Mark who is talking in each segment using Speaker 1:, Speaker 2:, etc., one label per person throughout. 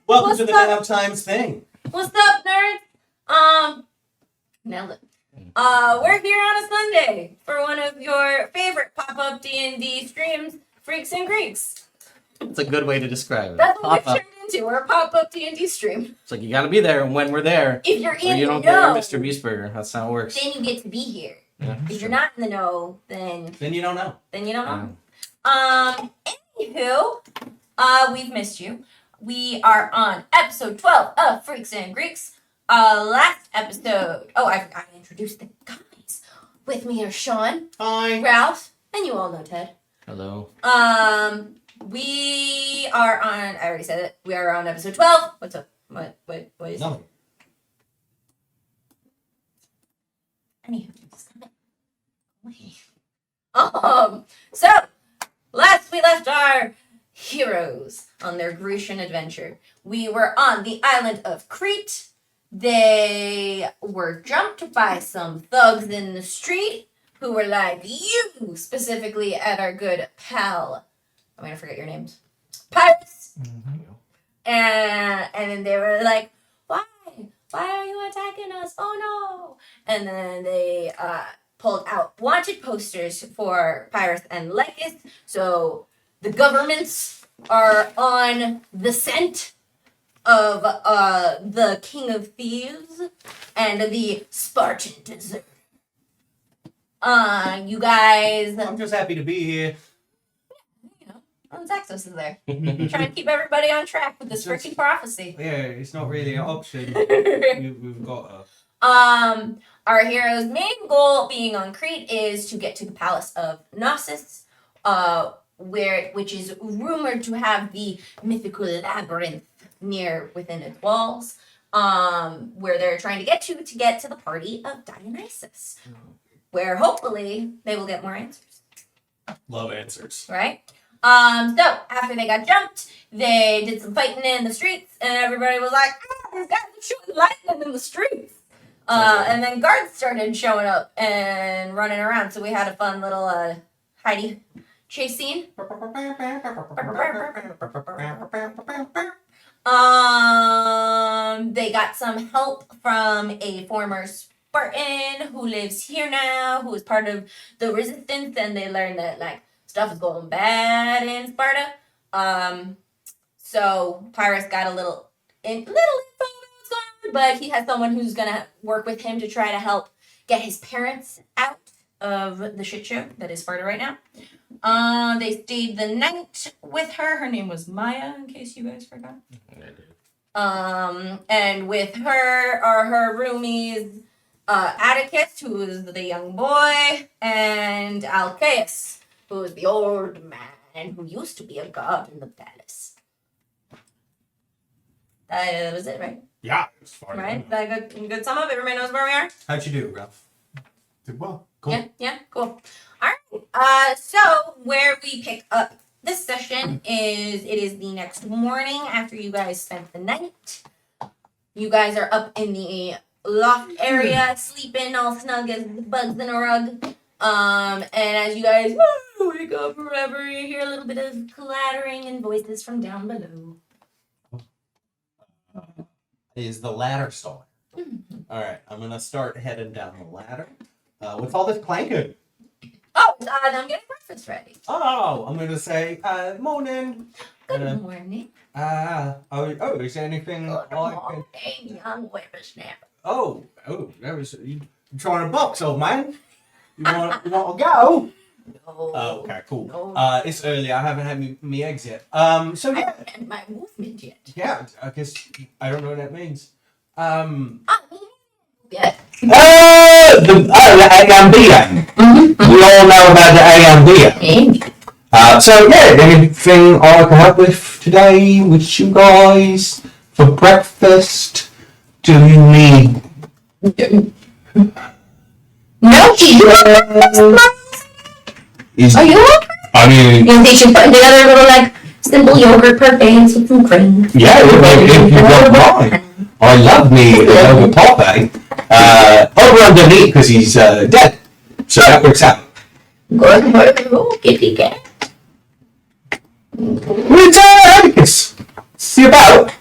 Speaker 1: Welcome to the Nap Times thing.
Speaker 2: What's up, nerds? Nailed it. We're here on a Sunday for one of your favorite pop-up D&D streams, Freaks and Greeks.
Speaker 3: It's a good way to describe it.
Speaker 2: That's what we've turned into. We're a pop-up D&D stream.
Speaker 3: It's like you gotta be there when we're there.
Speaker 2: If you're in
Speaker 3: you
Speaker 2: the
Speaker 3: don't
Speaker 2: know,
Speaker 3: get your Mr. Beast burger. That's how it works.
Speaker 2: then you get to be here.
Speaker 3: Yeah,
Speaker 2: if you're not in the know, then
Speaker 1: you don't know.
Speaker 2: Then you don't know. Anywho, we've missed you. We are on episode 12 of Freaks and Greeks. Last episode. Oh, I forgot to introduce the guys. With me are Sean.
Speaker 1: Hi.
Speaker 2: Ralph. And you all know Ted.
Speaker 3: Hello.
Speaker 2: We are on, I already said it. We are on episode 12. What's up? What is
Speaker 1: Nothing.
Speaker 2: Anywho, just come away. So, last we left our heroes on their Grecian adventure. We were on the island of Crete. They were jumped by some thugs in the street who were like, you, specifically at our good pal, I'm gonna forget your names, Pirates.
Speaker 3: Mm-hmm.
Speaker 2: And then they were like, why are you attacking us? Oh no. And then they pulled out wanted posters for Pyrrhus and Lycus. So the governments are on the scent of the King of Thieves and the Spartan Desert. You guys...
Speaker 1: I'm just happy to be here.
Speaker 2: You know, Zaxos is there. Trying to keep everybody on track with this freaking prophecy.
Speaker 1: Yeah, it's not really an option. We've got
Speaker 2: Our hero's main goal being on Crete is to get to the palace of Dionysus, which is rumored to have the mythical labyrinth within its walls, where they're trying to get to the party of Dionysus, where hopefully they will get more answers.
Speaker 1: love answers.
Speaker 2: Right? So after they got jumped, they did some fighting in the streets, and everybody was like, "These guys are shooting lightning in the streets." And then guards started showing up and running around, so we had a fun little Heidi chase scene. They got some help from a former Spartan who lives here now, who is part of the resistance, and they learned that like stuff is going bad in Sparta. So Pyrrhus got a little info about what's going on, but he has someone who's gonna work with him to try to help get his parents out of the shit show that is Sparta right now. They stayed the night with her. Her name was Maya, in case you guys forgot. And with her are her roomies, Atticus, who is the young boy, and Alcaeus, who is the old man who used to be a guard in the palace. That was it, right?
Speaker 1: Yeah, it was fun.
Speaker 2: Right? That good sum up? Everybody knows where we are?
Speaker 1: How'd you do, Ralph? Did well. Cool.
Speaker 2: Yeah, cool. Alright, so where we pick up this session is the next morning after you guys spent the night. You guys are up in the loft area, sleeping all snug as bugs in a rug. And as you guys wake up or whatever, you hear a little bit of clattering and voices from down below.
Speaker 1: Is the ladder stalling?
Speaker 2: Mm-hmm.
Speaker 1: All right, I'm gonna start heading down the ladder. What's all this clanking?
Speaker 2: Oh, I'm getting breakfast ready.
Speaker 1: Oh, I'm gonna say morning.
Speaker 2: Good morning.
Speaker 1: Is there anything
Speaker 2: Good
Speaker 1: I
Speaker 2: morning, young whippersnapper.
Speaker 1: Oh, that was you trying to box, old man. You want to go?
Speaker 2: No.
Speaker 1: Oh, okay, cool.
Speaker 2: No.
Speaker 1: It's early. I haven't had me eggs yet. So
Speaker 2: I
Speaker 1: yeah,
Speaker 2: haven't had my movement yet.
Speaker 1: yeah. I guess I don't know what that means.
Speaker 2: Yeah.
Speaker 4: The AMBA. We all know about the AMBA. So yeah, anything I can help with today with you guys for breakfast? Do you need?
Speaker 2: No, Are you hungry?
Speaker 4: I mean,
Speaker 2: You think you should put together a little like simple yogurt parfaits with some cream?
Speaker 4: yeah, if you don't mind. I love me a yogurt parfait. Over underneath because he's dead, so that works out.
Speaker 2: Good, kitty cat.
Speaker 4: Return Atticus. See you about.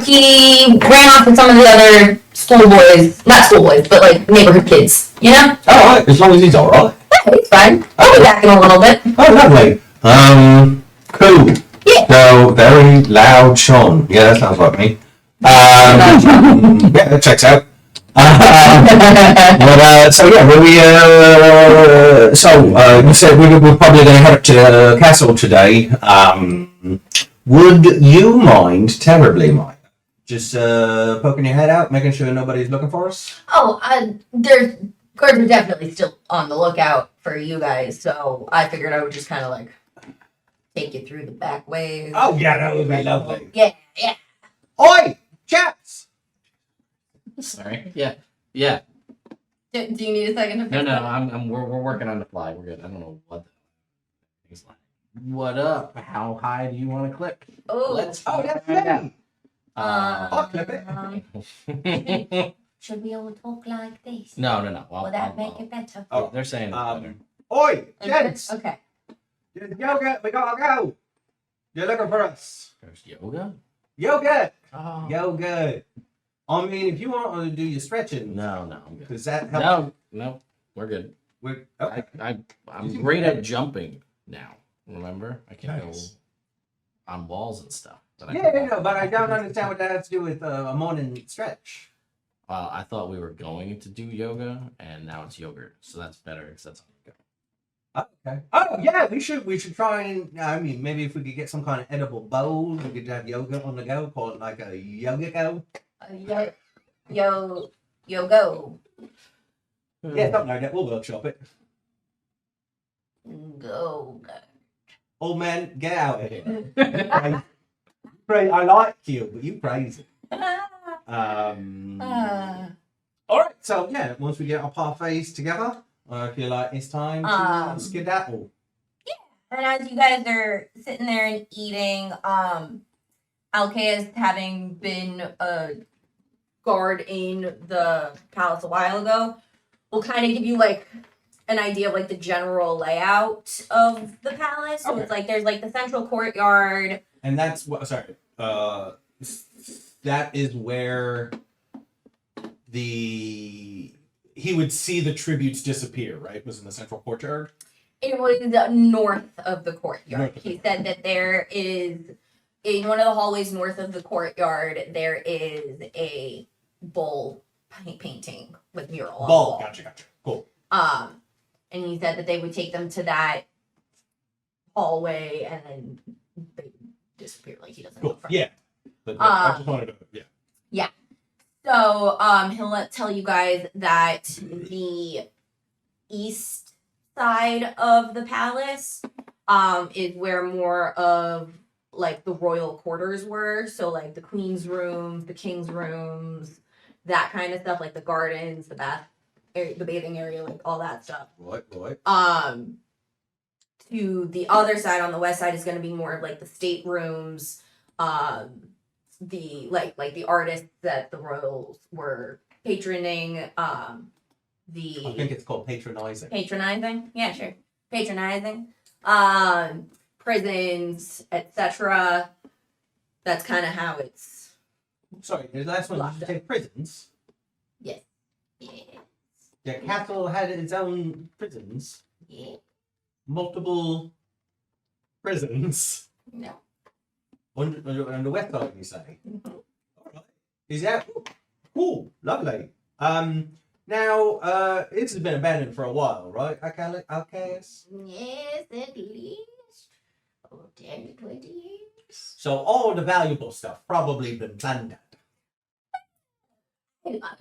Speaker 2: he ran off with some of the other schoolboys. Not schoolboys, but like neighborhood kids. You know?
Speaker 4: Alright, as long as he's alright.
Speaker 2: Yeah, he's fine. I'll be back in a little bit.
Speaker 4: Oh, lovely. Cool.
Speaker 2: Yeah.
Speaker 4: So, very loud Sean. Yeah, that sounds like me. Yeah, that checks out. So yeah, you said we're probably going to head up to the castle today. Would you mind, terribly mind, just poking your head out, making sure nobody's looking for us?
Speaker 2: Oh, there's guards are definitely still on the lookout for you guys, so I figured I would just kind of like take you through the back ways.
Speaker 1: Oh yeah, that would be lovely.
Speaker 2: Yeah.
Speaker 1: Oi, chaps!
Speaker 3: Sorry. Yeah.
Speaker 2: Do you need a second to fix that?
Speaker 3: We're working on the fly. We're good. I don't know what the he's like. What up? How high do you want to clip?
Speaker 2: Oh,
Speaker 1: That's
Speaker 3: find
Speaker 1: me.
Speaker 3: out.
Speaker 1: I'll clip it.
Speaker 2: Should we all talk like this?
Speaker 3: No.
Speaker 2: Will that make it better?
Speaker 1: Oh,
Speaker 3: They're saying it's better.
Speaker 1: Oi, gents!
Speaker 2: Okay.
Speaker 1: Yoga, we gotta go. You're looking for us.
Speaker 3: There's yoga?
Speaker 1: Yoga,
Speaker 3: Oh.
Speaker 1: yoga. I mean, if you want to do your stretching,
Speaker 3: No, I'm good.
Speaker 1: does that help?
Speaker 3: No, we're good.
Speaker 1: We're, okay.
Speaker 3: I'm great at jumping now. Remember? I can
Speaker 1: Nice.
Speaker 3: go on walls and stuff. But
Speaker 1: Yeah, but I don't understand what that has to do with a morning stretch.
Speaker 3: I thought we were going to do yoga, and now it's yogurt, so that's better because that's on the go.
Speaker 1: Okay. Oh yeah, we should try and I mean maybe if we could get some kind of edible bowl, we could have yoga on the go, call it like a yoga go.
Speaker 2: Yo, go.
Speaker 1: Yeah, something like that. We'll workshop it.
Speaker 2: Go.
Speaker 1: Old man, get out of here. I like you, but you crazy. All right. So yeah, once we get our parfaits together, I feel like it's time to skedaddle.
Speaker 2: And as you guys are sitting there and eating, Alcaeus, having been a guard in the palace a while ago, will kind of give you like an idea of like the general layout of the palace. So it's like there's like the central courtyard.
Speaker 1: And that's what. Sorry. That is where he would see the tributes disappear. Right? Was in the central courtyard.
Speaker 2: It was north of the courtyard. He said that there is, in one of the hallways north of the courtyard, there is a bull painting with mural on the wall.
Speaker 1: Gotcha. Cool.
Speaker 2: And he said that they would take them to that hallway and then they disappear. Like he doesn't look for them.
Speaker 1: Yeah. But I just wanted to. Yeah.
Speaker 2: So he'll tell you guys that the east side of the palace is where more of like the royal quarters were, so like the queen's rooms, the king's rooms, that kind of stuff, like the gardens, the bathing area, like all that stuff.
Speaker 1: Right.
Speaker 2: To the other side on the west side is going to be more of like the staterooms, the like the artists that the royals were patroning,
Speaker 1: I think it's called patronizing.
Speaker 2: Patronizing? Yeah, sure. Patronizing. Prisons, etc. That's kind of how it's...
Speaker 1: Sorry, the last one, did you say prisons?
Speaker 2: Yes.
Speaker 1: The castle had its own prisons?
Speaker 2: Yeah.
Speaker 1: Multiple prisons?
Speaker 2: No.
Speaker 1: On the west side, you say?
Speaker 2: Mhm.
Speaker 1: All right. Is that... Cool. Lovely. Now, this has been abandoned for a while, right, Alcaeus?
Speaker 2: Yes, at least 10 to 20 years.
Speaker 1: So all the valuable stuff probably been plundered.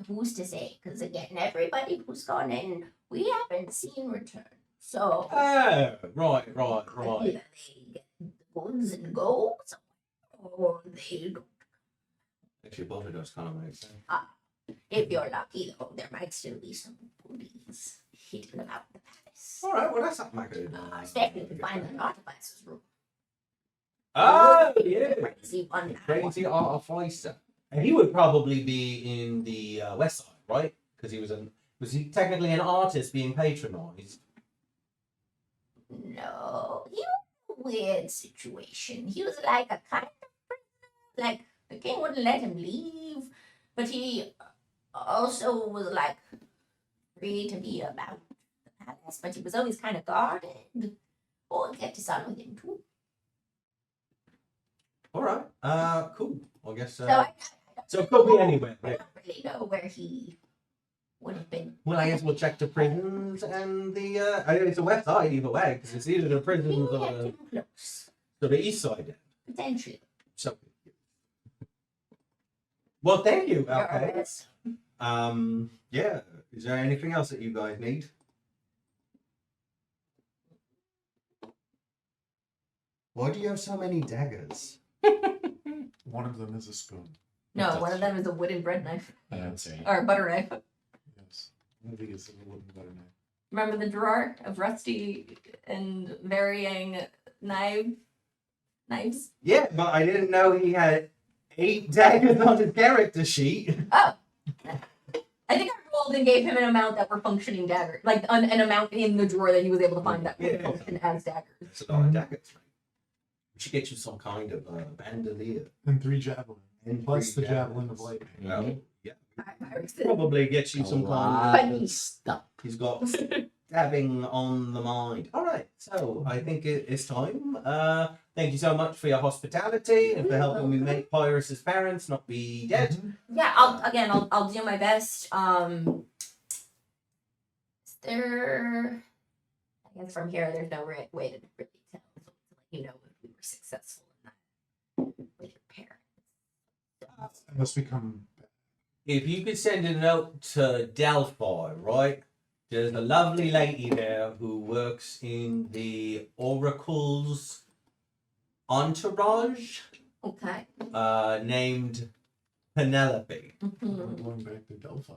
Speaker 2: Who's to say? Because again, everybody who's gone in, we haven't seen return. So
Speaker 1: Oh, right.
Speaker 2: either they get the goods and go, or they don't.
Speaker 1: Actually, both of those kind of make sense.
Speaker 2: If you're lucky, though, there might still be some booties hidden about the palace.
Speaker 1: All right, well, that's something I could...
Speaker 2: Especially if you find an artificer's room.
Speaker 1: Oh, yeah.
Speaker 2: Crazy one.
Speaker 1: Crazy artificer. And he would probably be in the west side, right? Because was he technically an artist being patronized?
Speaker 2: No, he was in a weird situation. He was like a kind of prisoner, like the king wouldn't let him leave, but he also was like free to be about the palace, but he was always kind of guarded. Or kept his son with him too.
Speaker 1: All right. Cool. I guess.
Speaker 2: So
Speaker 1: It could be anywhere.
Speaker 2: I don't really know where he would have been.
Speaker 1: Well, I guess we'll check the prisons and the. It's a west side either way because it's either the prisons
Speaker 2: We
Speaker 1: or
Speaker 2: kept
Speaker 1: the,
Speaker 2: him close,
Speaker 1: or the east side.
Speaker 2: potentially.
Speaker 1: So. Well, thank you.
Speaker 2: You're
Speaker 1: Okay.
Speaker 2: alright.
Speaker 1: Yeah. Is there anything else that you guys need? Why do you have so many daggers?
Speaker 5: One of them is a spoon.
Speaker 2: No, one of them is a wooden bread knife
Speaker 3: That's right.
Speaker 2: or a butter knife.
Speaker 5: Yes. I think it's a wooden butter knife.
Speaker 2: Remember the drawer of rusty and varying knives?
Speaker 1: Yeah, but I didn't know he had 8 daggers on his character sheet.
Speaker 2: Oh, I think I rolled and gave him an amount that were functioning daggers, like an amount in the drawer that he was able to find that would
Speaker 1: Yeah.
Speaker 2: function as daggers.
Speaker 1: That's a lot of daggers, right? We should get you some kind of bandolier.
Speaker 5: And 3 javelins.
Speaker 1: And
Speaker 5: Plus
Speaker 1: 3
Speaker 5: the javelin of
Speaker 1: javelins.
Speaker 5: light.
Speaker 1: Well, yeah.
Speaker 2: I
Speaker 1: Probably get you some kind
Speaker 2: lot.
Speaker 3: of stuff.
Speaker 1: He's got stabbing on the mind. All right, so I think it's time. Thank you so much for your hospitality and for helping me make Pyrrhus's parents not be dead.
Speaker 2: Yeah, I'll do my best. Is there? I guess from here, there's no way to really tell. So to let you know if we were successful in that with your parents.
Speaker 5: Unless we come back.
Speaker 1: If you could send a note to Delphi, right? There's a lovely lady there who works in the Oracle's entourage,
Speaker 2: Okay.
Speaker 1: named Penelope.
Speaker 5: We're
Speaker 2: Mhm.
Speaker 5: going back to Delphi.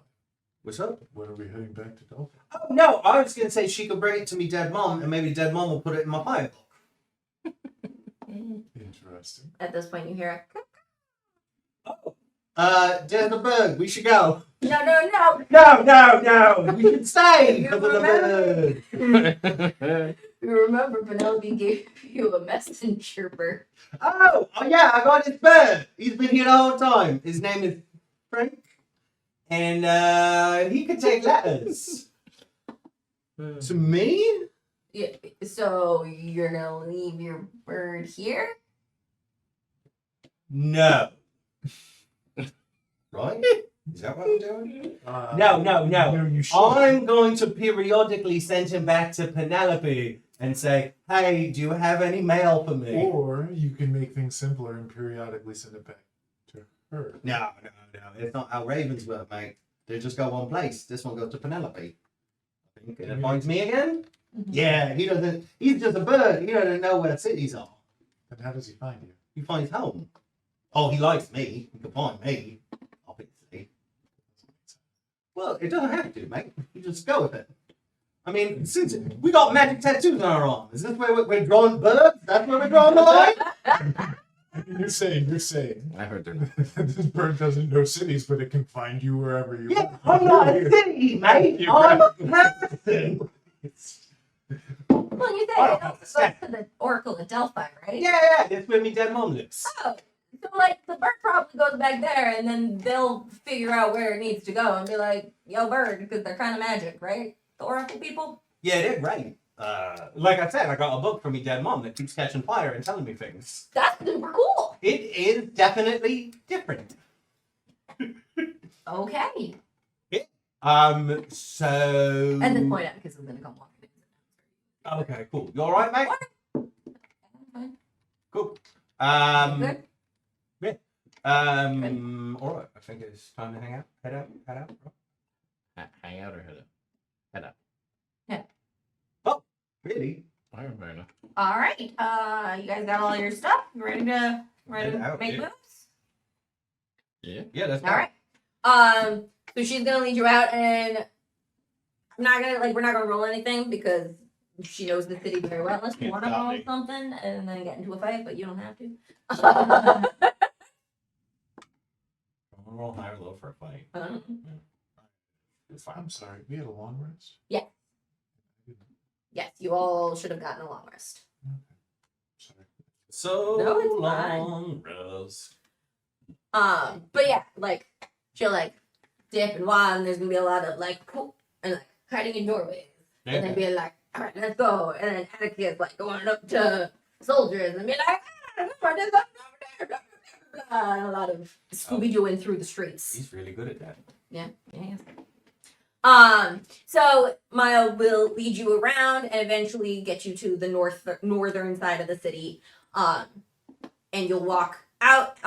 Speaker 1: What's up?
Speaker 5: When are we heading back to Delphi?
Speaker 1: Oh, no, I was going to say she could bring it to me dead mom, and maybe dead mom will put it in my fire book.
Speaker 5: Interesting.
Speaker 2: At this point, you hear
Speaker 1: There's a bird. We should go.
Speaker 2: a no.
Speaker 1: No. We should stay
Speaker 2: You
Speaker 1: because of the bird.
Speaker 2: You remember Penelope gave you a messenger bird.
Speaker 1: Oh, yeah, I got his bird. He's been here the whole time. His name is Frank. And he could take letters. To me?
Speaker 2: Yeah, so you're gonna leave your bird here?
Speaker 1: No. Right? Is that what I'm doing? No.
Speaker 5: No, you should.
Speaker 1: I'm going to periodically send him back to Penelope and say, hey, do you have any mail for me?
Speaker 5: Or you can make things simpler and periodically send it back to her.
Speaker 1: No. It's not how ravens work, mate. They just go one place. This one goes to Penelope. I think. And it finds me again?
Speaker 2: Mhm.
Speaker 1: Yeah, he doesn't. He's just a bird. He doesn't know where cities are.
Speaker 5: And how does he find you?
Speaker 1: He finds home. Oh, he likes me. He can find me. Obviously. Well, it doesn't have to, mate. You just go with it. I mean, since we got magic tattoos on our arm, is this where we're drawing birds? That's where we're drawing the line?
Speaker 5: You're saying
Speaker 3: I heard there.
Speaker 5: this bird doesn't know cities, but it can find you wherever you
Speaker 1: Yeah,
Speaker 5: want.
Speaker 1: I'm not a city, mate.
Speaker 5: You're
Speaker 1: I'm a
Speaker 5: right.
Speaker 1: person.
Speaker 2: Well, you
Speaker 1: I
Speaker 2: said
Speaker 1: don't
Speaker 2: it also
Speaker 1: understand.
Speaker 2: goes to the Oracle at Delphi, right?
Speaker 1: Yeah, that's where me dead mom lives.
Speaker 2: Oh, so like the bird probably goes back there, and then they'll figure out where it needs to go and be like, "Yo, bird," because they're kind of magic, right? The Oracle people.
Speaker 1: Yeah, they're great. Like I said, I got a book from me dead mom that keeps catching fire and telling me things.
Speaker 2: That's super cool.
Speaker 1: It is definitely different.
Speaker 2: Okay.
Speaker 1: So.
Speaker 2: And then point out because I'm gonna come walking in.
Speaker 1: Okay, cool. You alright, mate?
Speaker 2: Fine.
Speaker 1: Cool.
Speaker 2: Good.
Speaker 1: Alright, I think it's time to hang out. Head out.
Speaker 3: Hang out or head up? Head up.
Speaker 1: Really?
Speaker 3: I don't know.
Speaker 2: All right. You guys got all your stuff. You ready to
Speaker 1: Head out,
Speaker 2: make
Speaker 1: yeah.
Speaker 2: moves?
Speaker 3: Yeah.
Speaker 1: Yeah, that's
Speaker 2: All right. So she's gonna lead you out, and I'm not gonna we're not gonna roll anything because she knows the city very well. Unless you want to
Speaker 3: Got
Speaker 2: roll
Speaker 3: me.
Speaker 2: something and then get into a fight, but you don't have to.
Speaker 1: I'm gonna roll high or low for a fight. It's fine.
Speaker 5: I'm sorry, we had a long rest?
Speaker 2: Yes, you all should have gotten a long rest.
Speaker 5: Sorry.
Speaker 1: So
Speaker 2: No, it's fine.
Speaker 1: long, Rose.
Speaker 2: But yeah, like she'll like dip and while, and there's gonna be a lot of like poop and like hiding in doorways, and then be like, all right, let's go, and then Atticus like going up to soldiers and be like, there's something over there, blah, blah, blah, and a lot of Scooby Dooing through the streets.
Speaker 1: He's really good at that.
Speaker 2: Yeah. So Maya will lead you around and eventually get you to the northern side of the city. And you'll walk out.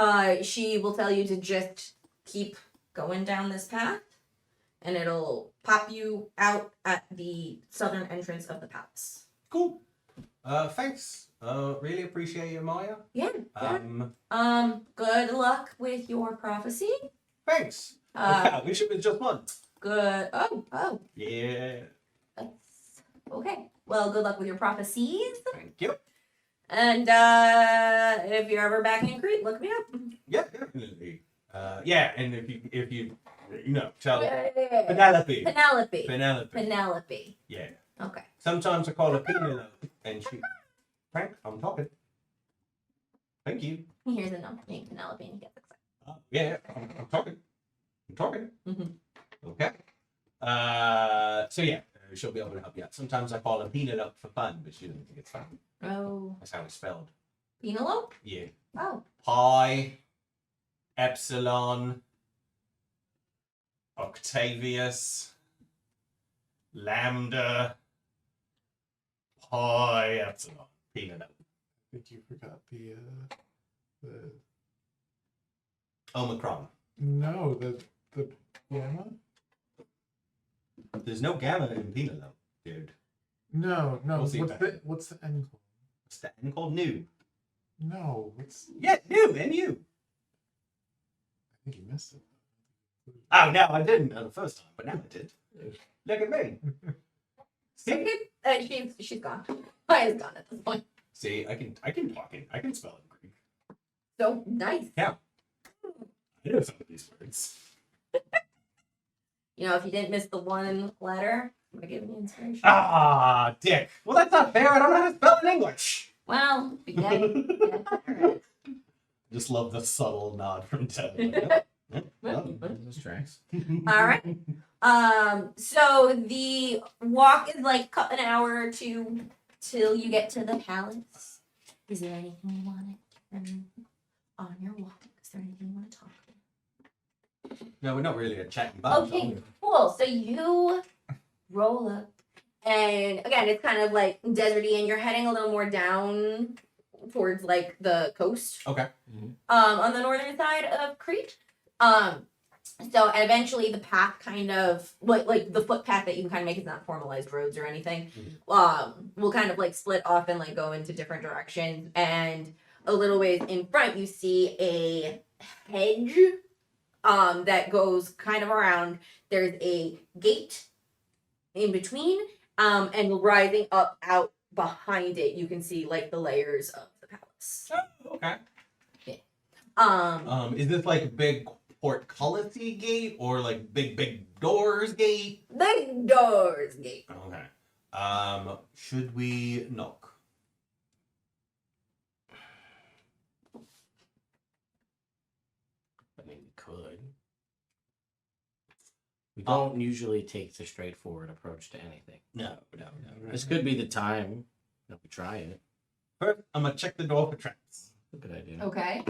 Speaker 2: She will tell you to just keep going down this path, and it'll pop you out at the southern entrance of the palace.
Speaker 1: Cool. Thanks. Really appreciate it, Maya.
Speaker 2: Yeah. Good luck with your prophecy.
Speaker 1: Thanks. I wish it was just one.
Speaker 2: Good. Oh.
Speaker 1: Yeah.
Speaker 2: That's okay. Well, good luck with your prophecies.
Speaker 1: Thank you.
Speaker 2: And if you're ever back in Crete, look me up.
Speaker 1: Yeah, definitely. Yeah, and if you tell
Speaker 2: Penelope.
Speaker 1: Penelope. Yeah.
Speaker 2: Okay.
Speaker 1: Sometimes I call her Penelope, and she. Frank, I'm talking. Thank you.
Speaker 2: He hears the name Penelope and he gets excited.
Speaker 1: Yeah, I'm talking.
Speaker 2: Mm-hmm.
Speaker 1: Okay. So yeah, she'll be able to help you out. Sometimes I call her Penelope for fun, but she doesn't think it's fun.
Speaker 2: Oh.
Speaker 1: That's how it's spelled.
Speaker 2: Penelope?
Speaker 1: Yeah.
Speaker 2: Oh.
Speaker 1: Pi, Epsilon, Octavius, Lambda, Pi, Epsilon, Penelope.
Speaker 5: I think you forgot the
Speaker 1: Omicron.
Speaker 5: no, the gamma?
Speaker 1: There's no gamma in Penelope, dude.
Speaker 5: No.
Speaker 1: We'll see
Speaker 5: what's
Speaker 1: about
Speaker 5: the what's the N called?
Speaker 1: What's that N called? New.
Speaker 5: No, what's
Speaker 1: Yeah, new, NU.
Speaker 5: I think you missed it.
Speaker 1: Oh, no, I didn't the first time, but now I did. Look at me. See?
Speaker 2: She's gone. Maya's gone at this point.
Speaker 1: See, I can talk it. I can spell it in Greek.
Speaker 2: So nice.
Speaker 1: Yeah. I know some of these words.
Speaker 2: If you didn't miss the one letter, I'm gonna give you inspiration.
Speaker 1: Ah, dick. Well, that's not fair. I don't know how to spell in English.
Speaker 2: Well, alright.
Speaker 1: Just love the subtle nod from Ted.
Speaker 3: Those tracks.
Speaker 2: All right. So the walk is like an hour or two till you get to the palace. Is there anything you want to on your walk? Is there anything you want to talk about?
Speaker 1: No, we're not really a chatting bunch.
Speaker 2: Okay, cool. So you roll up, and again, it's kind of like deserty, and you're heading a little more down towards like the coast.
Speaker 1: Okay.
Speaker 2: On the northern side of Crete. So eventually the path kind of like the footpath that you can kind of make is not formalized roads or anything. Will kind of like split off and like go into different directions. And a little ways in front you see a hedge that goes kind of around. There's a gate in between. And rising up out behind it you can see like the layers of the palace.
Speaker 1: Oh, okay.
Speaker 2: Yeah.
Speaker 1: Is this like a big portcullis-y gate or like big doors gate?
Speaker 2: The doors gate.
Speaker 1: Okay. Should we knock?
Speaker 3: I mean, we could. We don't usually take the straightforward approach to anything.
Speaker 1: No.
Speaker 3: This could be the time that we try it.
Speaker 1: First, I'm gonna check the door for traps.
Speaker 3: Good idea.
Speaker 2: Okay.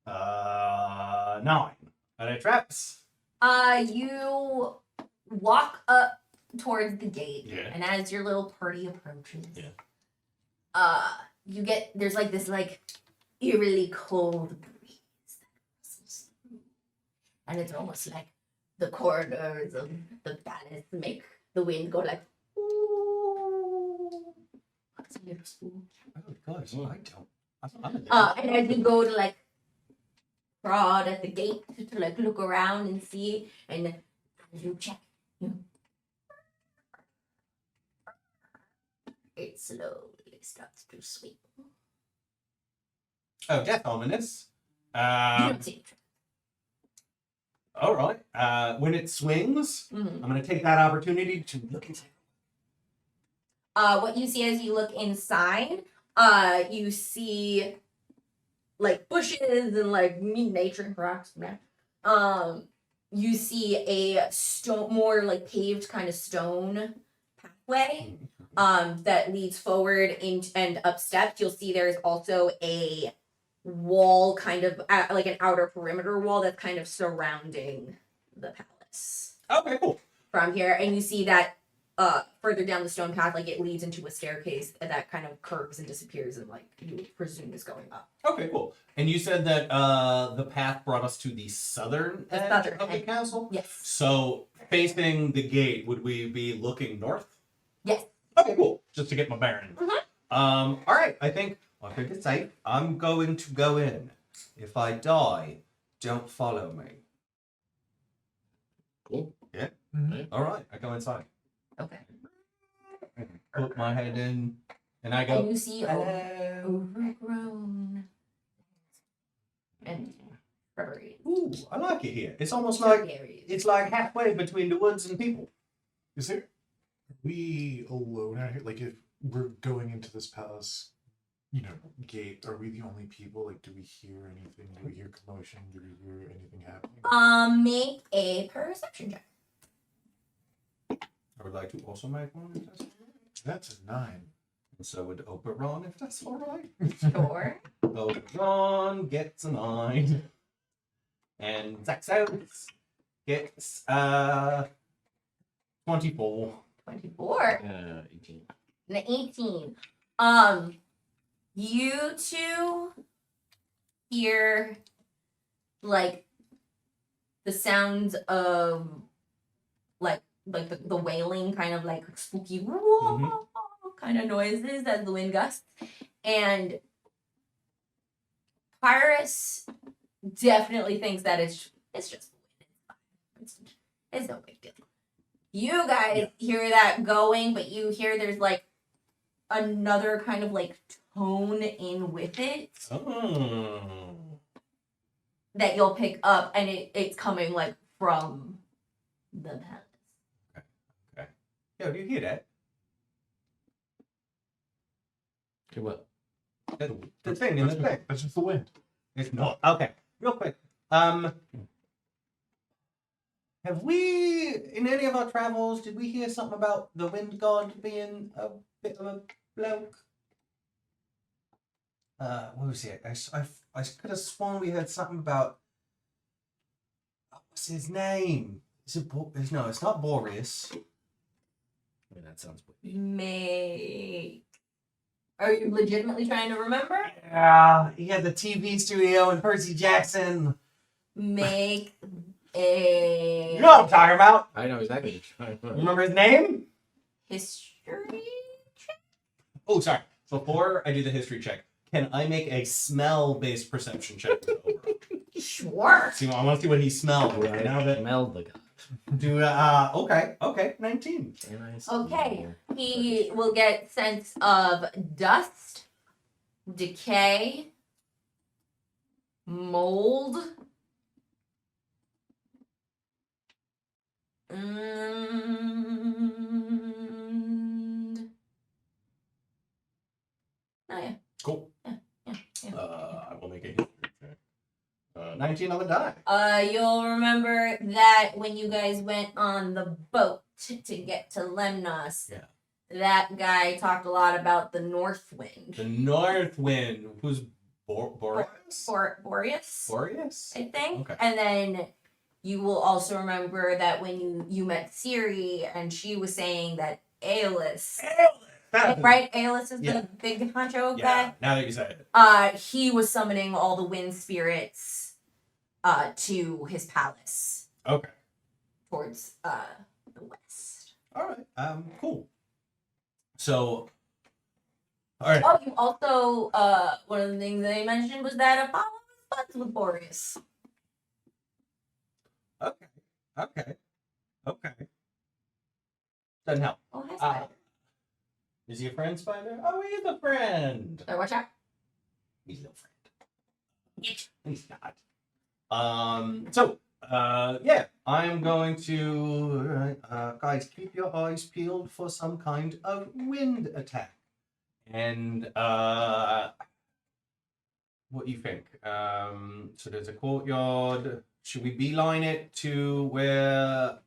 Speaker 1: 9. Are there traps?
Speaker 2: You walk up towards the gate,
Speaker 1: Yeah.
Speaker 2: and as your little party approaches,
Speaker 1: Yeah.
Speaker 2: there's like this like eerily cold breeze that rustles through, and it's almost like the corridors of the palace make the wind go like, ooh. That's a little spoon.
Speaker 1: Oh gosh, I don't. I'm a
Speaker 2: And as you go to like prod at the gate to like look around and see, and as you check, it slowly starts to swing.
Speaker 1: Oh, death ominous.
Speaker 2: You don't see it.
Speaker 1: All right. When it swings,
Speaker 2: Mhm.
Speaker 1: I'm gonna take that opportunity to look inside.
Speaker 2: What you see as you look inside, you see like bushes and like nature and rocks. Yeah. You see a more like paved kind of stone pathway that leads forward and up steps. You'll see there's also a wall, kind of like an outer perimeter wall that's kind of surrounding the palace.
Speaker 1: Okay, cool.
Speaker 2: From here, and you see that further down the stone path, like it leads into a staircase that kind of curves and disappears, and like you would presume is going up.
Speaker 1: Okay, cool. And you said that the path brought us to the southern edge of the castle?
Speaker 2: Yes.
Speaker 1: So, facing the gate, would we be looking north?
Speaker 2: Yes.
Speaker 1: Okay, cool. Just to get my bearings.
Speaker 2: Mhm.
Speaker 1: All right. I think it's safe. I'm going to go in. If I die, don't follow me.
Speaker 3: Cool.
Speaker 1: Yeah?
Speaker 5: Mhm.
Speaker 1: All right. I go inside.
Speaker 2: Okay.
Speaker 1: Put my head in, and I
Speaker 2: And
Speaker 1: go,
Speaker 2: you see
Speaker 1: hello.
Speaker 2: overgrown and shrubbery.
Speaker 1: Ooh, I like it here. It's almost like
Speaker 2: areas.
Speaker 1: it's like halfway between the woods and people.
Speaker 5: Is there? Are we alone out here? Like, if we're going into this palace, gate, are we the only people? Like, do we hear anything? Do we hear commotion? Do we hear anything happening?
Speaker 2: Make a perception check.
Speaker 1: I would like to also make one if that's
Speaker 5: That's a 9.
Speaker 1: and so would Oberon if that's all right.
Speaker 2: Sure.
Speaker 1: Oberon gets a 9. And Zaxos gets 24.
Speaker 2: 24.
Speaker 3: 18.
Speaker 2: And 18. You two hear like the sounds of like the wailing, kind of like spooky kind of noises as the wind gusts. And Pyrus definitely thinks that it's just wind. It's no big deal. You guys hear that going, but you hear there's like another kind of like tone in with it
Speaker 1: Oh.
Speaker 2: that you'll pick up, and it's coming like from the palace.
Speaker 1: Okay. Yo, do you hear that?
Speaker 3: Okay, what?
Speaker 1: The thing in the thing.
Speaker 5: That's just the wind.
Speaker 1: It's not. Okay. Real quick. Have we, in any of our travels, did we hear something about the wind god being a bit of a bloke? What was it? I could have sworn we heard something about. What's his name? Is it? No, it's not Boreas.
Speaker 3: I mean, that sounds weird.
Speaker 2: Are you legitimately trying to remember?
Speaker 1: Yeah, he had the TV studio in Percy Jackson.
Speaker 2: Make a
Speaker 1: You know what I'm talking about?
Speaker 3: I know exactly.
Speaker 1: Remember his name?
Speaker 2: history.
Speaker 1: Oh, sorry. Before I do the history check, can I make a smell-based perception check?
Speaker 2: Sure.
Speaker 1: See, I want to see what he smelled right now. That
Speaker 3: Smell the god.
Speaker 1: do okay, 19.
Speaker 3: Can I smell?
Speaker 2: Okay. He will get sense of dust, decay, mold. And oh yeah.
Speaker 1: Cool.
Speaker 2: Yeah.
Speaker 1: I will make a history check. 19 on the die.
Speaker 2: You'll remember that when you guys went on the boat to get to Lemnos,
Speaker 1: Yeah.
Speaker 2: that guy talked a lot about the north wind.
Speaker 1: The North Wind. Who's Boreas?
Speaker 2: Boreas,
Speaker 1: Boreas?
Speaker 2: I think.
Speaker 1: Okay.
Speaker 2: And then you will also remember that when you met Siri and she was saying that Aelus, right? Aelus is
Speaker 1: Yeah.
Speaker 2: the big honcho
Speaker 1: Yeah.
Speaker 2: guy.
Speaker 1: Now that you say it.
Speaker 2: He was summoning all the wind spirits to his palace
Speaker 1: Okay.
Speaker 2: towards the west.
Speaker 1: All right. Cool. So. All right.
Speaker 2: Oh, you also one of the things they mentioned was that Apollo was buds with Boreas.
Speaker 1: Okay. Doesn't help.
Speaker 2: Oh, hi, Spider.
Speaker 1: Is he a friend, Spider? Oh, he's a friend.
Speaker 2: So watch out.
Speaker 1: He's no friend. He's not. Yeah, I'm going to, guys, keep your eyes peeled for some kind of wind attack. And, what do you think? So there's a courtyard. Should we beeline it to where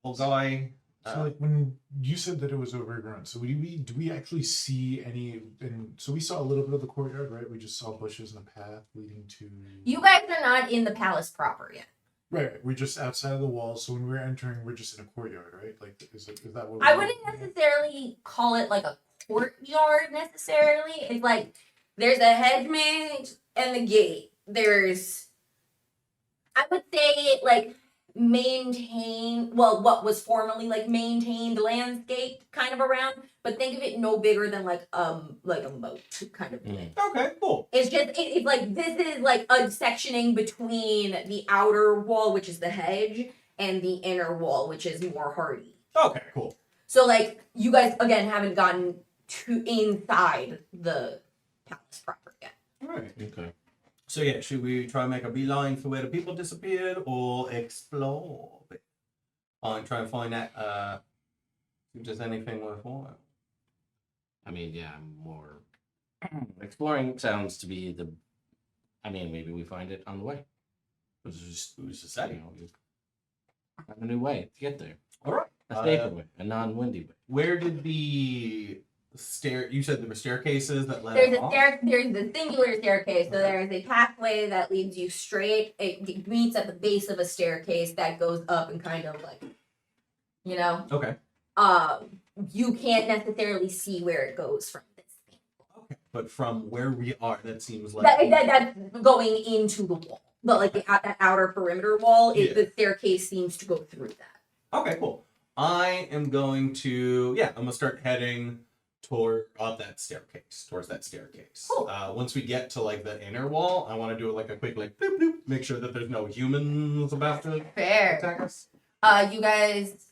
Speaker 1: old guy?
Speaker 5: So like when you said that it was overgrown, so do we actually see any? And so we saw a little bit of the courtyard, right? We just saw bushes and a path leading to.
Speaker 2: You guys are not in the palace proper yet.
Speaker 5: Right, we're just outside of the walls. So when we're entering, we're just in a courtyard, right? Like, is that what?
Speaker 2: I wouldn't necessarily call it like a courtyard necessarily. It's like there's a hedge maze and the gate. There's, I would say, like what was formerly like maintained landscape kind of around, but think of it no bigger than like a moat kind of thing.
Speaker 1: Okay, cool.
Speaker 2: It's just it's like this is like a sectioning between the outer wall, which is the hedge, and the inner wall, which is more hardy.
Speaker 1: Okay, cool.
Speaker 2: So like you guys again haven't gotten to inside the palace proper yet.
Speaker 1: All right.
Speaker 3: Okay.
Speaker 1: So yeah, should we try and make a beeline for where the people disappeared, or explore? And try and find that. If there's anything worthwhile.
Speaker 3: I mean, yeah, more exploring sounds to be the. I mean, maybe we find it on the way.
Speaker 1: Who's to say?
Speaker 3: You know, we find a new way to get there.
Speaker 1: All right.
Speaker 3: A safer way, a non-windy way.
Speaker 1: Where did the you said there were staircases that led
Speaker 2: There's
Speaker 1: off?
Speaker 2: there's a singular staircase, so there is a pathway that leads you straight. It meets at the base of a staircase that goes up and kind of like, you know.
Speaker 1: Okay.
Speaker 2: You can't necessarily see where it goes from this thing.
Speaker 1: Okay. But from where we are, that seems like
Speaker 2: That's going into the wall. But like that outer perimeter wall,
Speaker 1: Yeah.
Speaker 2: the staircase seems to go through that.
Speaker 1: Okay, cool. I am going to I'm gonna start heading towards that staircase.
Speaker 2: Cool.
Speaker 1: Once we get to like the inner wall, I want to do like a quick like bloop bloop, make sure that there's no humans about to
Speaker 2: Fair.
Speaker 1: attack us.
Speaker 2: You guys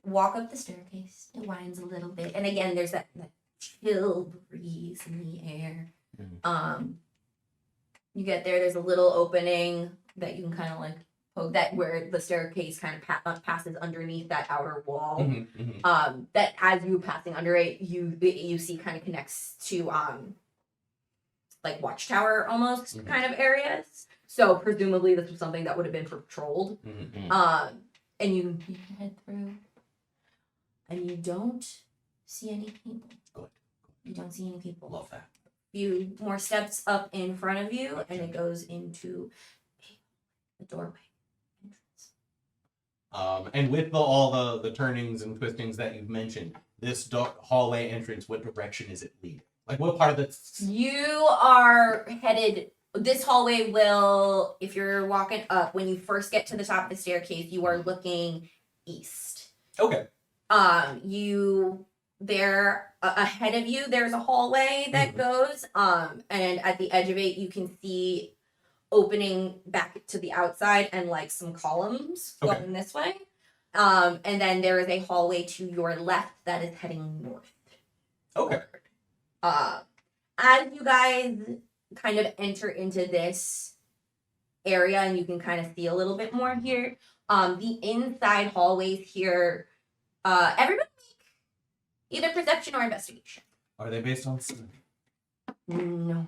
Speaker 2: walk up the staircase. It winds a little bit, and again, there's that chill breeze in the air. You get there. There's a little opening that you can kind of like poke that where the staircase kind of passes underneath that outer wall. That as you passing under it, you see kind of connects to like watchtower almost kind of areas. So presumably this was something that would have been patrolled. And you can head through, and you don't see any people.
Speaker 1: Good.
Speaker 2: You don't see any people.
Speaker 1: Love that.
Speaker 2: Few more steps up in front of you, and it goes into a doorway entrance.
Speaker 1: And with all the turnings and twistings that you've mentioned, this dark hallway entrance, what direction is it leading? Like what part of the
Speaker 2: You are headed. This hallway will, if you're walking up, when you first get to the top of the staircase, you are looking east.
Speaker 1: Okay.
Speaker 2: Ahead of you, there's a hallway that goes, and at the edge of it, you can see opening back to the outside and like some columns going this way. And then there is a hallway to your left that is heading north.
Speaker 1: Okay.
Speaker 2: As you guys kind of enter into this area, and you can kind of see a little bit more here, the inside hallways here, everybody make either perception or investigation.
Speaker 1: Are they based on smell?
Speaker 2: No.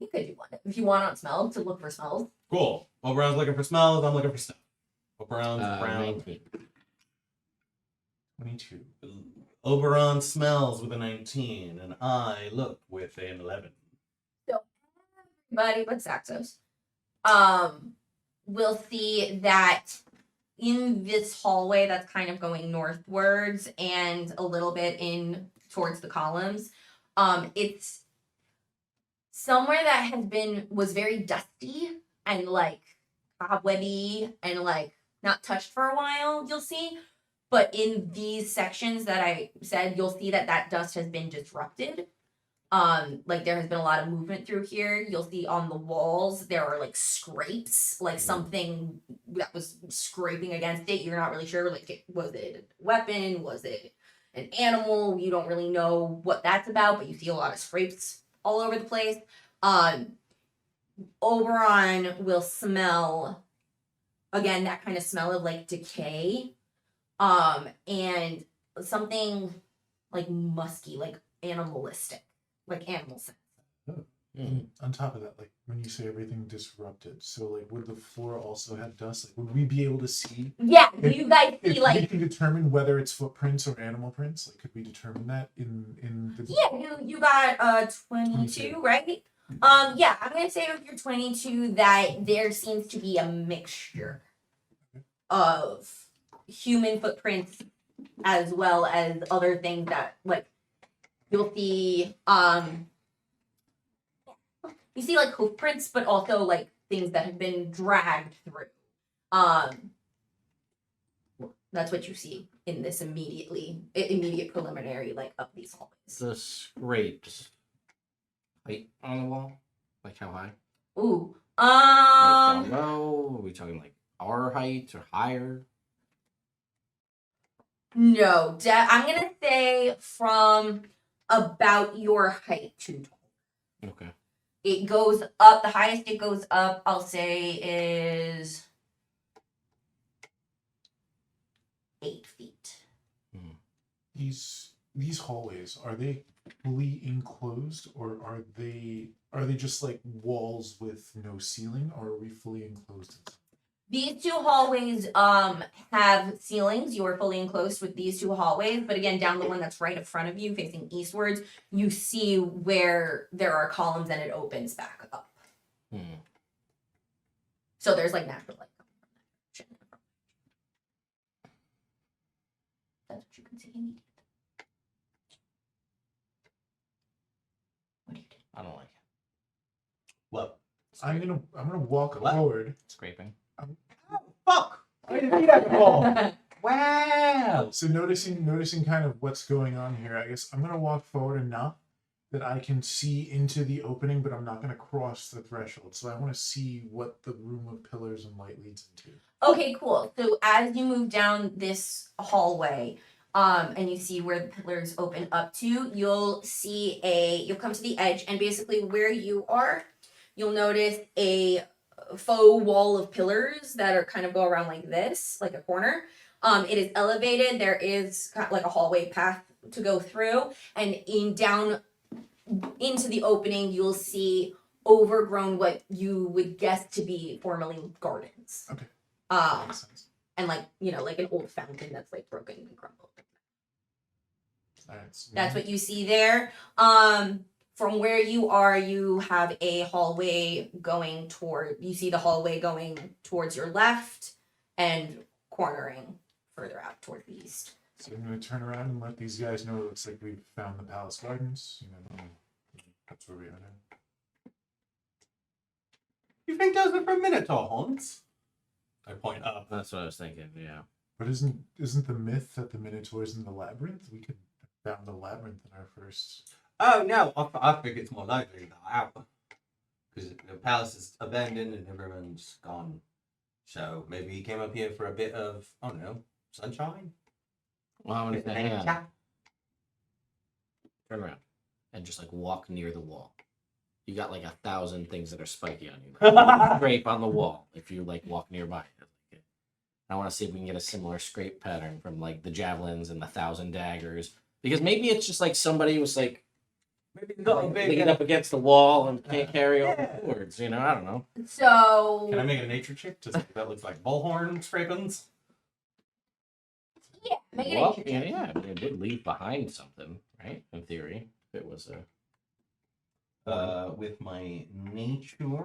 Speaker 2: You could do one if you want on smell to look for smells.
Speaker 1: Cool. Oberon's looking for smells. I'm looking for stuff. Oberon's brown.
Speaker 3: 19.
Speaker 1: 22. Oberon smells with a 19, and I look with an 11.
Speaker 2: So everybody but Saxos will see that in this hallway that's kind of going northwards and a little bit in towards the columns, it's somewhere that was very dusty and like cobwebby and like not touched for a while, you'll see. But in these sections that I said, you'll see that dust has been disrupted. Like there has been a lot of movement through here. You'll see on the walls there are like scrapes, like something that was scraping against it. You're not really sure. Like, was it a weapon? Was it an animal? You don't really know what that's about, but you see a lot of scrapes all over the place. Oberon will smell again that kind of smell of like decay. And something like musky, like animalistic, like animal scent.
Speaker 5: On top of that, like when you say everything disrupted, so like would the floor also have dust? Like would we be able to see?
Speaker 2: Yeah, you guys
Speaker 5: If
Speaker 2: see
Speaker 5: we
Speaker 2: like
Speaker 5: can determine whether it's footprints or animal prints, like could we determine that in the?
Speaker 2: yeah, you got 22, right? Yeah, I'm gonna say with your 22 that there seems to be a mixture of human footprints as well as other things that like you'll see you see like hoof prints, but also like things that have been dragged through. That's what you see in this immediate preliminary like up these hallways.
Speaker 3: The scrapes height on the wall, like how high?
Speaker 2: Ooh.
Speaker 3: Like down low? Are we talking like our height or higher?
Speaker 2: No, I'm gonna say from about your height to tall.
Speaker 3: Okay.
Speaker 2: It goes up. The highest it goes up, I'll say, is 8 feet.
Speaker 5: These hallways, are they fully enclosed, or are they just like walls with no ceiling, or are we fully enclosed?
Speaker 2: These two hallways have ceilings. You are fully enclosed with these two hallways, but again, down the one that's right in front of you, facing eastwards, you see where there are columns and it opens back up. So there's like natural light coming from that direction. That's what you can see immediately. What do you do?
Speaker 3: I don't like it.
Speaker 1: Well,
Speaker 5: I'm gonna walk
Speaker 1: What?
Speaker 5: forward.
Speaker 3: Scraping.
Speaker 1: fuck! I didn't see that before. Wow.
Speaker 5: So noticing kind of what's going on here, I guess I'm gonna walk forward enough that I can see into the opening, but I'm not gonna cross the threshold. So I want to see what the room of pillars and light leads into.
Speaker 2: Okay, cool. So as you move down this hallway, and you see where the pillars open up to, you'll come to the edge, and basically where you are, you'll notice a faux wall of pillars that are kind of go around like this, like a corner. It is elevated. There is kind of like a hallway path to go through, and down into the opening, you'll see overgrown what you would guess to be formerly gardens.
Speaker 5: Okay. Makes sense.
Speaker 2: And like like an old fountain that's like broken and crumbled.
Speaker 5: All right, so
Speaker 2: That's what you see there. From where you are, you have a hallway going you see the hallway going towards your left and cornering further out toward the east.
Speaker 5: So I'm gonna turn around and let these guys know it looks like we've found the palace gardens. That's where we are now.
Speaker 1: You think those are for Minotaur haunts? I point up.
Speaker 3: That's what I was thinking. Yeah.
Speaker 5: But isn't the myth that the Minotaur's in the labyrinth? We could have found the labyrinth in our first.
Speaker 1: Oh no, I think it's more likely that out. Because the palace is abandoned and everyone's gone. So maybe he came up here for a bit of, I don't know, sunshine?
Speaker 3: Well, I'm gonna say,
Speaker 1: Nature?
Speaker 3: yeah. Turn around and just like walk near the wall. You got like 1,000 things that are spiky on you. Scrape on the wall if you like walk nearby. I want to see if we can get a similar scrape pattern from like the javelins and the 1,000 daggers, because maybe it's just like somebody was like
Speaker 1: Maybe he's got a big.
Speaker 3: leaning up against the wall and can't carry all the swords. I don't know.
Speaker 2: So
Speaker 1: Can I make a nature check to see if that looks like bullhorn scrapings?
Speaker 2: yeah, make it
Speaker 3: Well,
Speaker 2: interesting.
Speaker 3: yeah, it did leave behind something, right? In theory, if it was a.
Speaker 1: With my nature.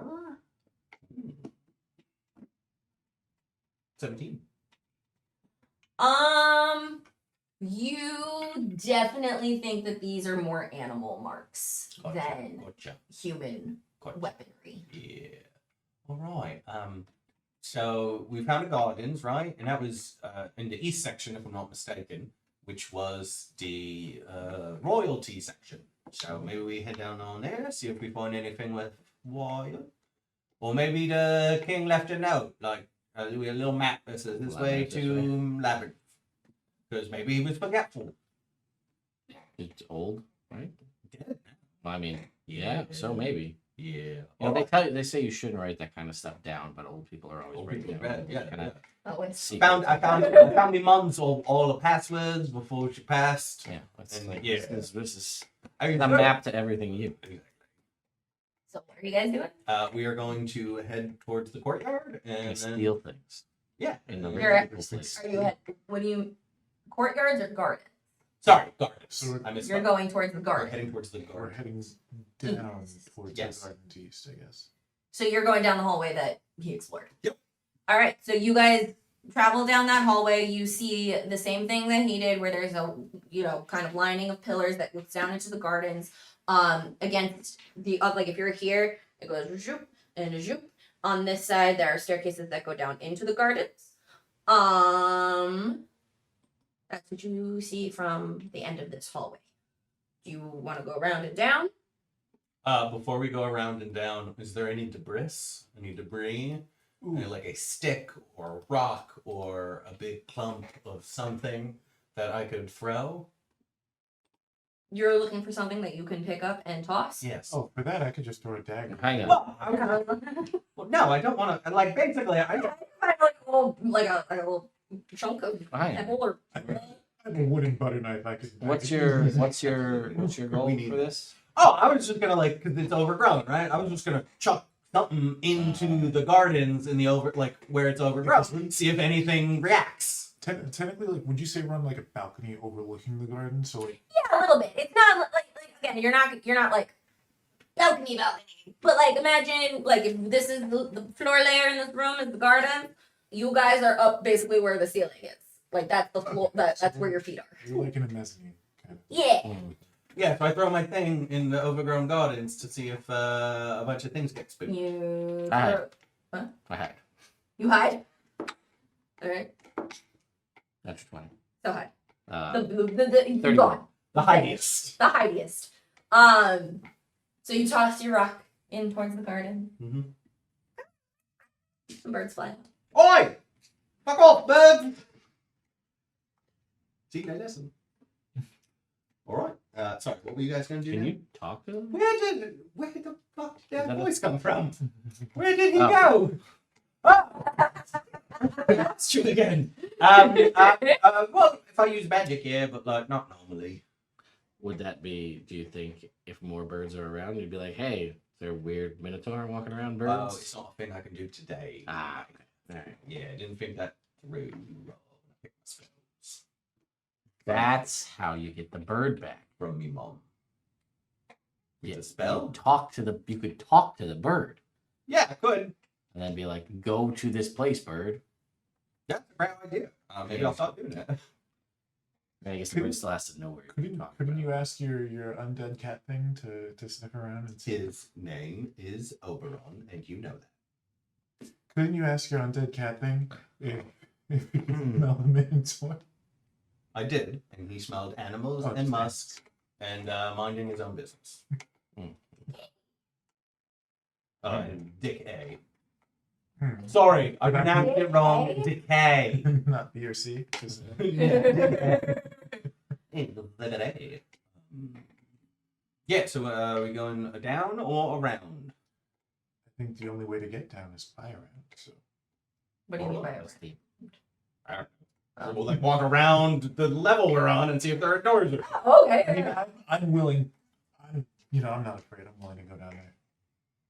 Speaker 1: 17.
Speaker 2: You definitely think that these are more animal marks
Speaker 1: Gotcha.
Speaker 2: than
Speaker 1: Gotcha.
Speaker 2: human
Speaker 1: Gotcha.
Speaker 2: weaponry.
Speaker 1: Yeah. All right. So we found the gardens, right? And that was in the east section, if I'm not mistaken, which was the royalty section. So maybe we head down on there, see if we find anything worthwhile. Or maybe the king left a note, like a little map that says this way to Labyrinth. Because maybe he was forgetful.
Speaker 3: It's old, right?
Speaker 1: Dead.
Speaker 3: Well, I mean, yeah, so maybe.
Speaker 1: Yeah.
Speaker 3: They say you shouldn't write that kind of stuff down, but old people are always
Speaker 1: Old
Speaker 3: writing
Speaker 1: people
Speaker 3: down.
Speaker 1: read, yeah,
Speaker 3: Kinda
Speaker 2: Oh, it's
Speaker 3: secret.
Speaker 1: I found my mum's all the passwords before she passed.
Speaker 3: Yeah, it's
Speaker 1: And,
Speaker 3: like,
Speaker 1: yeah.
Speaker 3: this is
Speaker 1: I mean,
Speaker 3: a map to everything you.
Speaker 2: So what are you guys doing?
Speaker 1: We are going to head towards the courtyard and
Speaker 3: And
Speaker 1: then
Speaker 3: steal things.
Speaker 1: yeah.
Speaker 3: In the
Speaker 2: You're at-
Speaker 3: people's place.
Speaker 2: Are you at what do you courtyards or gardens?
Speaker 1: Sorry, gardens.
Speaker 5: So
Speaker 1: I missed
Speaker 2: You're going towards the
Speaker 1: We're
Speaker 2: garden.
Speaker 1: heading towards the
Speaker 5: We're
Speaker 1: garden.
Speaker 5: heading down towards
Speaker 1: Yes.
Speaker 5: the garden to east, I guess.
Speaker 2: So you're going down the hallway that he explored.
Speaker 1: Yep.
Speaker 2: All right. So you guys travel down that hallway. You see the same thing that he did, where there's a kind of lining of pillars that goes down into the gardens. Against the like if you're here, it goes zoop and zoop. On this side, there are staircases that go down into the gardens. That's what you see from the end of this hallway. Do you want to go around and down?
Speaker 1: Before we go around and down, is there any debris? Any debris? Like a stick or a rock or a big clump of something that I could throw?
Speaker 2: You're looking for something that you can pick up and toss?
Speaker 1: Yes.
Speaker 5: Oh, for that I could just throw a dagger.
Speaker 3: Hang on.
Speaker 1: Well, well, no, I don't want to. Like, basically, I don't.
Speaker 2: Like a little chunk of
Speaker 3: Hang on.
Speaker 2: pebble or
Speaker 5: I have a wooden butter knife I could.
Speaker 3: What's
Speaker 5: I
Speaker 3: your
Speaker 5: could
Speaker 3: what's your goal
Speaker 1: We need-
Speaker 3: for this?
Speaker 1: Oh, I was just gonna because it's overgrown, right? I was just gonna chuck something into the gardens in the where it's overgrown. See if anything reacts.
Speaker 5: Technically, like, would you say run like a balcony overlooking the garden? So like,
Speaker 2: yeah, a little bit. It's not like again, you're not like balcony, but like imagine like if this is the floor layer in this room is the garden, you guys are up basically where the ceiling is. Like that's the floor. That's where your feet are.
Speaker 5: you're like in a mezzanine kind of.
Speaker 2: Yeah.
Speaker 1: Yeah, so I throw my thing in the overgrown gardens to see if a bunch of things get spooked.
Speaker 2: You
Speaker 3: I hide.
Speaker 2: you hide. All right.
Speaker 3: That's 20.
Speaker 2: So hide.
Speaker 3: Uh,
Speaker 2: The
Speaker 3: 31.
Speaker 2: gone.
Speaker 1: The highest.
Speaker 2: The highest. So you toss your rock in towards the garden.
Speaker 1: Mm-hmm.
Speaker 2: Some birds fly.
Speaker 1: Oi! Fuck off, bird! See, they listen. Alright. Sorry, what were you guys going to do?
Speaker 3: can
Speaker 1: now?
Speaker 3: you talk to them?
Speaker 1: Where the fuck did that
Speaker 3: Is that
Speaker 1: voice come from? Where did he
Speaker 3: Oh.
Speaker 1: go? Oh! That's true again. Well, if I use magic, yeah, but like not normally.
Speaker 3: Would that be? Do you think if more birds are around, you'd be like, "Hey, is there a weird minotaur walking around birds?"
Speaker 1: Oh, it's not a thing I can do today.
Speaker 3: Ah, okay. All right.
Speaker 1: Yeah, I didn't think that through. Pick my spells
Speaker 3: That's how you get the bird back.
Speaker 1: from me mom. With
Speaker 3: Yeah,
Speaker 1: the spell?
Speaker 3: You could talk to the bird
Speaker 1: Yeah, I could.
Speaker 3: and then be like, "Go to this place, bird."
Speaker 1: That's a great idea. Maybe I'll start doing that.
Speaker 3: I guess the bird still has to know where you're talking
Speaker 5: Couldn't
Speaker 3: about.
Speaker 5: you ask your undead cat thing to sniff around and see?
Speaker 1: His name is Oberon, and you know that.
Speaker 5: Couldn't you ask your undead cat thing if you could smell the minotaur?
Speaker 1: I did, and he smelled animals
Speaker 5: Oh,
Speaker 1: and
Speaker 5: just
Speaker 1: musks and minding his own business.
Speaker 3: Mm.
Speaker 1: Dick A.
Speaker 5: Hmm.
Speaker 1: Sorry, I
Speaker 5: Did I-
Speaker 1: pronounced it wrong. Decay.
Speaker 5: Not B or C. 'cause,
Speaker 1: Yeah, so are we going down or around?
Speaker 5: I think the only way to get down is by around. So
Speaker 2: What do you mean by
Speaker 3: That's
Speaker 2: it?
Speaker 3: the-
Speaker 1: We'll like walk around the level we're on and see if there are doors.
Speaker 2: Oh,
Speaker 5: I mean,
Speaker 2: okay.
Speaker 5: I'm willing. I'm not afraid. I'm willing to go down there.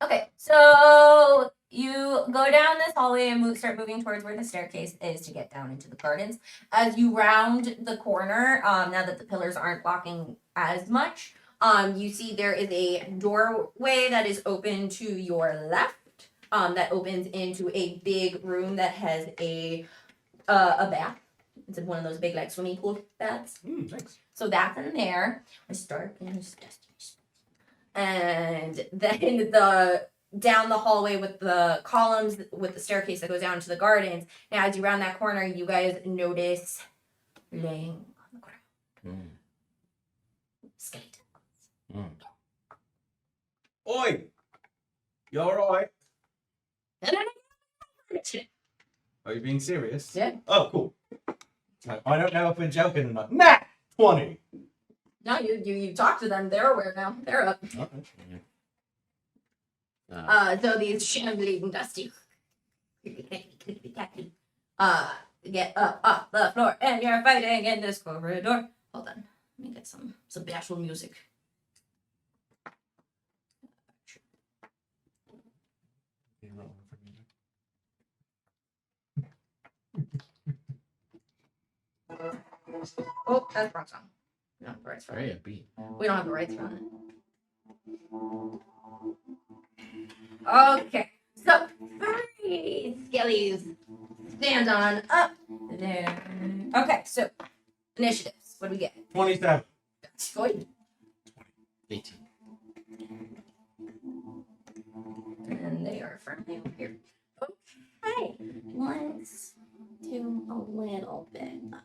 Speaker 2: Okay, so you go down this hallway and start moving towards where the staircase is to get down into the gardens. As you round the corner, now that the pillars aren't blocking as much, you see there is a doorway that is open to your left. That opens into a big room that has a bath. It's one of those big like swimming pool baths.
Speaker 1: Thanks.
Speaker 2: So that's in there. It's dark and it's dusty. And then the down the hallway with the columns with the staircase that goes down to the gardens. Now as you round that corner, you guys notice laying on the ground. Skeletons.
Speaker 1: Oi! You alright?
Speaker 2: And
Speaker 1: Are you being serious?
Speaker 2: Yeah.
Speaker 1: Oh, cool. I don't know if we're joking or not. Nah! 20!
Speaker 2: no, you talk to them. They're aware now. They're up.
Speaker 1: Okay.
Speaker 2: So these shambling, dusty, Get up off the floor and you're fighting in this corridor. Hold on. Let me get some bashful music.
Speaker 5: You rolling for music?
Speaker 2: Oh, that's the wrong song. We don't have the rights for
Speaker 3: Very
Speaker 2: it.
Speaker 3: upbeat.
Speaker 2: We don't have the rights for it. Okay. So, 3 skellies stand on up there. Okay, so initiatives. What do we get?
Speaker 1: 27.
Speaker 2: That's good.
Speaker 3: 18.
Speaker 2: And they are firmly over here. Okay. Let's do a little bit of.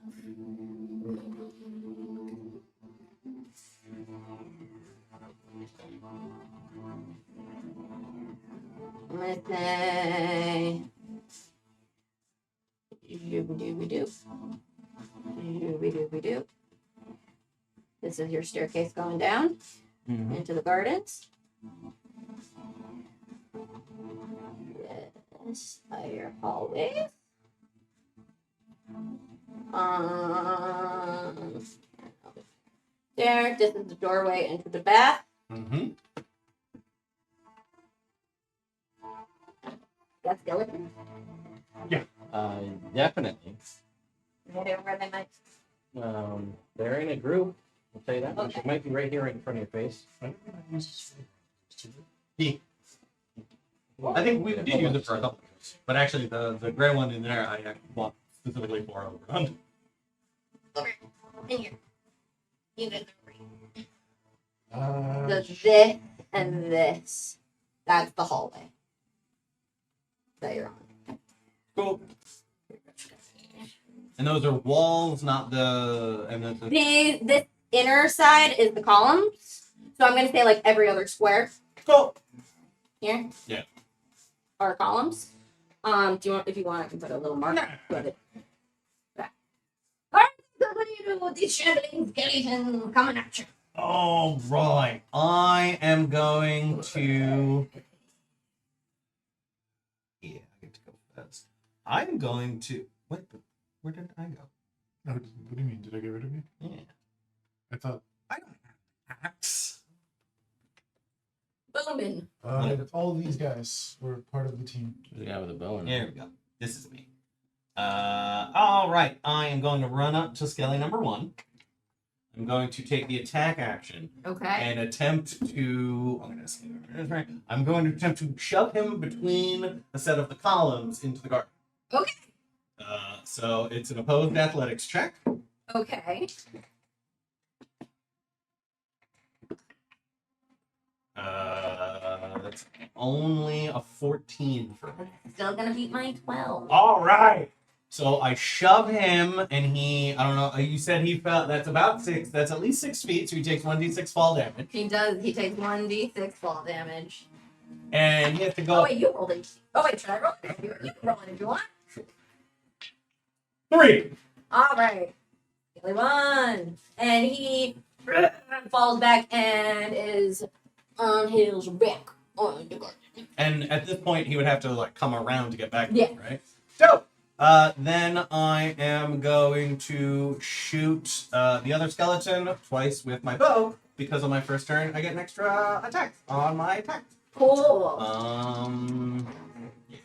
Speaker 2: Let's say. Dooby-dooby-doo. Dooby-dooby-doo. This is your staircase going down into the gardens. This are your hallways. There. This is the doorway into the bath.
Speaker 1: Mm-hmm.
Speaker 2: Got skeletons.
Speaker 3: Definitely.
Speaker 2: Where they might.
Speaker 3: They're in a group. I'll tell you that much.
Speaker 2: Okay.
Speaker 3: It might be right here in front of your face.
Speaker 5: Why did we not use this for-
Speaker 1: I think we did use it for a couple of years. But actually, the gray one in there, I actually bought specifically for Overrun.
Speaker 2: Over in here. You guys are free.
Speaker 5: Uh,
Speaker 2: This and this. That's the hallway that you're on.
Speaker 1: Cool. And those are walls, not the. And then the
Speaker 2: This inner side is the columns. So I'm gonna say like every other square
Speaker 1: cool.
Speaker 2: here.
Speaker 1: Yeah.
Speaker 2: Are columns. Do you want? If you want, I can put a little mark. Put it. Back. All right. So what do you do with these shambling skeletons coming at you?
Speaker 1: All right. I am going to. Yeah, I get to go first. I'm going to. Wait, where did I go?
Speaker 5: oh, what do you mean? Did I get rid of you?
Speaker 1: Yeah.
Speaker 5: I thought
Speaker 1: I don't have axe.
Speaker 2: Bowman.
Speaker 5: all of these guys were part of the team.
Speaker 3: The guy with a bow.
Speaker 1: There we go. This is me. All right. I am going to run up to Skelly number 1. I'm going to take the attack action
Speaker 2: Okay.
Speaker 1: and attempt to. I'm going to attempt to shove him between a set of the columns into the garden.
Speaker 2: Okay.
Speaker 1: So it's an opposed athletics check.
Speaker 2: Okay.
Speaker 1: That's only a 14 for me.
Speaker 2: Still gonna beat my 12.
Speaker 1: All right. So I shove him, and he, I don't know, you said he fell, that's about 6, that's at least 6 feet, so he takes 1d6 fall damage.
Speaker 2: He does. He takes 1d6 fall damage.
Speaker 1: And he has to go
Speaker 2: Oh wait, you rolled it. Oh wait, should I roll it? You can roll it if you want.
Speaker 1: 3.
Speaker 2: All right. Only 1, and he falls back and is on his back on the garden.
Speaker 1: And at this point, he would have to, like, come around to get back to
Speaker 2: Yeah.
Speaker 1: it, right? So, then I am going to shoot the other skeleton twice with my bow, because on my first turn, I get an extra attack on my attack.
Speaker 2: Cool.
Speaker 1: Yeah.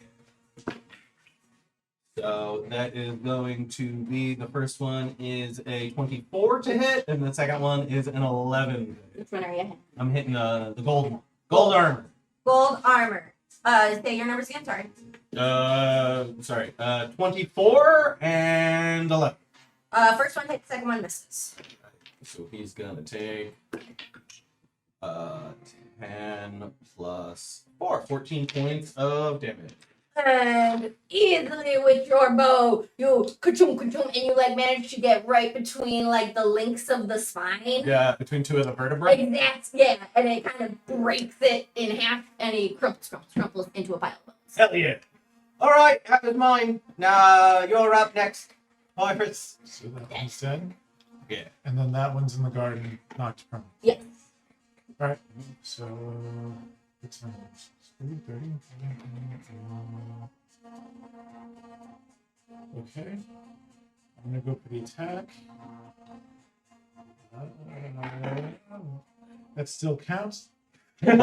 Speaker 1: So that is going to be, the first one is a 24 to hit, and the second one is an 11.
Speaker 2: Which one are you hitting?
Speaker 1: I'm hitting the gold one. Gold armor.
Speaker 2: Gold armor. Say your numbers again. Sorry.
Speaker 1: 24 and 11.
Speaker 2: First one hits, second one misses.
Speaker 1: So he's gonna take 10 plus 4, 14 points of damage.
Speaker 2: And easily with your bow, you ka-choom, ka-choom, and you like manage to get right between like the links of the spine.
Speaker 1: Yeah, between 2 of the vertebrae.
Speaker 2: Yeah, and it kind of breaks it in half, and he crumples into a pile of bones.
Speaker 1: Hell yeah. Alright, that was mine. Now you're up next. Pirates.
Speaker 5: So that one's dead.
Speaker 1: Yeah.
Speaker 5: And then that one's in the garden, knocked prone.
Speaker 2: Yes.
Speaker 5: Alright, so it's 30, 40, Okay. I'm gonna go for the attack. That still counts. That's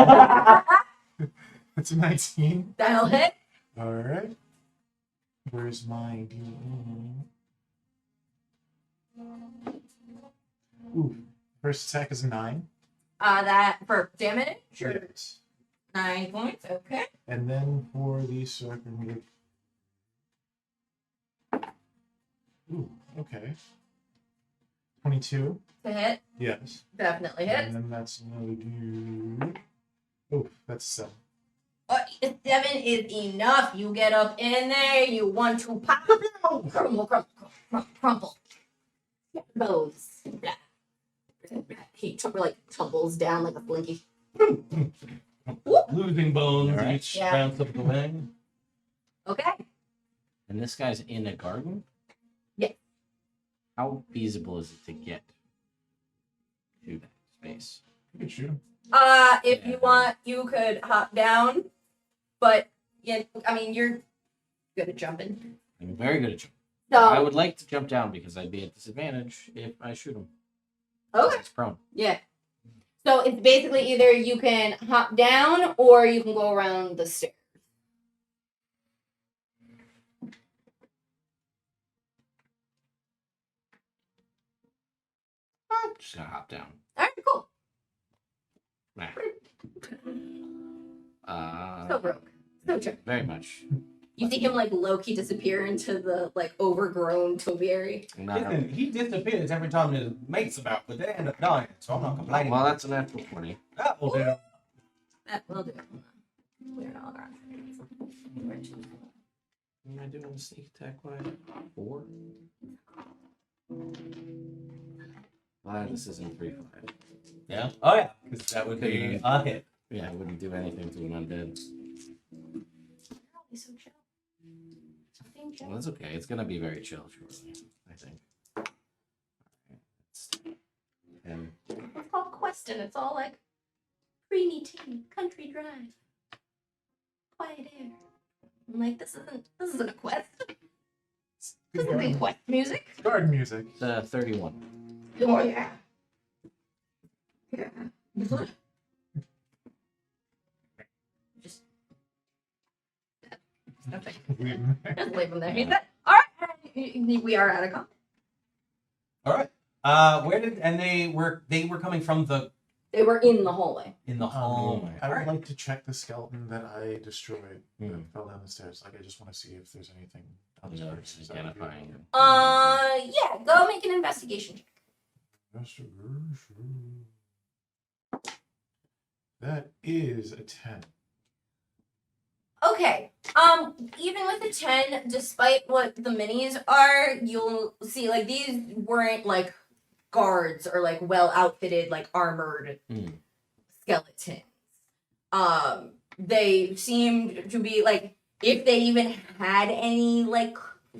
Speaker 5: a 19.
Speaker 2: That'll hit.
Speaker 5: All right. Where's my D? Ooh. First attack is a 9.
Speaker 2: That for damage. Sure.
Speaker 5: Yes.
Speaker 2: 9 points. Okay.
Speaker 5: And then for the second hit. Ooh, okay. 22.
Speaker 2: To hit.
Speaker 5: Yes.
Speaker 2: Definitely hits.
Speaker 5: And then that's another dude. Oh, that's 7.
Speaker 2: 7 is enough. You get up in there. You want to pop. Crumble, crumble, crumble. Goes. He tumbles down like a flinky.
Speaker 3: Losing bones
Speaker 1: Alright.
Speaker 3: each
Speaker 2: Yeah.
Speaker 3: bounce up the way.
Speaker 2: Okay.
Speaker 3: And this guy's in a garden?
Speaker 2: Yeah.
Speaker 3: How feasible is it to get to that space?
Speaker 5: You can shoot him.
Speaker 2: If you want, you could hop down, but yeah, I mean you're good at jumping.
Speaker 3: I'm very good at jumping.
Speaker 2: So
Speaker 3: I would like to jump down because I'd be at disadvantage if I shoot him.
Speaker 2: okay.
Speaker 3: He's prone.
Speaker 2: Yeah. So it's basically either you can hop down or you can go around the stairs.
Speaker 3: I'm just gonna hop down.
Speaker 2: All right, cool.
Speaker 3: Nah.
Speaker 2: So broke. So chill.
Speaker 3: Very much.
Speaker 2: You see him like low-key disappear into the like overgrown topiary.
Speaker 1: Listen, he disappears every time his mate's about, but they end up dying, so I'm not complaining.
Speaker 3: Well, that's a natural 20.
Speaker 1: That will do.
Speaker 2: That will do it. We're all around.
Speaker 3: Am I doing a sneak attack by 4? Why this isn't 3-5.
Speaker 1: Yeah? Oh, yeah. Because that would be a hit.
Speaker 3: Yeah, I wouldn't do anything to an undead.
Speaker 2: So chill. Something chill.
Speaker 3: Well, that's okay. It's gonna be very chill shortly, I think. And
Speaker 2: It's called questing. It's all like creamy tea, country drive, quiet air. I'm like, this isn't a quest. This isn't quest music.
Speaker 5: Guard music.
Speaker 3: 31.
Speaker 2: Oh yeah. Yeah. Just nothing. Just leave him there. He's dead. All right. We are out of comp.
Speaker 1: All right. Where did and they were coming from
Speaker 2: They were in the hallway.
Speaker 1: in the hallway.
Speaker 5: I would
Speaker 1: Alright.
Speaker 5: like to check the skeleton that I destroyed that
Speaker 3: Hmm.
Speaker 5: fell down the stairs. Like, I just want to see if there's anything
Speaker 3: You know,
Speaker 5: downstairs. Is that okay?
Speaker 3: identifying.
Speaker 2: Yeah. Go make an investigation check.
Speaker 5: Investigation. That is a 10.
Speaker 2: Okay. Even with the 10, despite what the minis are, you'll see like these weren't like guards or like well outfitted, like armored
Speaker 3: Hmm.
Speaker 2: skeletons. They seemed to be like if they even had any like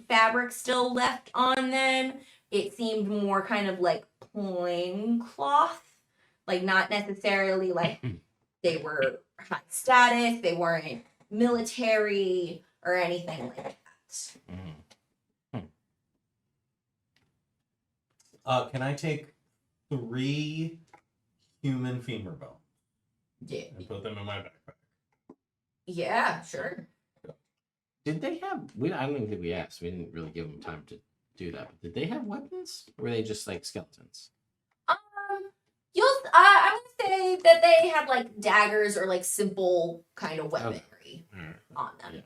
Speaker 2: fabric still left on them, it seemed more kind of like plain cloth. Like not necessarily like they were high status, they weren't military or anything like that.
Speaker 1: Can I take 3 human femur bones
Speaker 2: Yeah.
Speaker 1: and put them in my backpack?
Speaker 2: Yeah, sure.
Speaker 3: Did they have? I don't even think we asked. We didn't really give them time to do that. But did they have weapons? Or were they just like skeletons?
Speaker 2: I'm gonna say that they had like daggers or like simple kind of weaponry on them.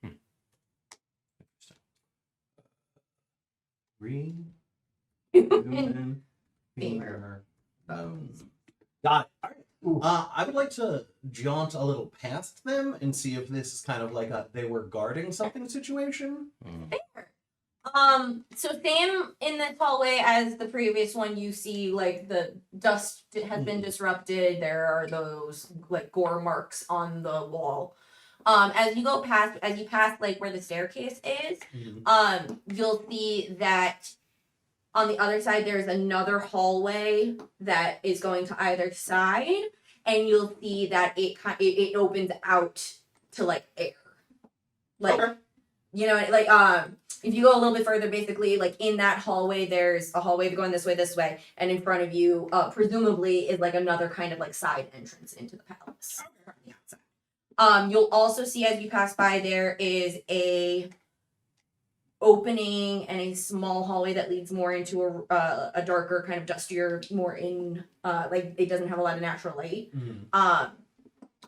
Speaker 3: Yeah.
Speaker 1: 3
Speaker 2: Human
Speaker 1: human
Speaker 2: femur
Speaker 1: bones. Got it. All right. I would like to jaunt a little past them and see if this is kind of like they were guarding something situation.
Speaker 2: So same in this hallway as the previous one. You see, like the dust has been disrupted. There are those like gore marks on the wall. As you pass like where the staircase is, you'll see that on the other side there's another hallway that is going to either side, and you'll see that it opens out to like air, like
Speaker 1: Okay.
Speaker 2: you know, like if you go a little bit further, basically, like in that hallway, there's a hallway going this way, and in front of you, presumably, is like another kind of like side entrance into the palace. From the outside. You'll also see as you pass by, there is a opening and a small hallway that leads more into a darker, kind of dustier, more in like it doesn't have a lot of natural light.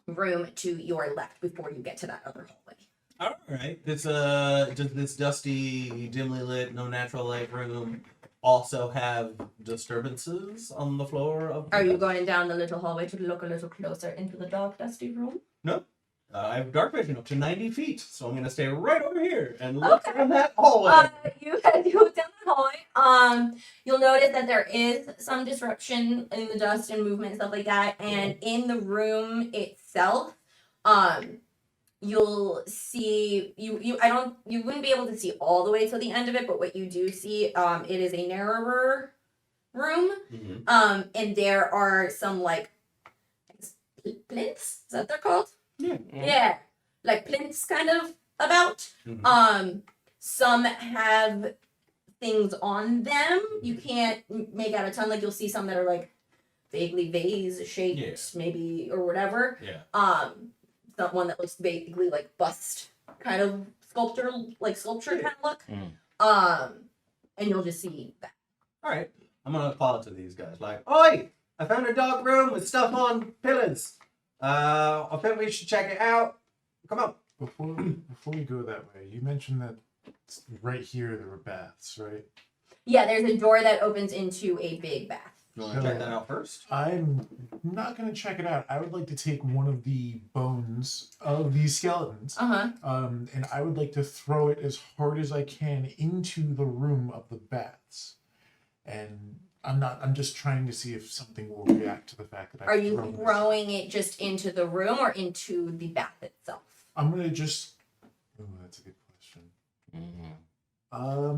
Speaker 2: Room to your left before you get to that other hallway.
Speaker 1: All right. This does this dusty, dimly lit, no natural light room also have disturbances on the floor of?
Speaker 2: Are you going down the little hallway to look a little closer into the dark, dusty room?
Speaker 1: No. I have dark vision up to 90 feet, so I'm going to stay right over here and look down that hallway.
Speaker 2: You look down the hallway. You'll notice that there is some disruption in the dust and movement and stuff like that. And in the room itself, you'll see you wouldn't be able to see all the way to the end of it, but what you do see, it is a narrower room. And there are some like plinths. Is that what they're called? Yeah, like plinths kind of about. Some have things on them. You can't make out a ton. Like you'll see some that are like vaguely vase shaped, maybe, or whatever. Not one that looks vaguely like bust kind of sculpture kind of look. And you'll just see that.
Speaker 1: All right, I'm gonna call it to these guys like, "Oi! I found a dark room with stuff on pillars. I think we should check it out. Come on."
Speaker 5: Before we go that way, you mentioned that right here there were baths, right?
Speaker 2: Yeah, there's a door that opens into a big bath.
Speaker 1: You want to check that out first?
Speaker 5: I'm not going to check it out. I would like to take one of the bones of these skeletons, and I would like to throw it as hard as I can into the room of the baths. And I'm just trying to see if something will react to the fact that
Speaker 2: Are you throwing it just into the room or into the bath itself?
Speaker 5: I'm going to just... Oh, that's a good question.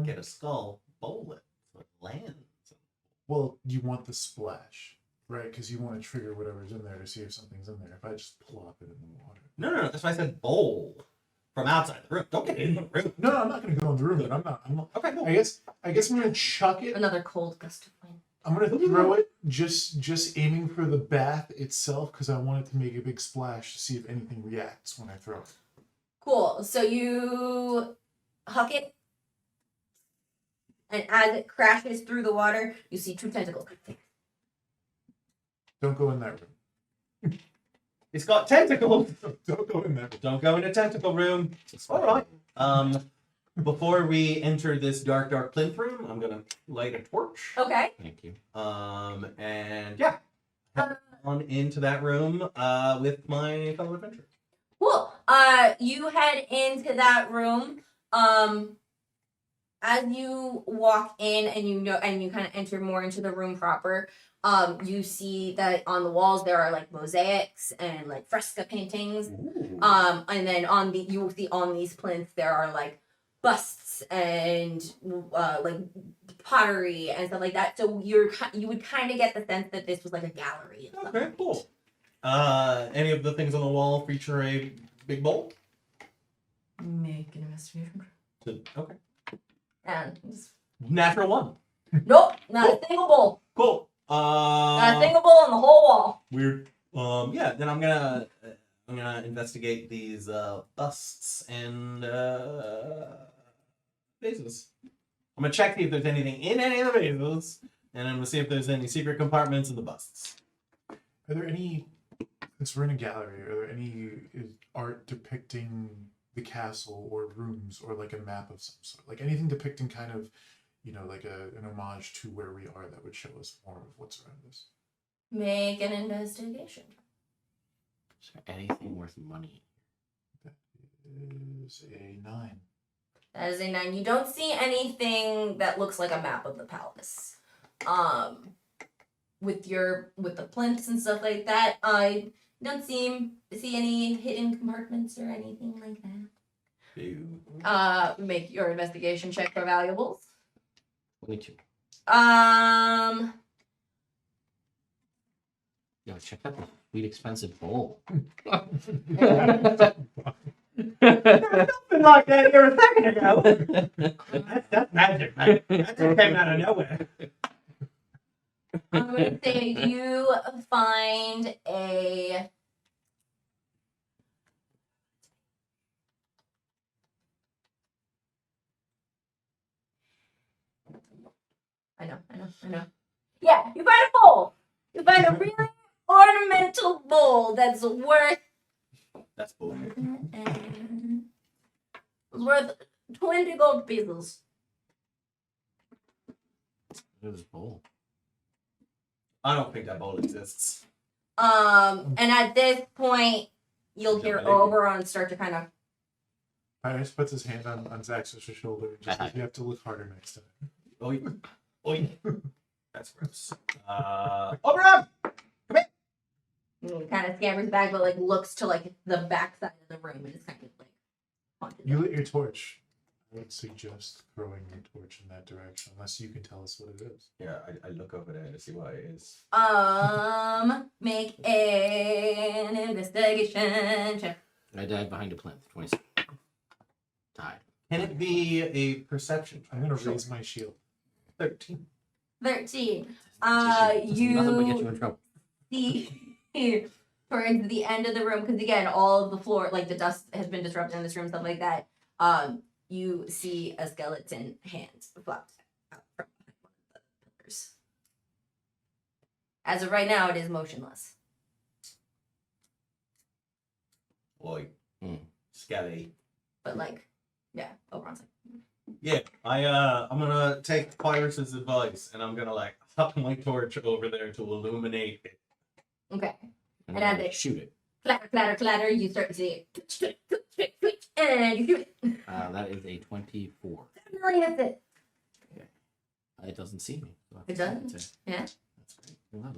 Speaker 1: Get a skull, bowl it, so it lands.
Speaker 5: Well, you want the splash, right? Because you want to trigger whatever's in there to see if something's in there. If I just plop it in the water.
Speaker 1: No. That's why I said bowl from outside the room. Don't get in the room.
Speaker 5: No, I'm not going to go in the room. But I'm not.
Speaker 1: Okay, cool.
Speaker 5: I guess I'm going to chuck it.
Speaker 2: Another cold gust of wind.
Speaker 5: I'm going to throw it, just aiming for the bath itself, because I want it to make a big splash to see if anything reacts when I throw it.
Speaker 2: Cool. So you huck it, and as it crashes through the water, you see two tentacles.
Speaker 5: Don't go in that room.
Speaker 1: It's got tentacles.
Speaker 5: Don't go in that room.
Speaker 1: Don't go in a tentacle room. All right. Before we enter this dark plinth room, I'm gonna light a torch.
Speaker 2: Okay.
Speaker 3: Thank you.
Speaker 1: And yeah, head on into that room with my fellow adventurer.
Speaker 2: Cool. You head into that room. As you walk in and you kind of enter more into the room proper, you see that on the walls there are like mosaics and like fresco paintings. And then you will see on these plinths there are like busts and like pottery and stuff like that. So you would kind of get the sense that this was like a gallery.
Speaker 1: Okay, cool. Any of the things on the wall feature a big bowl?
Speaker 2: Make an investigation.
Speaker 1: Okay.
Speaker 2: And
Speaker 1: Natural one.
Speaker 2: nope, not a single bowl.
Speaker 1: Cool.
Speaker 2: Not a single bowl on the whole wall.
Speaker 1: Weird. Yeah. Then I'm gonna investigate these busts and vases. I'm gonna check see if there's anything in any of the vases, and I'm gonna see if there's any secret compartments in the busts.
Speaker 5: Are there any? Since we're in a gallery, are there any art depicting the castle or rooms or like a map of some sort, like anything depicting kind of, like an homage to where we are that would show us more of what's around us?
Speaker 2: Make an investigation.
Speaker 3: Is there anything worth money?
Speaker 5: That is a 9.
Speaker 2: That is a 9. You don't see anything that looks like a map of the palace. With the plinths and stuff like that, I don't see any hidden compartments or anything like that. Make your investigation check for valuables.
Speaker 3: 22. Yo, check out the sweet expensive bowl.
Speaker 1: Nothing like that here a second ago. That's magic, man. That just came out of nowhere.
Speaker 2: I'm gonna say you find a. I know. Yeah, you find a bowl. You find a really ornamental bowl that's worth
Speaker 1: That's bullshit.
Speaker 2: worth 20 gold pieces.
Speaker 3: It was bowl.
Speaker 1: I don't think that bowl exists.
Speaker 2: And at this point, you'll hear Oberon start to kind of.
Speaker 5: Iris puts his hand on Zax's shoulder and just says, you have to look harder next time.
Speaker 1: Oi. Oi. That's gross. Oberon!
Speaker 2: Kind of scampers back, but like looks to like the back side of the room and is kind of like haunted.
Speaker 5: You lit your torch. I would suggest throwing your torch in that direction, unless you can tell us what it is.
Speaker 1: Yeah, I look over there to see what it is.
Speaker 2: Make an investigation check.
Speaker 3: I died behind a plinth. 27. Died.
Speaker 1: Can it be a perception?
Speaker 5: I'm gonna raise my shield.
Speaker 1: 13.
Speaker 2: 13.
Speaker 3: Nothing but get you
Speaker 2: You
Speaker 3: in trouble.
Speaker 2: see towards the end of the room, because again, all of the floor, like the dust has been disrupted in this room, stuff like that. You see a skeleton hand flop out from behind one of the pillars. As of right now, it is motionless.
Speaker 1: Oi.
Speaker 3: Hmm.
Speaker 1: Skelly.
Speaker 2: But like, yeah, Oberon's like,
Speaker 1: Yeah, I'm gonna take Pyrus's advice and I'm gonna like huck my torch over there to illuminate it.
Speaker 2: okay.
Speaker 3: And
Speaker 2: And as
Speaker 3: then
Speaker 2: it-
Speaker 3: shoot it.
Speaker 2: Clatter, clatter, clatter, you start to see it. And you shoot it.
Speaker 3: That is a 24.
Speaker 2: Definitely hits it.
Speaker 3: It doesn't see me. So
Speaker 2: It
Speaker 3: that's
Speaker 2: doesn't?
Speaker 3: attack.
Speaker 2: Yeah.
Speaker 3: That's great. We love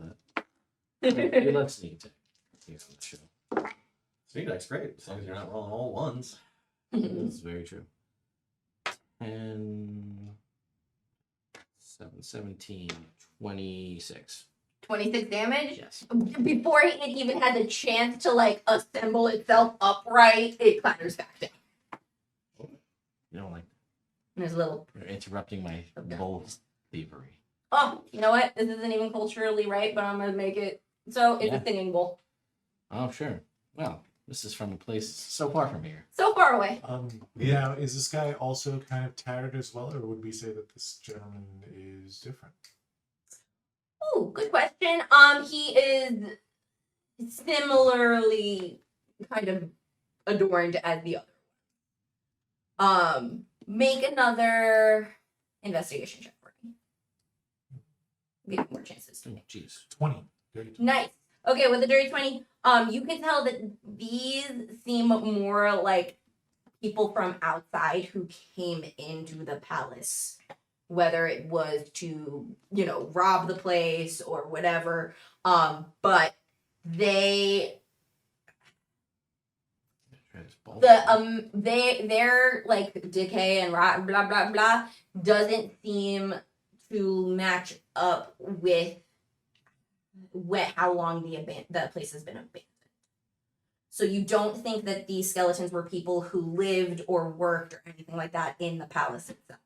Speaker 3: that. We love sneak attack here on the show.
Speaker 1: See, that's great. As long as you're not rolling all ones.
Speaker 3: This is very true. And 7, 17, 26.
Speaker 2: 26 damage.
Speaker 3: Yes.
Speaker 2: Before it even has a chance to like assemble itself upright, it clatters back down.
Speaker 3: You know, like
Speaker 2: And there's a little,
Speaker 3: you're interrupting my
Speaker 2: Okay.
Speaker 3: bowl thievery.
Speaker 2: oh, you know what? This isn't even culturally right, but I'm gonna make it so it's
Speaker 3: Yeah.
Speaker 2: a singing bowl.
Speaker 3: Oh, sure. Well, this is from a place so far from here.
Speaker 2: So far away.
Speaker 1: Yeah.
Speaker 5: Now, is this guy also kind of tattered as well, or would we say that this gentleman is different?
Speaker 2: Ooh, good question. He is similarly kind of adorned as the other. Make another investigation check for me. Give me more chances to
Speaker 3: Oh,
Speaker 2: make.
Speaker 3: jeez.
Speaker 5: 20. Dirty 20.
Speaker 2: Nice. Okay, with the dirty 20, you can tell that these seem more like people from outside who came into the palace, whether it was to, you know, rob the place or whatever. But they their like decay and rot, blah blah blah doesn't seem to match up with how long the place has been abandoned. So you don't think that these skeletons were people who lived or worked or anything like that in the palace itself.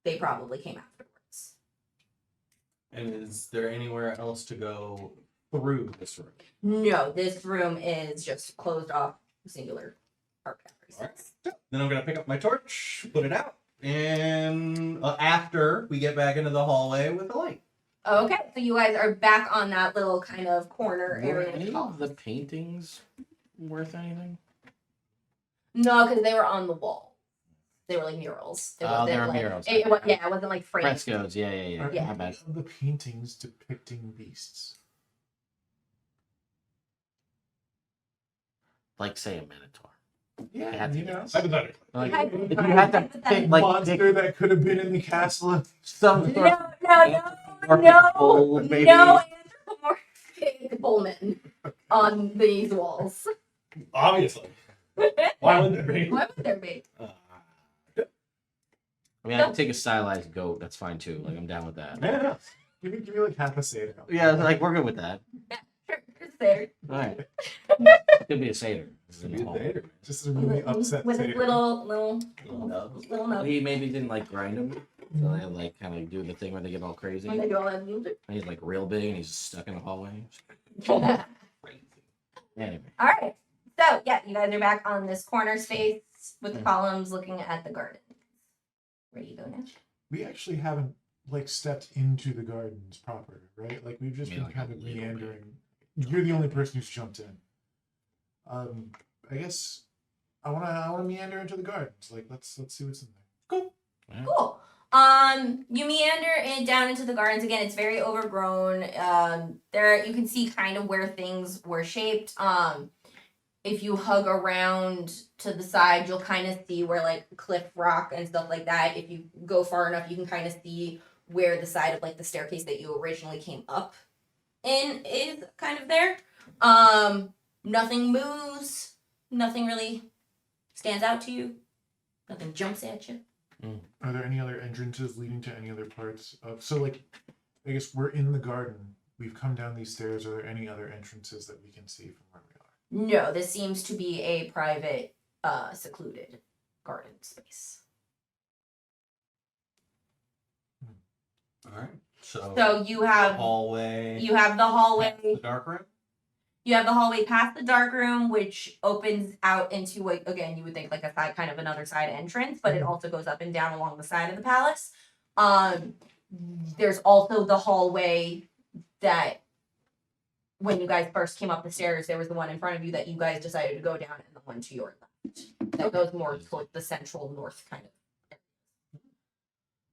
Speaker 2: They probably came afterwards.
Speaker 1: And is there anywhere else to go through this room?
Speaker 2: No, this room is just closed off, singular art galleries.
Speaker 1: Alright. Then I'm gonna pick up my torch, put it out, and after we get back into the hallway with the light.
Speaker 2: Okay, so you guys are back on that little kind of corner
Speaker 3: Were
Speaker 2: area.
Speaker 3: any of the paintings worth anything?
Speaker 2: No, because they were on the wall. They were like murals. It
Speaker 3: Oh,
Speaker 2: wasn't
Speaker 3: they were
Speaker 2: like,
Speaker 3: murals.
Speaker 2: It wasn't like framed.
Speaker 3: Frescoes, yeah.
Speaker 5: Are
Speaker 2: Yeah.
Speaker 3: My bad.
Speaker 5: any of the paintings depicting beasts?
Speaker 3: Like, say, a minotaur.
Speaker 5: Yeah,
Speaker 3: had to
Speaker 5: you know.
Speaker 3: guess.
Speaker 1: Hypothetical.
Speaker 3: Like,
Speaker 2: Hi-
Speaker 3: if you had to pick, like,
Speaker 5: monster that could have been in the castle.
Speaker 3: some sort of
Speaker 2: No anthropomorphic bowmen on these walls.
Speaker 1: Obviously. Why would there be?
Speaker 2: Why would there be?
Speaker 3: I mean, I can take a stylized goat. That's fine too. Like, I'm down with that.
Speaker 1: Yeah.
Speaker 5: Give me like half a say.
Speaker 3: Yeah, like we're good with that.
Speaker 2: Sure, it's there.
Speaker 3: All right. Could be a satyr.
Speaker 1: Could be a satyr.
Speaker 5: Just a really upset
Speaker 2: with his
Speaker 5: satyr.
Speaker 2: little
Speaker 1: nubs.
Speaker 3: Well, he maybe didn't like grind him, so they like kind of do the thing where they get all crazy.
Speaker 2: when they do all that music.
Speaker 3: And he's like real big and he's stuck in the hallway.
Speaker 2: All
Speaker 3: Crazy. Anyway,
Speaker 2: right. So yeah, you guys are back on this corner space with the columns, looking at the garden. Where do you go now?
Speaker 5: We actually haven't like stepped into the gardens proper, right? Like we've just
Speaker 3: Yeah,
Speaker 5: been
Speaker 3: like
Speaker 5: kind
Speaker 3: a
Speaker 5: of
Speaker 3: little bit.
Speaker 5: meandering. You're the only person who's jumped in. I guess I wanna meander into the gardens. Like let's see what's in there. Cool.
Speaker 2: Cool. You meander down into the gardens again. It's very overgrown. There you can see kind of where things were shaped. If you hug around to the side, you'll kind of see where like cliff rock and stuff like that. If you go far enough, you can kind of see where the side of like the staircase that you originally came up in is kind of there. Nothing moves. Nothing really stands out to you. Nothing jumps at you.
Speaker 5: Are there any other entrances leading to any other parts of? So like, I guess we're in the garden. We've come down these stairs. Are there any other entrances that we can see from where we are?
Speaker 2: No, this seems to be a private, secluded garden space.
Speaker 1: All right. So
Speaker 2: So
Speaker 1: hallway.
Speaker 2: you have the hallway.
Speaker 1: past the dark room.
Speaker 2: You have the hallway past the dark room, which opens out into like again, you would think like a side, kind of another side entrance, but it also goes up and down along the side of the palace. There's also the hallway that when you guys first came up the stairs, there was the one in front of you that you guys decided to go down, and the one to your left that goes more toward the central north kind of area.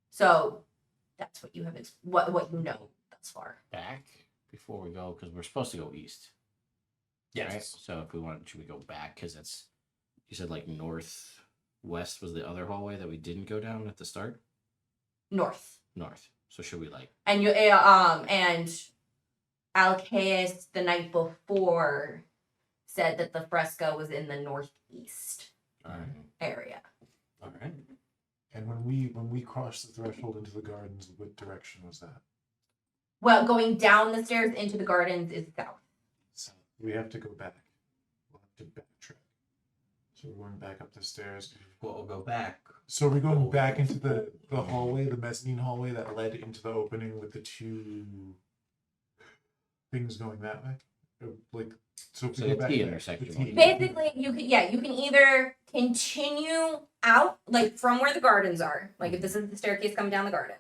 Speaker 2: So that's what you have. What you know thus far.
Speaker 3: back before we go because we're supposed to go east.
Speaker 1: Yes.
Speaker 3: Right? So if we want, should we go back? Because that's you said like northwest was the other hallway that we didn't go down at the start.
Speaker 2: North.
Speaker 3: North. So should we like?
Speaker 2: And you and Alcaeus the night before said that the fresco was in the northeast
Speaker 1: All right.
Speaker 2: area.
Speaker 1: All right.
Speaker 5: And when we crossed the threshold into the gardens, what direction was that?
Speaker 2: Well, going down the stairs into the gardens is south.
Speaker 5: So we have to go back. We'll have to backtrack. So we're going back up the stairs.
Speaker 1: We'll go back.
Speaker 5: So are we going back into the hallway, the mezzanine hallway that led into the opening with the two things going that way? Like so if
Speaker 3: So
Speaker 5: we go
Speaker 3: the
Speaker 5: back
Speaker 3: T
Speaker 5: there,
Speaker 3: intersection
Speaker 5: the
Speaker 3: one.
Speaker 5: T.
Speaker 2: Basically, you can either continue out like from where the gardens are. Like if this is the staircase coming down the gardens.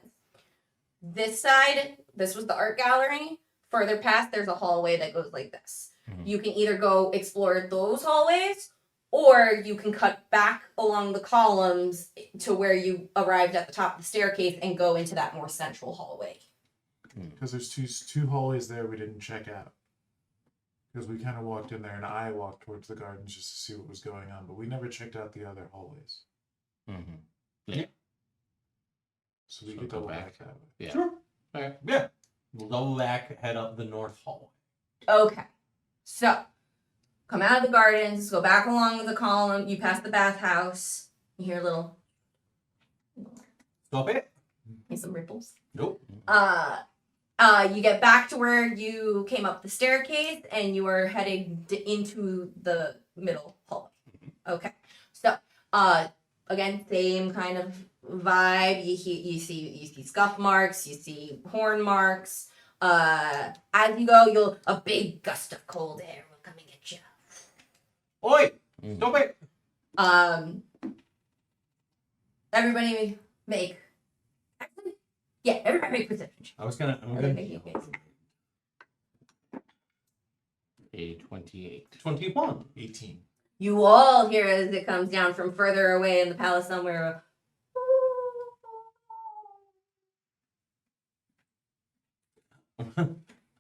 Speaker 2: This side, this was the art gallery. Further past, there's a hallway that goes like this.
Speaker 3: Mhm.
Speaker 2: You can either go explore those hallways, or you can cut back along the columns to where you arrived at the top of the staircase and go into that more central hallway.
Speaker 5: Because there's two hallways there we didn't check out. Because we kind of walked in there and I walked towards the gardens just to see what was going on, but we never checked out the other hallways.
Speaker 3: Mm-hmm.
Speaker 5: So we
Speaker 3: So
Speaker 5: could
Speaker 3: go
Speaker 5: go
Speaker 3: back.
Speaker 5: back that way.
Speaker 3: Yeah.
Speaker 1: Sure.
Speaker 3: Okay.
Speaker 1: Yeah. We'll double back, head up the north hallway.
Speaker 2: Okay, so come out of the gardens, go back along the column. You pass the bathhouse. You hear a little,
Speaker 1: Stop it.
Speaker 2: hear some ripples.
Speaker 1: Nope.
Speaker 2: You get back to where you came up the staircase, and you are heading into the middle hallway. Okay, so again, same kind of vibe. You see scuff marks. You see horn marks. As you go, a big gust of cold air will come and get you.
Speaker 1: Oi!
Speaker 3: Mm.
Speaker 1: Stop it.
Speaker 2: Everybody make. Yeah, everybody make perception.
Speaker 1: I'm gonna.
Speaker 2: Okay.
Speaker 3: A 28.
Speaker 1: 21.
Speaker 5: 18.
Speaker 2: You all hear as it comes down from further away in the palace somewhere.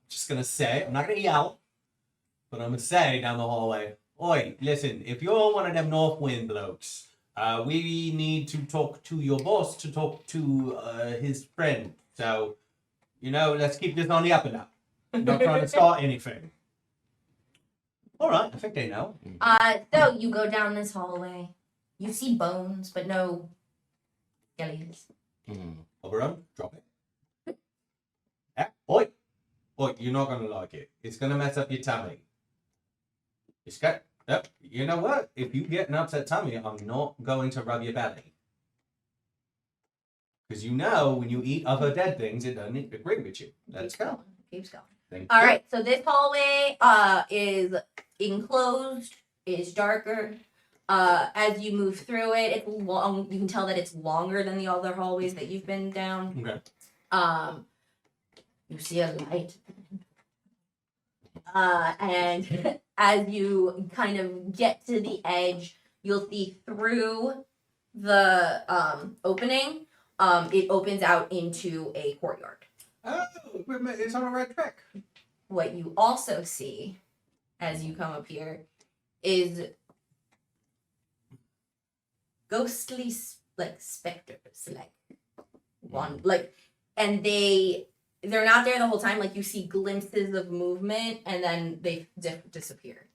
Speaker 1: Just gonna say, I'm not gonna yell, but I'm gonna say down the hallway, oi, listen, if you're one of them North Wind blokes, we need to talk to your boss to talk to his friend. So, let's keep this on the up and up. Not trying to start anything. Alright, I think they know.
Speaker 2: So you go down this hallway. You see bones, but no skeletons.
Speaker 3: Mm.
Speaker 1: Oberon, drop it. Oi! Oi, you're not gonna like it. It's gonna mess up your tummy. It's got. Yep. You know what? If you get an upset tummy, I'm not going to rub your belly. Because you know when you eat other dead things, it doesn't agree with you. Let's go.
Speaker 2: Keeps going.
Speaker 1: Thank
Speaker 2: All
Speaker 1: you.
Speaker 2: right, so this hallway is enclosed, is darker. As you move through it, it's long. You can tell that it's longer than the other hallways that you've been down.
Speaker 1: Okay.
Speaker 2: You see a light. And as you kind of get to the edge, you'll see through the opening. It opens out into a courtyard.
Speaker 1: Oh, it's on the right track.
Speaker 2: What you also see as you come up here is ghostly specters, and they're not there the whole time. Like, you see glimpses of movement and then they disappear,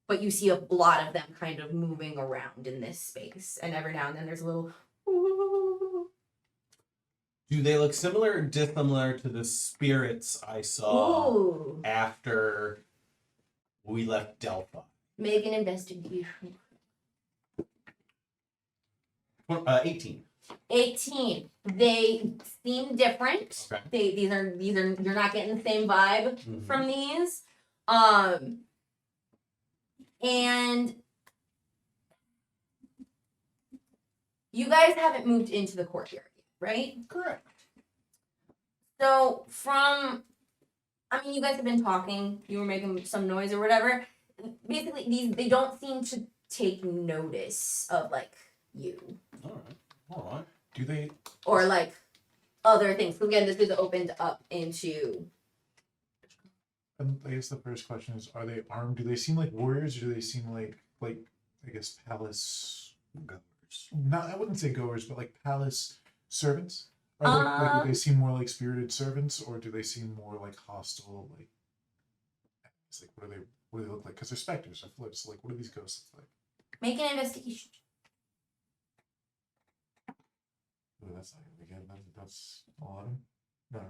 Speaker 2: but you see a lot of them kind of moving around in this space, and every now and then there's a little
Speaker 1: Do they look similar or dissimilar to the spirits I saw
Speaker 2: ooh.
Speaker 1: after we left Delphi?
Speaker 2: Make an investigation.
Speaker 1: 18.
Speaker 2: 18. They seem different.
Speaker 1: Okay.
Speaker 2: These are you're not getting the same vibe
Speaker 1: Mhm.
Speaker 2: from these. And you guys haven't moved into the courtyard yet, right?
Speaker 1: Correct.
Speaker 2: So you guys have been talking, you were making some noise or whatever. Basically, they don't seem to take notice of you.
Speaker 1: All right.
Speaker 5: Do they?
Speaker 2: Or other things. So again, this is opened up into.
Speaker 5: I guess the first question is: are they armed? Do they seem like warriors, or do they seem like I guess palace goers? Not, I wouldn't say goers, but like palace servants. Are they, do they seem more like spirited servants, or do they seem more like hostile? It's like what do they look like? Because they're specters or flips. Like, what do these ghosts look like?
Speaker 2: Make an investigation.
Speaker 5: Oh, that's not gonna be good. That's 11. No.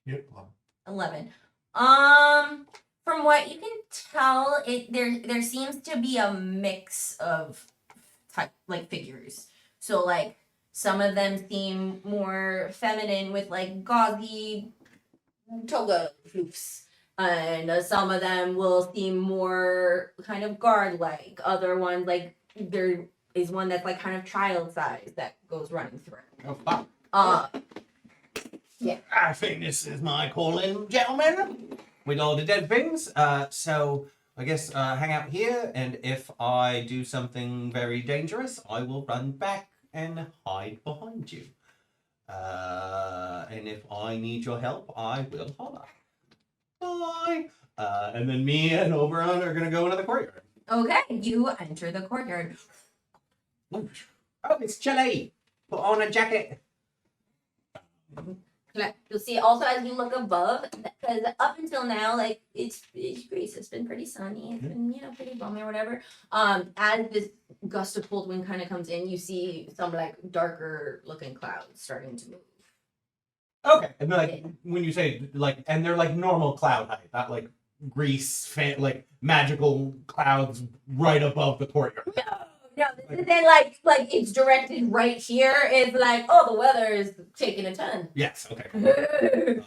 Speaker 5: Yep,
Speaker 2: 11. From what you can tell, there seems to be a mix of figures. So some of them seem more feminine with gauzy toga floofs, and some of them will seem more kind of guard-like. Other ones there is one that's kind of child size that goes running through.
Speaker 1: Oh, fuck.
Speaker 2: Yeah.
Speaker 1: I think this is my calling, gentlemen, with all the dead things. So I guess hang out here, and if I do something very dangerous, I will run back and hide behind you. And if I need your help, I will holler. Bye. And then me and Oberon are gonna go into the courtyard.
Speaker 2: Okay, you enter the courtyard.
Speaker 1: Oh, it's chilly. Put on a jacket.
Speaker 2: You'll see also as you look above, because up until now, it's Greece, it's been pretty sunny, it's been pretty balmy or whatever. As this gust of cold wind kind of comes in, you see some darker looking clouds starting to move.
Speaker 1: Okay, and then when you say and they're normal cloud height, not Greece magical clouds right above the courtyard.
Speaker 2: No, this isn't it's directed right here. It's the weather is taking a turn.
Speaker 1: Yes, okay.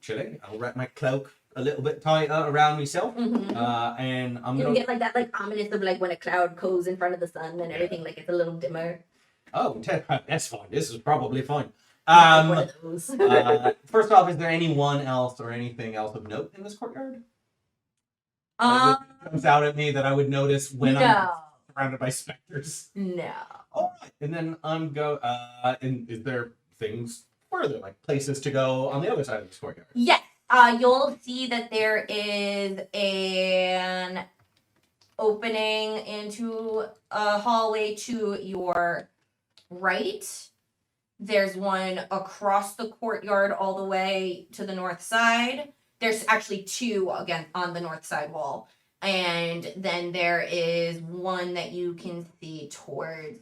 Speaker 1: Chilly. I'll wrap my cloak a little bit tighter around myself. And I'm
Speaker 2: You
Speaker 1: gonna
Speaker 2: get that ominous of when a cloud goes in front of the sun and everything it's a little dimmer.
Speaker 1: Oh, that's fine. This is probably fine.
Speaker 2: One of those.
Speaker 1: First off, is there anyone else or anything else of note in this courtyard? That comes out at me that I would notice when I'm surrounded by specters.
Speaker 2: No.
Speaker 1: All right, and then and is there things further, places to go on the other side of this courtyard?
Speaker 2: Yes. You'll see that there is an opening into a hallway to your right. There's one across the courtyard all the way to the north side. There's actually two, again, on the north side wall. And then there is one that you can see towards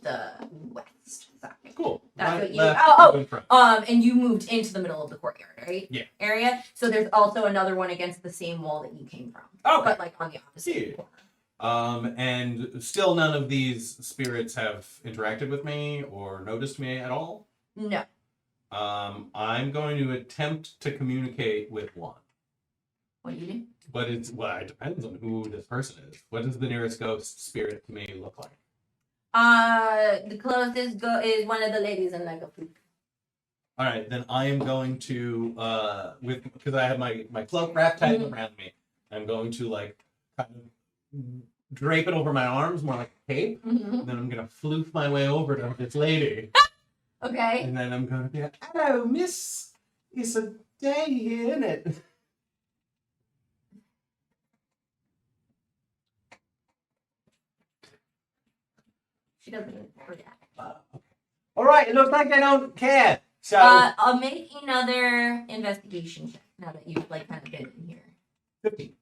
Speaker 2: the west side.
Speaker 1: Cool.
Speaker 2: That's
Speaker 1: Right,
Speaker 2: what you.
Speaker 1: left,
Speaker 2: Oh,
Speaker 1: in front.
Speaker 2: and you moved into the middle of the courtyard, right?
Speaker 1: Yeah.
Speaker 2: Area. So there's also another one against the same wall that you came from,
Speaker 1: Okay.
Speaker 2: but like on the opposite
Speaker 1: Yeah.
Speaker 2: corner.
Speaker 1: And still none of these spirits have interacted with me or noticed me at all.
Speaker 2: No.
Speaker 1: I'm going to attempt to communicate with one.
Speaker 2: What do you do?
Speaker 1: But it depends on who this person is. What does the nearest ghost spirit to me look like?
Speaker 2: The closest is one of the ladies in like a flute.
Speaker 1: All right, then I am going to because I have my cloak wrapped tight around me. I'm going to like kind of drape it over my arms, more like a cape.
Speaker 2: Mm-hmm.
Speaker 1: And then I'm gonna floof my way over to this lady.
Speaker 2: Okay.
Speaker 1: And then I'm gonna be like, "Hello, miss. It's a day here, isn't it?"
Speaker 2: She doesn't react.
Speaker 1: Okay. All right, it looks like they don't care. So
Speaker 2: I'll make another investigation check now that you've like kind of been in here.
Speaker 1: 15.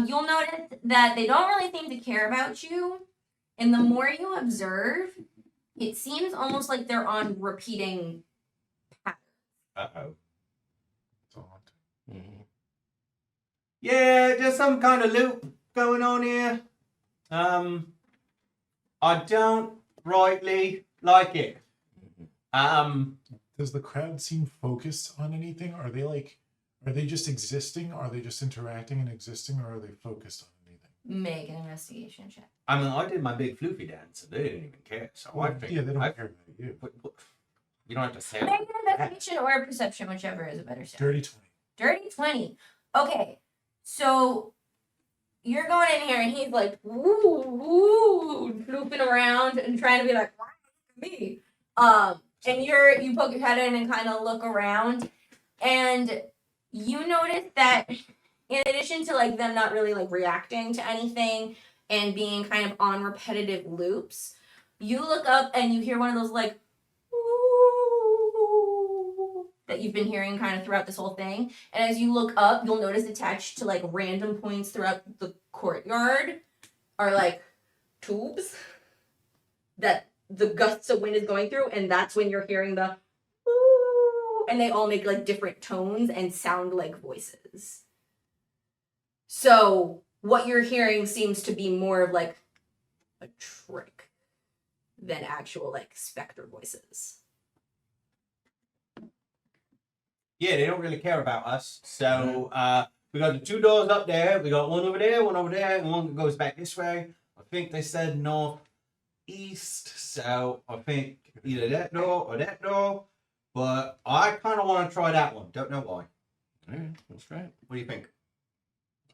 Speaker 2: You'll notice that they don't really seem to care about you, and the more you observe, it seems almost like they're on repeating patterns.
Speaker 1: Uh-oh.
Speaker 5: It's all
Speaker 1: Yeah, there's some kind of loop going on here. I don't rightly like it.
Speaker 5: Does the crowd seem focused on anything? Are they just existing? Are they just interacting and existing, or are they focused on anything?
Speaker 2: Make an investigation check.
Speaker 1: I mean, I did my big floofy dance, and they didn't even care. So I think
Speaker 5: Yeah, they don't care about you.
Speaker 1: you don't have to say
Speaker 2: Make
Speaker 1: it.
Speaker 2: an investigation or a perception, whichever is a better set.
Speaker 5: Dirty 20.
Speaker 2: Dirty 20. Okay, so you're going in here and he's like, woo, flooping around and trying to be like, wow, look at me. And you poke your head in and kind of look around, and you notice that in addition to like them not really like reacting to anything and being kind of on repetitive loops, you look up and you hear one of those like woo that you've been hearing kind of throughout this whole thing. And as you look up, you'll notice attached to like random points throughout the courtyard are like tubes that the gusts of wind is going through, and that's when you're hearing the woo, and they all make like different tones and sound like voices. So what you're hearing seems to be more of like a trick than actual like specter voices.
Speaker 1: Yeah, they don't really care about us. So we got the 2 doors up there. We got one over there, and one that goes back this way. I think they said northeast. So I think either that door or that door. But I kind of want to try that one. Don't know why.
Speaker 3: Alright, let's try it.
Speaker 1: What do you think?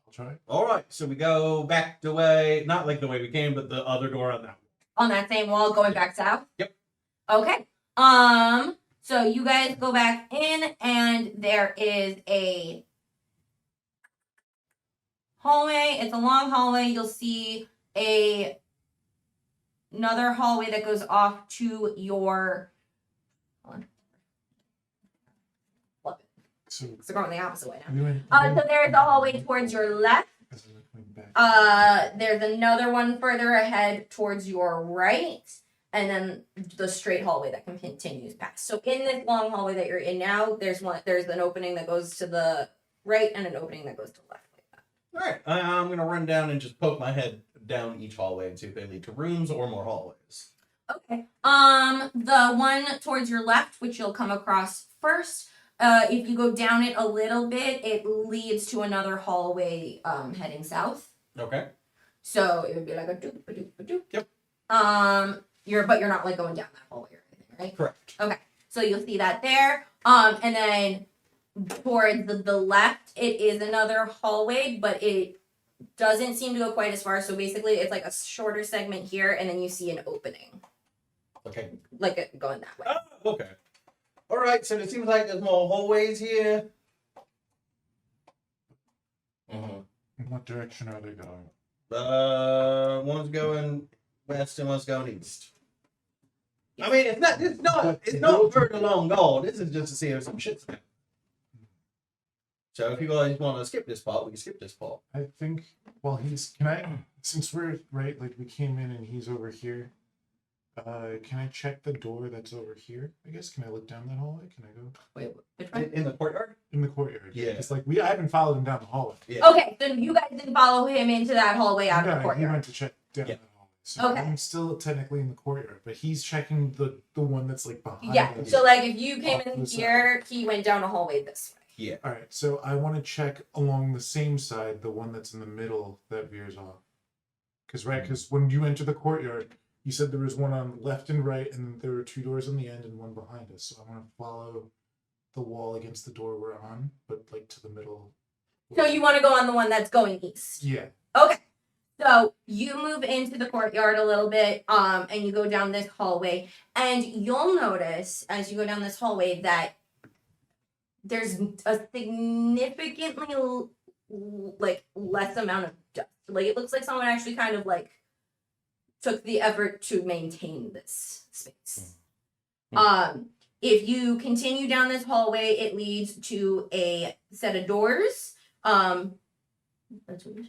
Speaker 5: I'll try.
Speaker 1: All right, so we go back the way, not like the way we came, but the other door on that.
Speaker 2: On that same wall going back south?
Speaker 1: Yep.
Speaker 2: Okay. So you guys go back in and there is a hallway. It's a long hallway. You'll see another hallway that goes off to your
Speaker 5: So
Speaker 2: So going the opposite way now.
Speaker 5: we went.
Speaker 2: So there's a hallway towards your left.
Speaker 5: As in, like, going back.
Speaker 2: There's another one further ahead towards your right, and then the straight hallway that continues past. So in this long hallway that you're in now, there's an opening that goes to the right and an opening that goes to the left.
Speaker 1: All right, I'm gonna run down and just poke my head down each hallway and see if they lead to rooms or more hallways.
Speaker 2: Okay. The one towards your left, which you'll come across first. If you go down it a little bit, it leads to another hallway heading south.
Speaker 1: Okay.
Speaker 2: So it would be like a doop a doop a doop.
Speaker 1: Yep.
Speaker 2: You're not like going down that hallway or anything, right?
Speaker 1: Correct.
Speaker 2: Okay. So you'll see that there. And then towards the left, it is another hallway, but it doesn't seem to go quite as far. So basically, it's like a shorter segment here, and then you see an opening,
Speaker 1: Okay.
Speaker 2: like going that way.
Speaker 1: Oh, okay. All right, so it seems like there's more hallways here.
Speaker 3: Mm-hmm.
Speaker 5: In what direction are they going?
Speaker 1: One's going west and one's going east. I mean, it's not for the long goal. This is just to see if some shit's happening. So if you guys want to skip this part, we can skip this part.
Speaker 5: I think. Well, since we're right, like we came in and he's over here. Can I check the door that's over here? I guess. Can I look down that hallway? Can I go
Speaker 2: Wait, which one?
Speaker 1: In the courtyard?
Speaker 5: in the courtyard?
Speaker 1: Yeah.
Speaker 5: It's like I haven't followed him down the hallway.
Speaker 1: Yeah.
Speaker 2: Okay, so you guys didn't follow him into that hallway out of
Speaker 5: No,
Speaker 2: the
Speaker 5: he
Speaker 2: courtyard.
Speaker 5: went to check down
Speaker 1: Yeah.
Speaker 5: the hallway. So
Speaker 2: Okay.
Speaker 5: I'm still technically in the courtyard, but he's checking the one that's like behind
Speaker 2: Yeah,
Speaker 5: us.
Speaker 2: so like if you came
Speaker 5: Off
Speaker 2: in
Speaker 5: to the
Speaker 2: here, he went down a hallway this way.
Speaker 1: Yeah.
Speaker 5: All right, so I want to check along the same side, the one that's in the middle that veers off. Because when you enter the courtyard, you said there was one on left and right, and then there were 2 doors on the end and one behind us. So I want to follow the wall against the door we're on, but like to the middle.
Speaker 2: So you want to go on the one that's going east.
Speaker 5: Yeah.
Speaker 2: Okay. So you move into the courtyard a little bit, and you go down this hallway, and you'll notice as you go down this hallway that there's a significantly like less amount of dust. Like it looks like someone actually kind of like took the effort to maintain this space. If you continue down this hallway, it leads to a set of doors. That's weird.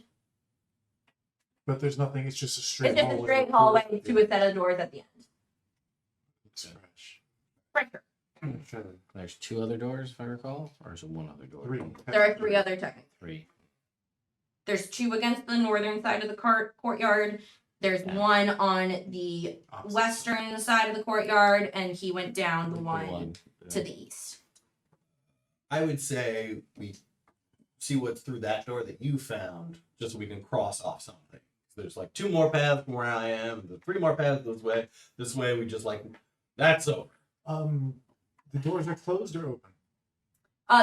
Speaker 5: But there's nothing, it's just a straight
Speaker 2: It's just
Speaker 5: hallway.
Speaker 2: a straight hallway to a set of doors at the end.
Speaker 5: It's fresh.
Speaker 2: Pressure.
Speaker 5: Sure.
Speaker 3: There's 2 other doors, if I recall, or is it 1 other door?
Speaker 5: 3.
Speaker 2: There are 3 other technically.
Speaker 3: 3.
Speaker 2: There's 2 against the northern side of the courtyard. There's
Speaker 3: Yeah.
Speaker 2: 1 on the
Speaker 5: Opposite.
Speaker 2: western side of the courtyard, and he went down the
Speaker 3: The
Speaker 2: one to the east.
Speaker 1: I would say we see what's through that door that you found, just so we can cross off something. There's like 2 more paths from where I am, the 3 more paths this way. This way, we just like that's over.
Speaker 5: The doors are closed or open?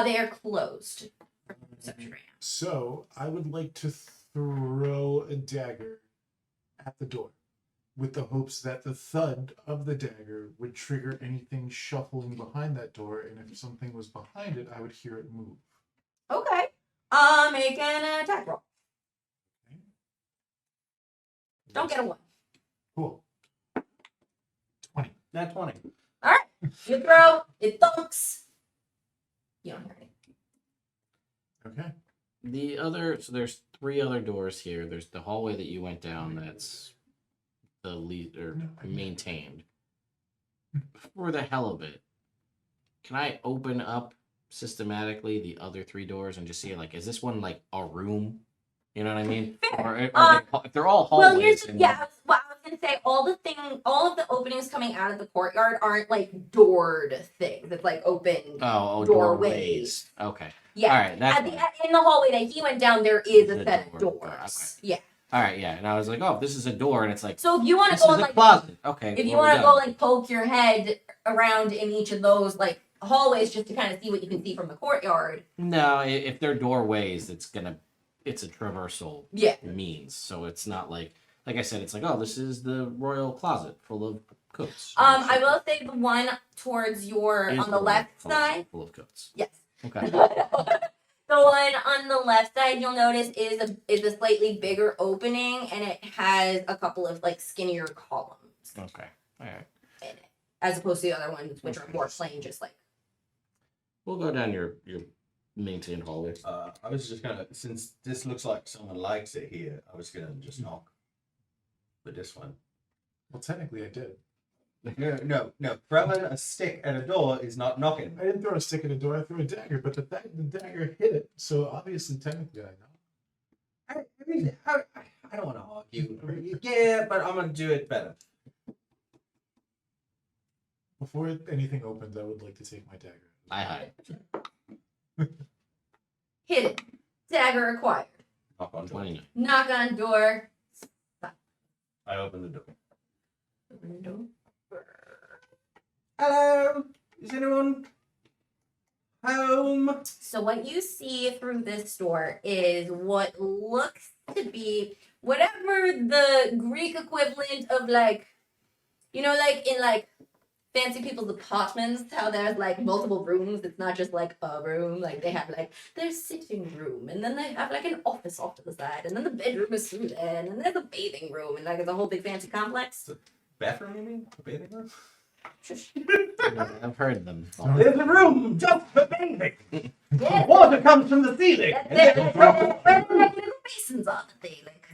Speaker 2: They are closed. For perception right now.
Speaker 5: So I would like to throw a dagger at the door with the hopes that the thud of the dagger would trigger anything shuffling behind that door, and if something was behind it, I would hear it move.
Speaker 2: Okay. Make an attack roll. Don't get a 1.
Speaker 5: Cool. 20.
Speaker 1: Nat 20.
Speaker 2: You throw, it thunks. You don't hear anything.
Speaker 5: Okay.
Speaker 3: The other, so there's 3 other doors here. There's the hallway that you went down that's the lead or maintained. For the hell of it, can I open up systematically the other 3 doors and just see like, is this one like a room? You know what I mean?
Speaker 2: Fair.
Speaker 3: Or are they, if they're all hallways,
Speaker 2: Well, here's
Speaker 3: then
Speaker 2: I was gonna say all of the openings coming out of the courtyard aren't like doored things. It's like open.
Speaker 3: oh,
Speaker 2: doorways.
Speaker 3: Okay.
Speaker 2: Yeah.
Speaker 3: All right. That's
Speaker 2: In the hallway that he went down, there is a
Speaker 3: The
Speaker 2: set of
Speaker 3: door.
Speaker 2: doors. Yeah.
Speaker 3: all right. Yeah. And I was like, oh, this is a door, and it's like
Speaker 2: So if you want to
Speaker 3: this
Speaker 2: go
Speaker 3: is
Speaker 2: and
Speaker 3: a
Speaker 2: like,
Speaker 3: closet. Okay.
Speaker 2: if you
Speaker 3: well,
Speaker 2: want to
Speaker 3: we're
Speaker 2: go
Speaker 3: done.
Speaker 2: like poke your head around in each of those like hallways just to kind of see what you can see from the courtyard.
Speaker 3: No, if they're doorways, it's a traversal
Speaker 2: Yeah.
Speaker 3: means. So it's not like I said, it's like, oh, this is the royal closet full of coats.
Speaker 2: I will say the one towards your
Speaker 3: Is
Speaker 2: on the
Speaker 3: royal
Speaker 2: left
Speaker 3: closet
Speaker 2: side.
Speaker 3: full of coats.
Speaker 2: Yes.
Speaker 3: Okay.
Speaker 2: The one on the left side you'll notice is a slightly bigger opening, and it has a couple of like skinnier columns
Speaker 3: Okay. All right.
Speaker 2: in it, as opposed to the other ones which are more plain, just like.
Speaker 3: We'll go down your maintained hallway.
Speaker 1: I was just gonna, since this looks like someone likes it here, I was gonna just knock with this one.
Speaker 5: Well, technically, I did.
Speaker 1: No. Throwing a stick at a door is not knocking.
Speaker 5: I didn't throw a stick at a door. I threw a dagger, but the dagger hit it. So obviously, technically, I know.
Speaker 1: I mean, I don't want to argue. Yeah, but I'm gonna do it better.
Speaker 5: Before anything opens, I would like to take my dagger.
Speaker 3: I hide.
Speaker 2: Hit it. Dagger acquired.
Speaker 1: Knock on door.
Speaker 3: 29.
Speaker 2: Knock on door.
Speaker 1: I open the door.
Speaker 2: Open the door.
Speaker 1: Hello, is anyone home?
Speaker 2: So what you see through this door is what looks to be whatever the Greek equivalent of like, you know, like in like fancy people's apartments, how there's like multiple rooms. It's not just like a room. Like they have like their sitting room, and then they have like an office off to the side, and then the bedroom is through there, and then there's a bathing room, and like it's a whole big fancy complex.
Speaker 1: Bathroom, you mean? A bathing room?
Speaker 2: Shush.
Speaker 3: I've heard them.
Speaker 1: There's a room just for bathing.
Speaker 2: Yeah.
Speaker 1: Water comes from the ceiling.
Speaker 2: Where the like little basins are that they like.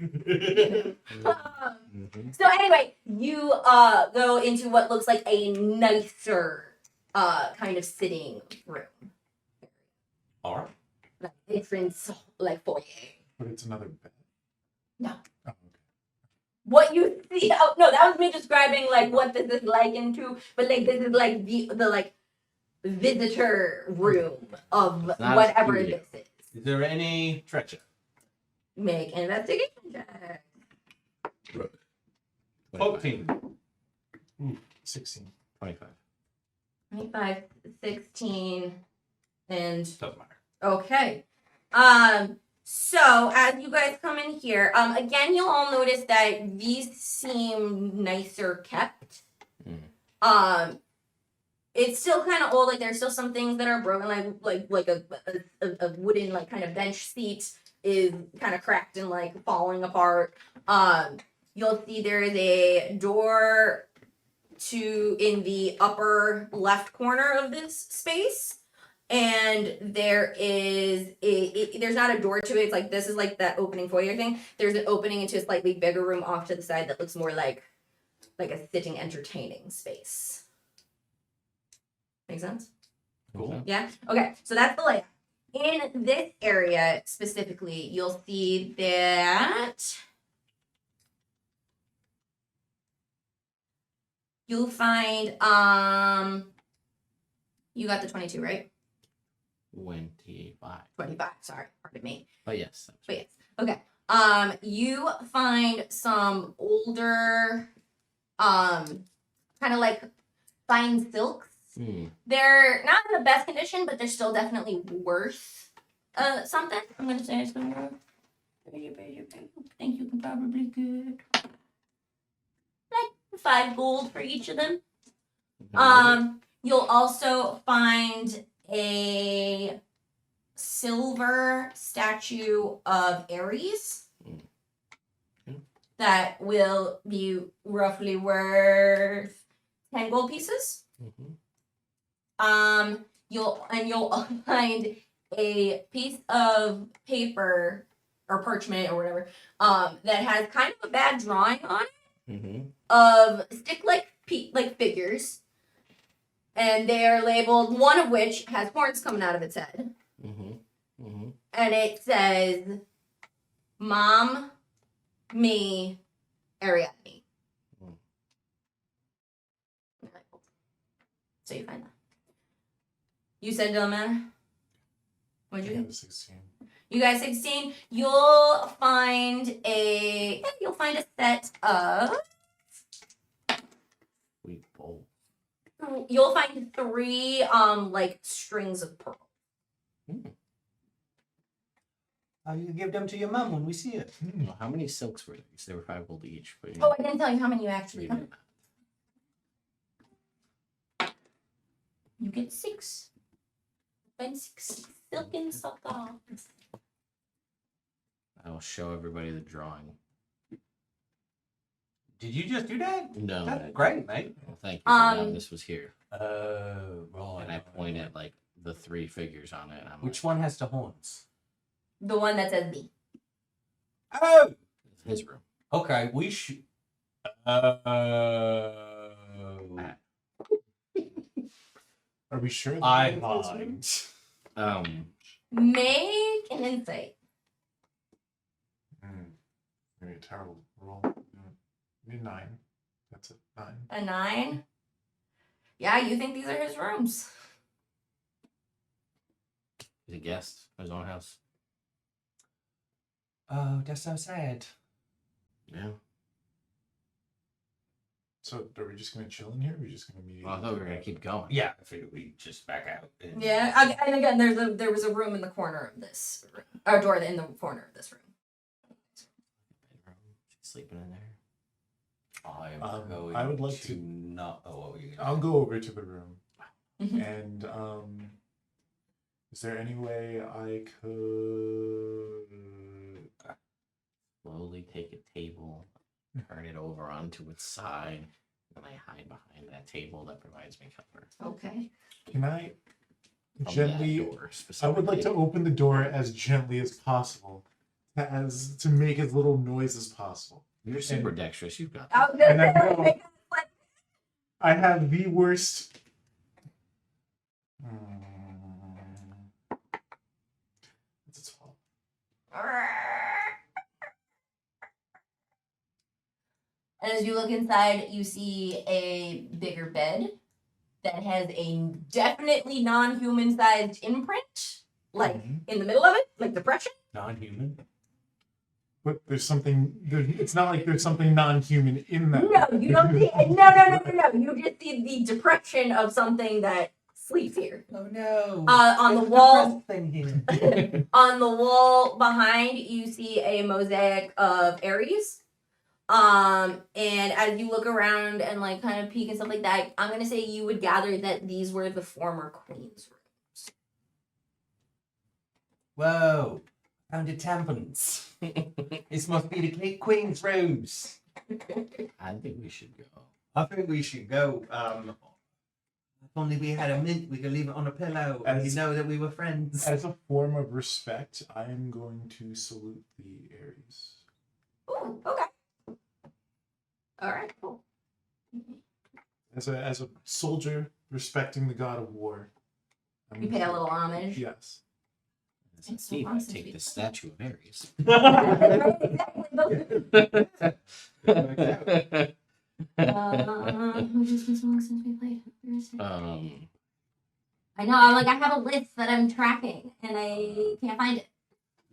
Speaker 2: So anyway, you go into what looks like a nicer kind of sitting room.
Speaker 1: All right.
Speaker 2: Like entrance, like foyer.
Speaker 5: But it's another bed.
Speaker 2: No.
Speaker 5: Oh, okay.
Speaker 2: What you see? Oh no, that was me describing like what this is like into, but like this is like the like visitor room of
Speaker 3: It's not a
Speaker 2: whatever
Speaker 3: studio.
Speaker 2: this is.
Speaker 1: Is there any treasure?
Speaker 2: Make an investigation check.
Speaker 1: 14.
Speaker 5: Ooh, 16.
Speaker 3: 25.
Speaker 2: 25, 16, and
Speaker 1: Doesn't matter.
Speaker 2: okay. So as you guys come in here, again, you'll all notice that these seem nicer kept. It's still kind of old. Like there's still some things that are broken, like a wooden like kind of bench seat is kind of cracked and like falling apart. You'll see there is a door in the upper left corner of this space. And there is there's not a door to it. It's like this is like that opening foyer thing. There's an opening into a slightly bigger room off to the side that looks more like a sitting entertaining space. Make sense?
Speaker 1: Cool.
Speaker 2: Yeah? Okay, so that's the layout. In this area specifically, you'll see that you'll find you got the 22, right?
Speaker 3: 25.
Speaker 2: 25, sorry, pardon me.
Speaker 3: But yes.
Speaker 2: But yes. Okay. You find some older, kind of like fine silks. They're not in the best condition, but they're still definitely worth something. I'm gonna say it's gonna think you can probably get like 5 gold for each of them. You'll also find a silver statue of Ares that will be roughly worth 10 gold pieces. You'll find a piece of paper or parchment or whatever that has kind of a bad drawing on it of stick like figures. And they are labeled, one of which has horns coming out of its head. And it says, Mom, me, Ariadne. So you find that. You said it doesn't matter? What'd you
Speaker 5: I
Speaker 2: think?
Speaker 5: got a 16.
Speaker 2: You guys 16? You'll find a set of...
Speaker 3: We both.
Speaker 2: You'll find 3 like strings of pearl.
Speaker 1: You give them to your mum when we see it.
Speaker 3: Well, how many silks were there? They were 5 gold each. But
Speaker 2: Oh, I didn't tell you how many you actually
Speaker 3: we
Speaker 2: got.
Speaker 3: did
Speaker 2: You get 6. Find 6 silken stockings.
Speaker 3: I will show everybody the drawing.
Speaker 1: Did you just do that?
Speaker 3: No.
Speaker 1: That's great, mate.
Speaker 3: Well, thank you. But now this was here.
Speaker 1: Right.
Speaker 3: And I point at like the 3 figures on it. And I'm
Speaker 1: Which
Speaker 3: like,
Speaker 1: one has the horns?
Speaker 2: The one that says B.
Speaker 1: Oh!
Speaker 3: it's his room.
Speaker 1: Okay, we should.
Speaker 5: Are we sure?
Speaker 1: I
Speaker 5: that it's
Speaker 1: lied.
Speaker 2: Make an insight.
Speaker 5: Maybe a terrible roll. Maybe 9. That's it. 9.
Speaker 2: A 9? Yeah, you think these are his rooms.
Speaker 3: He's a guest in his own house.
Speaker 1: Oh, that's so sad.
Speaker 3: Yeah.
Speaker 5: So are we just gonna chill in here? Or are we just gonna immediately?
Speaker 3: Well, I thought we were gonna keep going.
Speaker 1: Yeah, I figured we just back out. And...
Speaker 2: Yeah, and again, there was a room in the corner of this room. Or a door in the corner of this room.
Speaker 3: Bedroom. She's sleeping in there.
Speaker 1: I'm going
Speaker 5: I would like
Speaker 1: to
Speaker 5: to-
Speaker 1: not. Oh, what were you gonna
Speaker 5: I'll go over to the room.
Speaker 2: Mhm.
Speaker 5: And is there any way I could?
Speaker 3: Slowly take a table, turn it over onto its side, and I hide behind that table that provides me cover.
Speaker 2: Okay.
Speaker 5: Can I
Speaker 3: From
Speaker 5: gently?
Speaker 3: that door
Speaker 5: I would like to
Speaker 3: specifically.
Speaker 5: open the door as gently as possible, to make as little noise as possible.
Speaker 3: You're super dexterous. You've got
Speaker 2: I
Speaker 3: that.
Speaker 2: was gonna
Speaker 5: And I
Speaker 2: say,
Speaker 5: know.
Speaker 2: like,
Speaker 5: I have the worst. What's it called?
Speaker 2: and as you look inside, you see a bigger bed that has a definitely non-human sized imprint, like in the middle of it, like depression.
Speaker 1: Non-human.
Speaker 5: But there's something. It's not like there's something non-human in that.
Speaker 2: No, you don't see. No. You just see the depression of something that sleeps here.
Speaker 1: Oh no.
Speaker 2: On the wall,
Speaker 1: Thing here.
Speaker 2: on the wall behind, you see a mosaic of Aries. And as you look around and like kind of peek and stuff like that, I'm gonna say you would gather that these were the former queen's rooms.
Speaker 1: Whoa. Found a tampons. This must be the Queen's rooms.
Speaker 3: I think we should go.
Speaker 1: I think we should go. If only we had a mint, we could leave it on a pillow and you know that we were friends.
Speaker 5: As a form of respect, I am going to salute the Aries.
Speaker 2: Ooh, okay. All right, cool.
Speaker 5: As a soldier respecting the god of war. I'm
Speaker 2: You pay a little homage.
Speaker 5: Yes.
Speaker 3: As a
Speaker 2: It's so
Speaker 3: thief,
Speaker 2: long
Speaker 3: I
Speaker 2: since
Speaker 3: take
Speaker 2: we-
Speaker 3: the statue of Ares.
Speaker 2: Which has been so long since we played. Where is it? I know. I'm like, I have a list that I'm tracking, and I can't find it.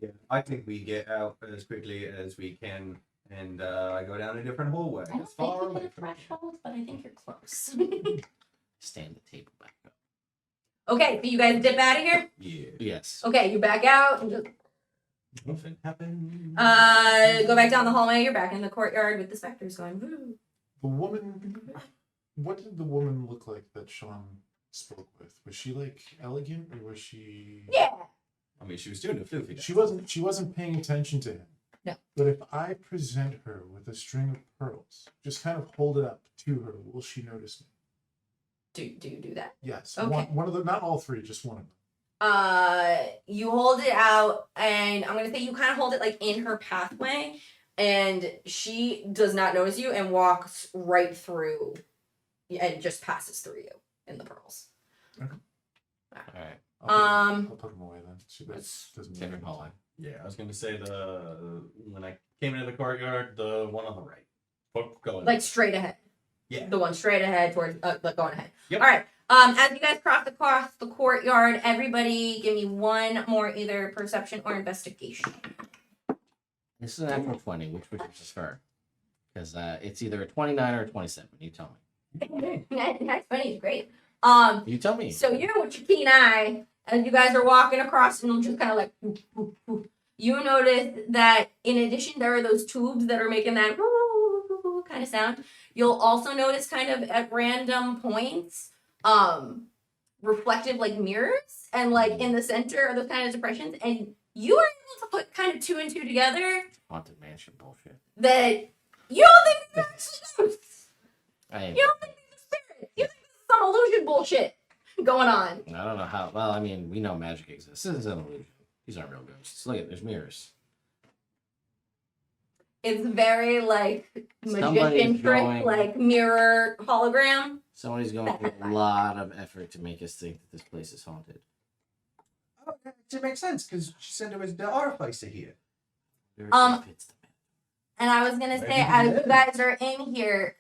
Speaker 1: Yeah, I think we get out as quickly as we can and go down a different hallway.
Speaker 2: I don't
Speaker 1: It's
Speaker 2: think
Speaker 1: far
Speaker 2: you
Speaker 1: away
Speaker 2: hit a
Speaker 1: from here.
Speaker 2: threshold, but I think you're close.
Speaker 3: Stand the table back up.
Speaker 2: Okay, so you guys dip out of here.
Speaker 1: Yeah.
Speaker 3: Yes.
Speaker 2: Okay, you back out. And just,
Speaker 1: Nothing happened.
Speaker 2: go back down the hallway. You're back in the courtyard with the specters going. Woo.
Speaker 5: The woman. What did the woman look like that Sean spoke with? Was she like elegant or was she?
Speaker 2: Yeah.
Speaker 1: I mean, she was doing the floofy.
Speaker 5: She wasn't. She wasn't paying attention to him.
Speaker 2: No.
Speaker 5: But if I present her with a string of pearls, just kind of hold it up to her, will she notice me?
Speaker 2: Do you do that?
Speaker 5: Yes.
Speaker 2: Okay.
Speaker 5: One of them. Not all three. Just one of them.
Speaker 2: You hold it out, and I'm gonna say you kind of hold it like in her pathway, and she does not notice you and walks right through, and just passes through you in the pearls.
Speaker 3: All right.
Speaker 5: I'll put them away then. She
Speaker 3: Let's
Speaker 5: doesn't
Speaker 3: different
Speaker 5: need
Speaker 3: hallway.
Speaker 1: Yeah, I was gonna say when I came into the courtyard, the one on the right. Going.
Speaker 2: Like straight ahead.
Speaker 1: Yeah.
Speaker 2: The one straight ahead towards like going ahead.
Speaker 1: Yep.
Speaker 2: All right. As you guys cross across the courtyard, everybody give me one more either perception or investigation.
Speaker 3: This is an natural 20. Which would you prefer? Because it's either a 29 or a 27. You tell me.
Speaker 2: That's funny, great.
Speaker 3: You tell me.
Speaker 2: So you with your keen eye, as you guys are walking across and just kind of like, whoop, whoop, whoop, you notice that in addition there are those tubes that are making that kind of sound. You'll also notice kind of at random points, reflective like mirrors, and like in the center are those kind of depressions, and you are able to put kind of two and two together
Speaker 3: Haunted mansion bullshit.
Speaker 2: that you don't think they're actually ghosts.
Speaker 3: I
Speaker 2: You don't think these are spirits. You think this is some illusion bullshit going on.
Speaker 3: don't know how. Well, I mean, we know magic exists. This is an illusion. These aren't real ghosts. Look at there's mirrors.
Speaker 2: It's very like magician
Speaker 3: Somebody's
Speaker 2: trick,
Speaker 3: going-
Speaker 2: like mirror hologram.
Speaker 3: Somebody's going through a lot of effort to make us think that this place is haunted.
Speaker 1: Oh, that actually makes sense because she said there was the artificer here.
Speaker 3: Fits the
Speaker 2: And I was gonna say,
Speaker 1: Maybe
Speaker 2: as
Speaker 1: you
Speaker 2: you guys are in here,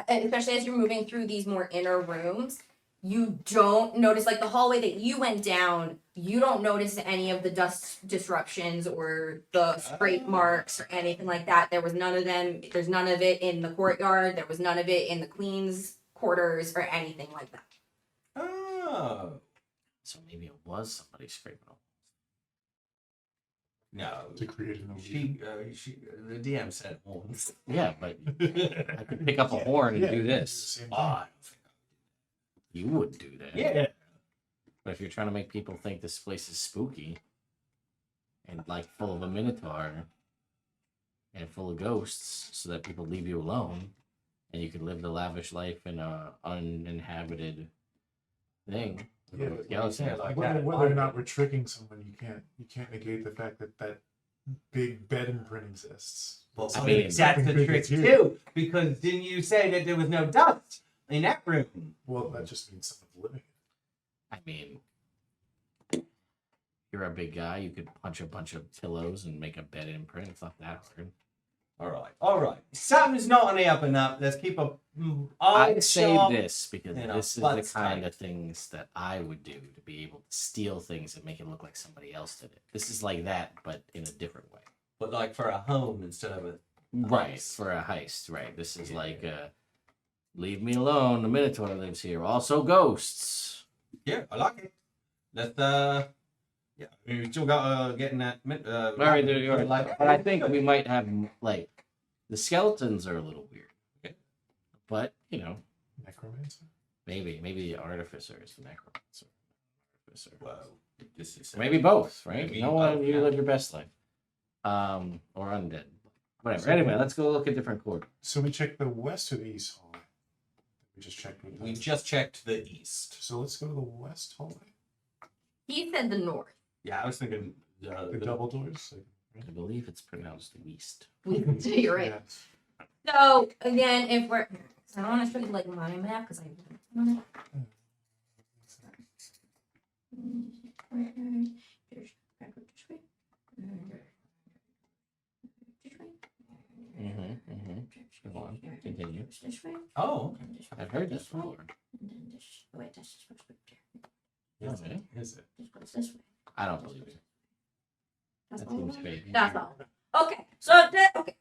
Speaker 2: especially as you're moving through these more inner rooms, you don't notice like the hallway that you went down. You don't notice any of the dust disruptions or the scrape marks or anything like that. There was none of them. There's none of it in the courtyard. There was none of it in the queen's quarters or anything like that.
Speaker 1: Oh.
Speaker 3: So maybe it was somebody scraping them.
Speaker 1: No.
Speaker 5: To create an illusion.
Speaker 1: The DM said horns.
Speaker 3: Yeah, but I could pick up a horn and
Speaker 5: Yeah,
Speaker 3: do
Speaker 5: it's
Speaker 3: this.
Speaker 5: the same thing.
Speaker 1: Ah.
Speaker 3: You would do that.
Speaker 1: Yeah.
Speaker 3: But if you're trying to make people think this place is spooky and like full of a minotaur and full of ghosts so that people leave you alone and you can live the lavish life in a uninhabited thing.
Speaker 5: Yeah,
Speaker 3: with
Speaker 5: but
Speaker 3: galaxy.
Speaker 1: yeah, like
Speaker 5: whether,
Speaker 1: that.
Speaker 5: whether or not we're tricking someone, you can't negate the fact that that big bed imprint exists.
Speaker 1: Well,
Speaker 3: I mean,
Speaker 1: that's the
Speaker 5: Good
Speaker 1: trick
Speaker 5: it's here.
Speaker 1: too, because didn't you say that there was no dust in that room?
Speaker 5: Well, that just means someone's living.
Speaker 3: I mean, you're a big guy. You could punch a bunch of pillows and make a bed imprint. It's not that hard.
Speaker 1: All right. Something's not on the up and up. Let's keep a
Speaker 3: I'd say this because
Speaker 1: you know,
Speaker 3: this is the
Speaker 1: butts
Speaker 3: kind
Speaker 1: tight.
Speaker 3: of things that I would do to be able to steal things and make it look like somebody else did it. This is like that, but in a different way.
Speaker 1: But like for a home instead of a
Speaker 3: Right,
Speaker 1: heist.
Speaker 3: for a heist. Right. This is
Speaker 1: Yeah.
Speaker 3: like, leave me alone. The Minotaur lives here. Also ghosts.
Speaker 1: Yeah, I like it. Let's yeah, we still got getting that.
Speaker 3: All right, there you are.
Speaker 1: like,
Speaker 3: But I think we might have like the skeletons are a little weird.
Speaker 1: Okay.
Speaker 3: But you know,
Speaker 5: Necromancer?
Speaker 3: maybe the artificer is the necromancer. Artificer.
Speaker 1: Whoa, this is
Speaker 3: Maybe both, right?
Speaker 1: Maybe
Speaker 3: No one,
Speaker 1: both,
Speaker 3: you
Speaker 1: yeah.
Speaker 3: live your best life. Or undead. Whatever. Anyway, let's go look at different chords.
Speaker 5: So we checked the west or the east hallway? We just checked with
Speaker 1: We
Speaker 5: the-
Speaker 1: just checked the east.
Speaker 5: So let's go to the west hallway.
Speaker 2: He said the north.
Speaker 1: Yeah, I was thinking
Speaker 5: The double doors?
Speaker 3: I believe it's pronounced Weast.
Speaker 2: You're right.
Speaker 5: Yes.
Speaker 2: So again, if we're, so I want to show you like my map because I.
Speaker 3: Go on. Continue.
Speaker 1: Oh,
Speaker 3: I've heard this before.
Speaker 1: okay. Is it?
Speaker 3: I don't believe it.
Speaker 2: That's
Speaker 3: That
Speaker 2: all.
Speaker 3: seems fake.
Speaker 2: That's all. Okay, so okay.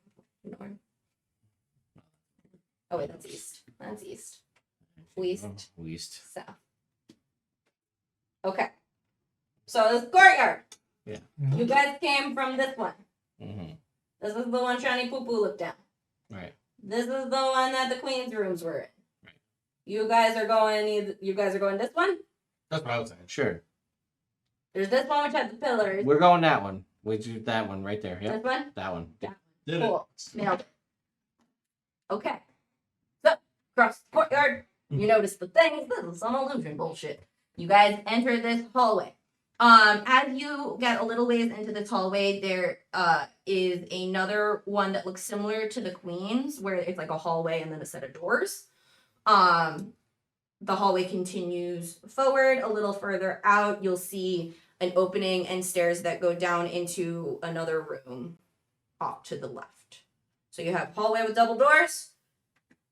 Speaker 2: Oh wait, that's east. That's east. West.
Speaker 3: Weast.
Speaker 2: South. Okay. So this courtyard.
Speaker 5: Mhm.
Speaker 2: You guys came from this one.
Speaker 3: Mm-hmm.
Speaker 2: This is the one Shiny Poo Poo looked down.
Speaker 3: Right.
Speaker 2: This is the one that the queen's rooms were in.
Speaker 3: Right.
Speaker 2: You guys are going. You guys are going this one.
Speaker 1: That's what I was saying.
Speaker 3: Sure.
Speaker 2: There's this one which has the pillars.
Speaker 3: We're going that one. We do that one right there.
Speaker 2: This
Speaker 3: Yep.
Speaker 2: one.
Speaker 3: That one.
Speaker 1: Did
Speaker 2: Cool. Nailed it. Okay. So across the courtyard, you notice the things. This is some illusion bullshit. You guys enter this hallway. As you get a little ways into this hallway, there is another one that looks similar to the queen's, where it's like a hallway and then a set of doors. The hallway continues forward a little further out. You'll see an opening and stairs that go down into another room off to the left. So you have hallway with double doors,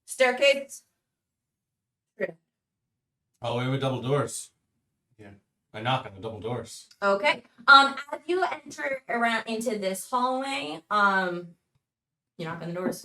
Speaker 2: staircase.
Speaker 1: Oh, we with double doors.
Speaker 5: Yeah.
Speaker 1: I knock on the double doors.
Speaker 2: Okay. As you enter around into this hallway, you knock on the doors.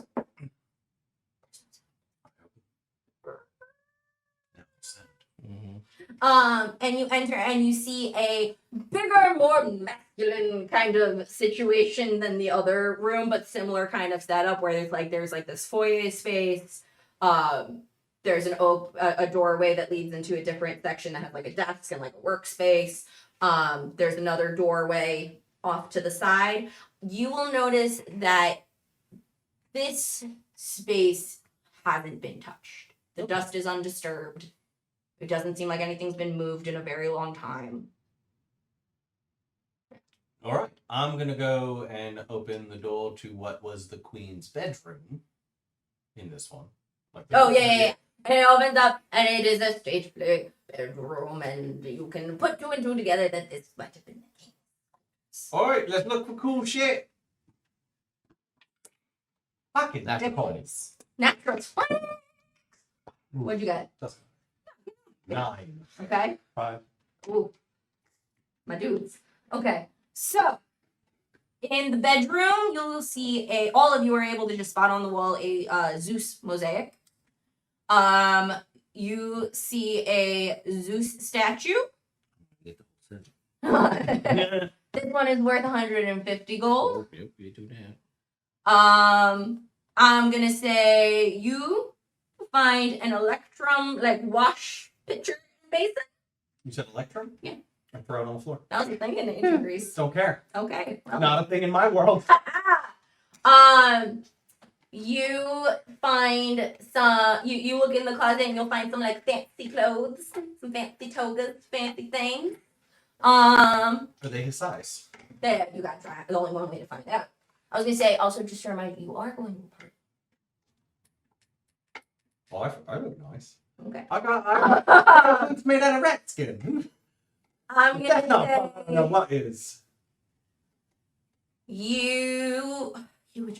Speaker 3: Mm-hmm.
Speaker 2: And you enter and you see a bigger, more masculine kind of situation than the other room, but similar kind of setup where there's like this foyer space. There's a doorway that leads into a different section that has like a desk and like a workspace. There's another doorway off to the side. You will notice that this space hasn't been touched. The dust is undisturbed. It doesn't seem like anything's been moved in a very long time.
Speaker 1: All right. I'm going to go and open the door to what was the queen's bedroom in this one. Like
Speaker 2: Oh, yeah. And it opens up, and it is a stage play bedroom, and you can put two and two together that this might have been the case.
Speaker 1: All right, let's look for cool shit. Fucking
Speaker 3: Natural
Speaker 1: dickholes.
Speaker 2: Natural 20. What'd you get?
Speaker 1: 9.
Speaker 2: Okay.
Speaker 5: 5.
Speaker 2: Ooh. My dudes. Okay. So, in the bedroom, you'll see all of you are able to just spot on the wall a Zeus mosaic. You see a Zeus statue. This one is worth 150 gold.
Speaker 3: Yep, you do that.
Speaker 2: I'm gonna say you find an electrum like wash pitcher basin.
Speaker 1: You said electrum?
Speaker 2: Yeah.
Speaker 1: I throw it on the floor.
Speaker 2: That was the thing in ancient Greece.
Speaker 1: Don't care.
Speaker 2: Okay. well.
Speaker 1: Not a thing in my world.
Speaker 2: You find some. You look in the closet and you'll find some like fancy clothes, some fancy togas, fancy things.
Speaker 1: Are they his size?
Speaker 2: There, you gotta try. The only one way to find out. I was gonna say also just to remind you, you are going to a party.
Speaker 1: Oh, I look nice.
Speaker 2: Okay.
Speaker 1: I got boots made out of rat skin.
Speaker 2: I'm
Speaker 1: That's not
Speaker 2: gonna
Speaker 1: fun. No,
Speaker 2: say
Speaker 1: what is?
Speaker 2: you would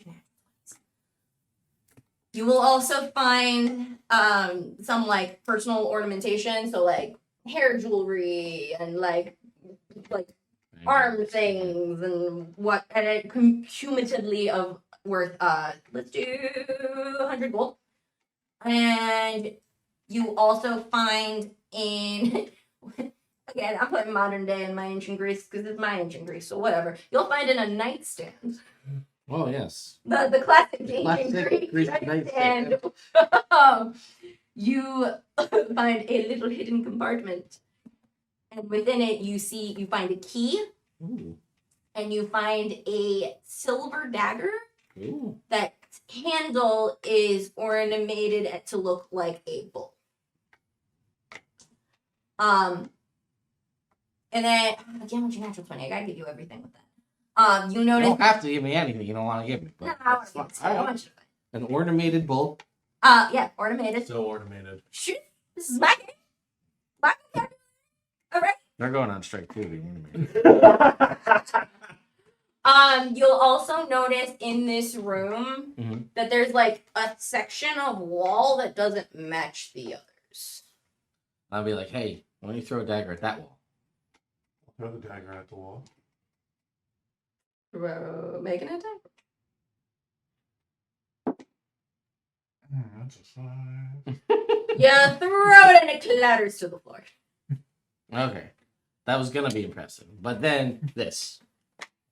Speaker 2: you will also find some like personal ornamentation, so like hair jewelry and like arm things and what, and it cumulatively of worth let's do 100 gold. And you also find in again, I'm putting modern day in my ancient Greece because it's my ancient Greece, so whatever. You'll find in a nightstand.
Speaker 3: Oh yes.
Speaker 2: The classic ancient
Speaker 3: Classic
Speaker 2: Greek
Speaker 3: Greek
Speaker 2: nightstand. You find a little hidden compartment, and within it you find a key.
Speaker 3: Ooh.
Speaker 2: And you find a silver dagger.
Speaker 3: Ooh.
Speaker 2: That handle is ornamented to look like a bull. And then again with your natural 20, I gotta give you everything with that. You
Speaker 3: You
Speaker 2: notice
Speaker 3: don't have to give me anything you don't want to give me.
Speaker 2: no,
Speaker 3: But
Speaker 2: I want
Speaker 3: that's
Speaker 2: to give
Speaker 3: fine.
Speaker 2: it to you. I
Speaker 3: All right.
Speaker 2: want you to
Speaker 3: An ornamented bowl.
Speaker 2: yeah, ornamented.
Speaker 5: So ornamented.
Speaker 2: Shoot, this is my game. My game. All right.
Speaker 3: They're going on strike too. The ornamented.
Speaker 2: You'll also notice in this room
Speaker 3: Mhm.
Speaker 2: that there's like a section of wall that doesn't match the others.
Speaker 3: I'll be like, hey, why don't you throw a dagger at that wall?
Speaker 5: Throw the dagger at the wall.
Speaker 2: Make an attack.
Speaker 5: That's a 5.
Speaker 2: You throw it and it clatters to the floor.
Speaker 3: Okay. That was gonna be impressive. But then this.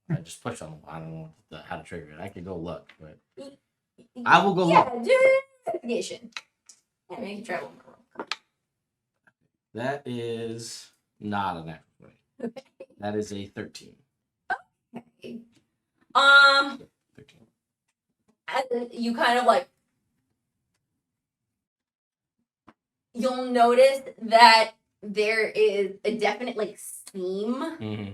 Speaker 3: I just push on the wall. I don't know how to trigger it. I could go look, but I will go
Speaker 2: Yeah,
Speaker 3: look.
Speaker 2: do an investigation. Yeah, you can try one more roll.
Speaker 3: That is not a natural 20. That is a 13.
Speaker 2: Okay.
Speaker 3: 13.
Speaker 2: And you kind of like you'll notice that there is a definite like seam.
Speaker 3: Mm-hmm.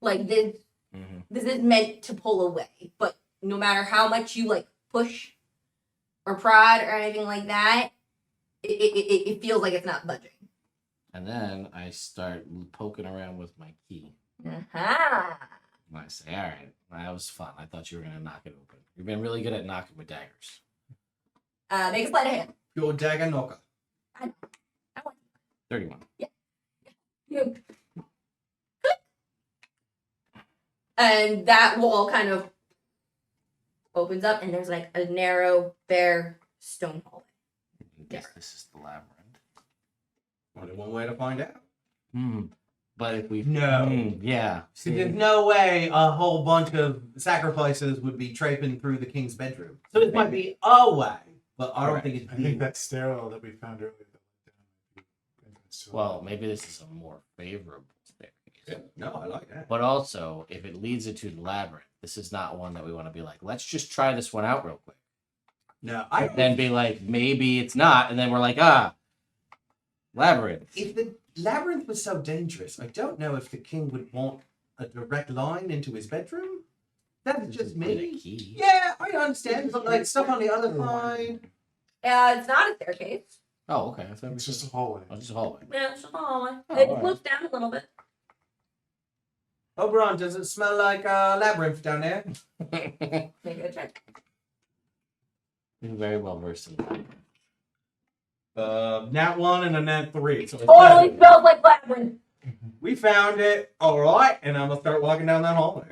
Speaker 2: Like this
Speaker 3: Mm-hmm.
Speaker 2: this is meant to pull away, but no matter how much you like push or prod or anything like that, it feels like it's not budging.
Speaker 3: And then I start poking around with my key.
Speaker 2: Aha.
Speaker 3: And I say, all right, that was fun. I thought you were going to knock it open. You've been really good at knocking with daggers.
Speaker 2: Make a sleight of hand.
Speaker 1: Your dagger knocker.
Speaker 2: I want
Speaker 3: 31.
Speaker 2: you. And that wall kind of opens up, and there's like a narrow, bare stone hallway.
Speaker 3: I guess this is the labyrinth.
Speaker 1: Only one way to find out.
Speaker 3: But if we...
Speaker 1: No.
Speaker 3: Yeah.
Speaker 1: See, there's no way a whole bunch of sacrifices would be traipsing through the king's bedroom. So this might be a way, but I don't think it's
Speaker 5: I
Speaker 1: the
Speaker 5: think
Speaker 1: way.
Speaker 5: that stairwell that we found earlier.
Speaker 3: Well, maybe this is a more favorable staircase.
Speaker 1: Yeah, no, I like that.
Speaker 3: But also, if it leads into the labyrinth, this is not one that we want to be like, let's just try this one out real quick.
Speaker 1: No,
Speaker 3: Then be like, maybe it's not, and then we're like, labyrinth.
Speaker 1: If the labyrinth was so dangerous, I don't know if the king would want a direct line into his bedroom. That's just
Speaker 3: Get a
Speaker 1: me.
Speaker 3: key.
Speaker 1: Yeah, I understand, but like stuff on the other side.
Speaker 2: It's not a staircase.
Speaker 3: Oh, okay. I thought
Speaker 5: It's just a hallway.
Speaker 3: oh, just a hallway.
Speaker 2: Yeah, it's just a hallway.
Speaker 3: Oh,
Speaker 2: It
Speaker 3: alright.
Speaker 2: slopes down a little bit.
Speaker 1: Oberon, does it smell like a labyrinth down there?
Speaker 2: Make a check.
Speaker 3: You're very well versed in that.
Speaker 1: Nat 1 and a nat 3. So it's
Speaker 2: Totally
Speaker 1: labyrinth.
Speaker 2: smells like labyrinth.
Speaker 1: We found it. All right, and I'm gonna start walking down that hallway.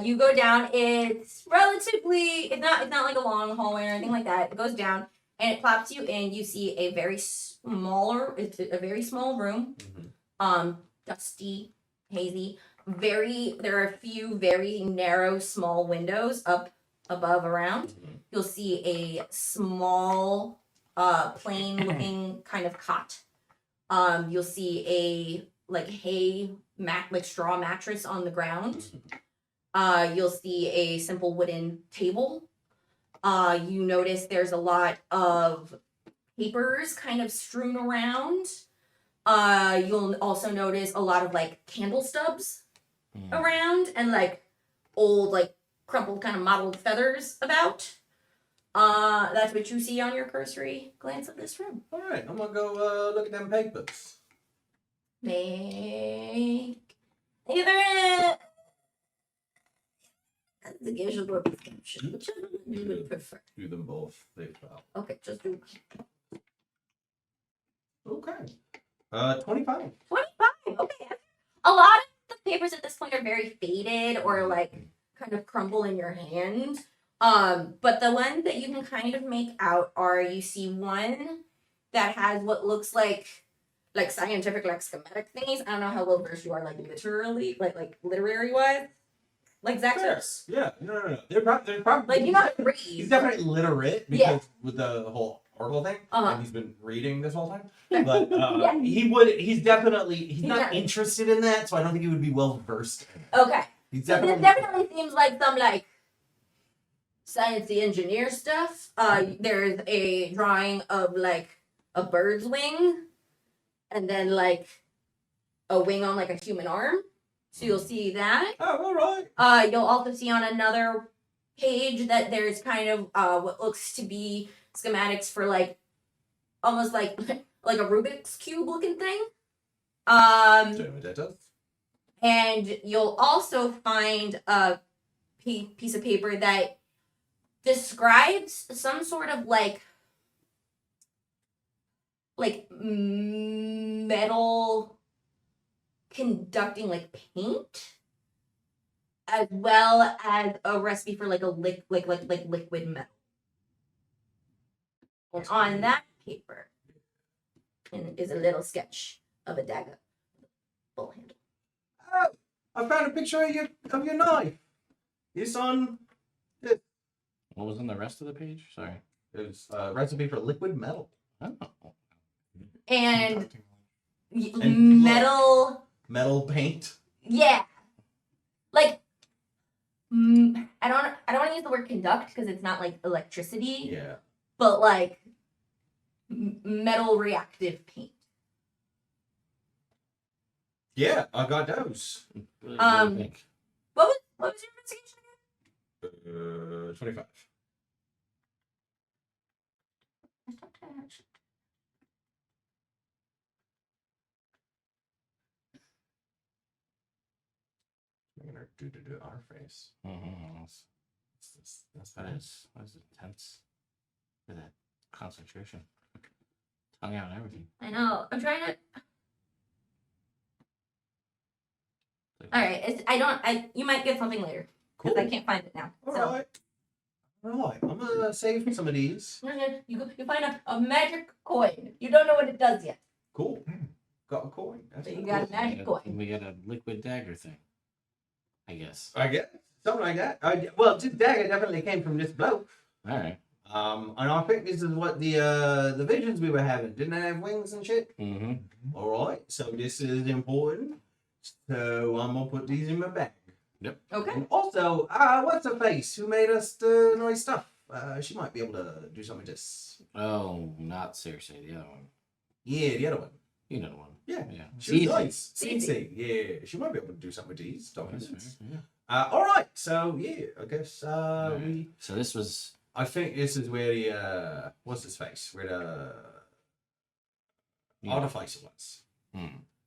Speaker 2: You go down. It's relatively. It's not like a long hallway or anything like that. It goes down and it plops you in. You see a very smaller. It's a very small room. Dusty, hazy. There are a few very narrow, small windows up above around. You'll see a small, plain-looking kind of cot. You'll see a straw mattress on the ground. You'll see a simple wooden table. You notice there's a lot of papers kind of strewn around. You'll also notice a lot of like candle stubs around and like old, like crumpled kind of mottled feathers about. That's what you see on your cursory glance of this room.
Speaker 1: All right, I'm gonna go look at them papers.
Speaker 2: Make either investigation or perception, whichever one you would prefer.
Speaker 1: Do them both. They fell.
Speaker 2: Okay, just do
Speaker 1: Okay. 25.
Speaker 2: 25. Okay. A lot of the papers at this point are very faded or like kind of crumble in your hand. But the ones that you can kind of make out are, you see one that has what looks like scientific, like schematic things. I don't know how well versed you are, like literally, like literary wise. Like Zach says.
Speaker 1: Yeah. No. They're probably
Speaker 2: Like you know how to read.
Speaker 1: He's definitely literate because with the whole oracle thing, and he's been reading this whole time. But he's not interested in that, so I don't think he would be well versed in it.
Speaker 2: Okay.
Speaker 1: He's
Speaker 2: So this definitely seems like some like sciencey engineer stuff. There's a drawing of like a bird's wing, and then like a wing on like a human arm. So you'll see that.
Speaker 1: Oh, all right.
Speaker 2: You'll also see on another page that there's kind of what looks to be schematics for like almost like a Rubik's cube looking thing. And you'll also find a piece of paper that describes some sort of like metal conducting like paint, as well as a recipe for like a liquid metal. And on that paper is a little sketch of a dagger, full handle.
Speaker 1: Oh, I found a picture of your knife. It's on.
Speaker 3: What was on the rest of the page? Sorry.
Speaker 1: It's a recipe for liquid metal.
Speaker 3: Oh.
Speaker 2: And
Speaker 1: And
Speaker 2: metal.
Speaker 1: Metal paint.
Speaker 2: Yeah. Like, I don't want to use the word conduct because it's not like electricity.
Speaker 1: Yeah.
Speaker 2: But like metal reactive paint.
Speaker 1: Yeah, I got those.
Speaker 3: What do you think?
Speaker 2: What was your investigation
Speaker 1: 25.
Speaker 2: again?
Speaker 1: I'm gonna do our face.
Speaker 3: That's intense. Look at that concentration. Tongue out and everything.
Speaker 2: I know. I'm trying to. All right. You might get something later because I can't find it now.
Speaker 1: All right. I'm gonna save some of these.
Speaker 2: You find a magic coin. You don't know what it does yet.
Speaker 1: Cool. Got a coin. That's
Speaker 2: So you
Speaker 1: cool.
Speaker 2: got a magic coin.
Speaker 3: We got a liquid dagger thing. I guess.
Speaker 1: I guess something like that. Well, this dagger definitely came from this bloke.
Speaker 3: All right.
Speaker 1: And I think this is what the visions we were having. Didn't they have wings and shit?
Speaker 3: Mm-hmm.
Speaker 1: All right. So this is important. So I'm gonna put these in my bag.
Speaker 3: Yep.
Speaker 2: Okay.
Speaker 1: And also, what's her face? Who made us the nice stuff? She might be able to do something with this.
Speaker 3: Oh, not seriously. The other one.
Speaker 1: Yeah, the other one.
Speaker 3: You know the one.
Speaker 1: Yeah.
Speaker 3: Yeah.
Speaker 1: She was
Speaker 3: Easy.
Speaker 1: nice.
Speaker 2: Easy.
Speaker 1: Yeah, she might be able to do something with these
Speaker 3: That's
Speaker 1: documents.
Speaker 3: fair, yeah.
Speaker 1: All right. So yeah, I guess
Speaker 3: Alright. So this was.
Speaker 1: I think this is where the what's his face? Where the artificer was.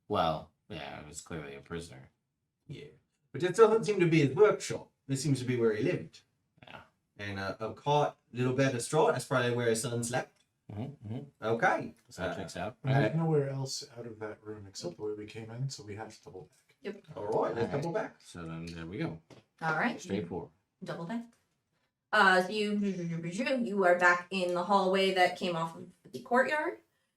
Speaker 3: Well, yeah, it was clearly a prisoner.
Speaker 1: Yeah, but it doesn't seem to be his workshop. This seems to be where he lived.
Speaker 3: Yeah.
Speaker 1: And a cot, little bed of straw. That's probably where his son slept. Okay.
Speaker 3: So that checks out.
Speaker 5: And there's nowhere else out of that room except the way we came in, so we have to double back.
Speaker 1: All right. Let's double back.
Speaker 3: So then there we go.
Speaker 2: All right.
Speaker 3: Straightforward.
Speaker 2: Double back. So you are back in the hallway that came off of the courtyard.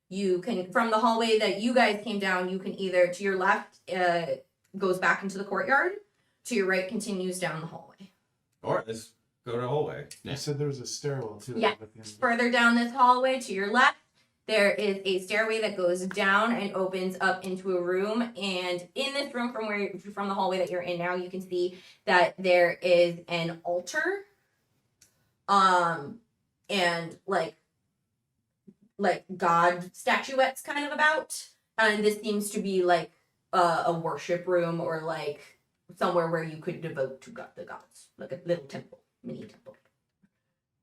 Speaker 2: You can, from the hallway that you guys came down, you can either to your left goes back into the courtyard, to your right continues down the hallway.
Speaker 1: All right. Let's go to the hallway.
Speaker 5: You said there was a stairwell too.
Speaker 2: Yeah.
Speaker 5: At the end.
Speaker 2: Further down this hallway to your left, there is a stairway that goes down and opens up into a room. And in this room, from the hallway that you're in now, you can see that there is an altar. And like God statuettes kind of about. And this seems to be like a worship room or like somewhere where you could devote to the gods, like a little temple, mini temple.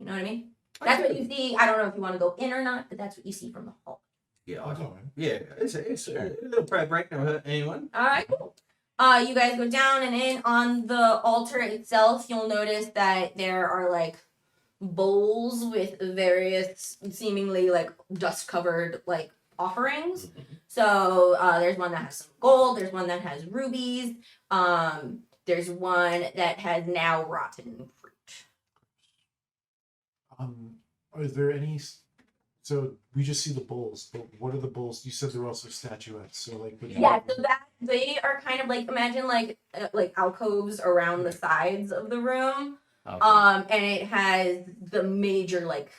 Speaker 2: You know what I mean? That's what you see. I don't know if you want to go in or not, but that's what you see from the hall.
Speaker 1: Yeah,
Speaker 5: I'll go in.
Speaker 1: yeah. It's a little prayer break. Never hurt anyone.
Speaker 2: All right, cool. You guys go down and in on the altar itself. You'll notice that there are like bowls with various seemingly like dust covered like offerings. So there's one that has some gold. There's one that has rubies. There's one that has now rotten fruit.
Speaker 5: Is there any? So we just see the bowls, but what are the bowls? You said there were also statuettes. So like,
Speaker 2: Yeah, so that they are kind of like imagine like alcoves around the sides of the room.
Speaker 3: Okay.
Speaker 2: And it has the major like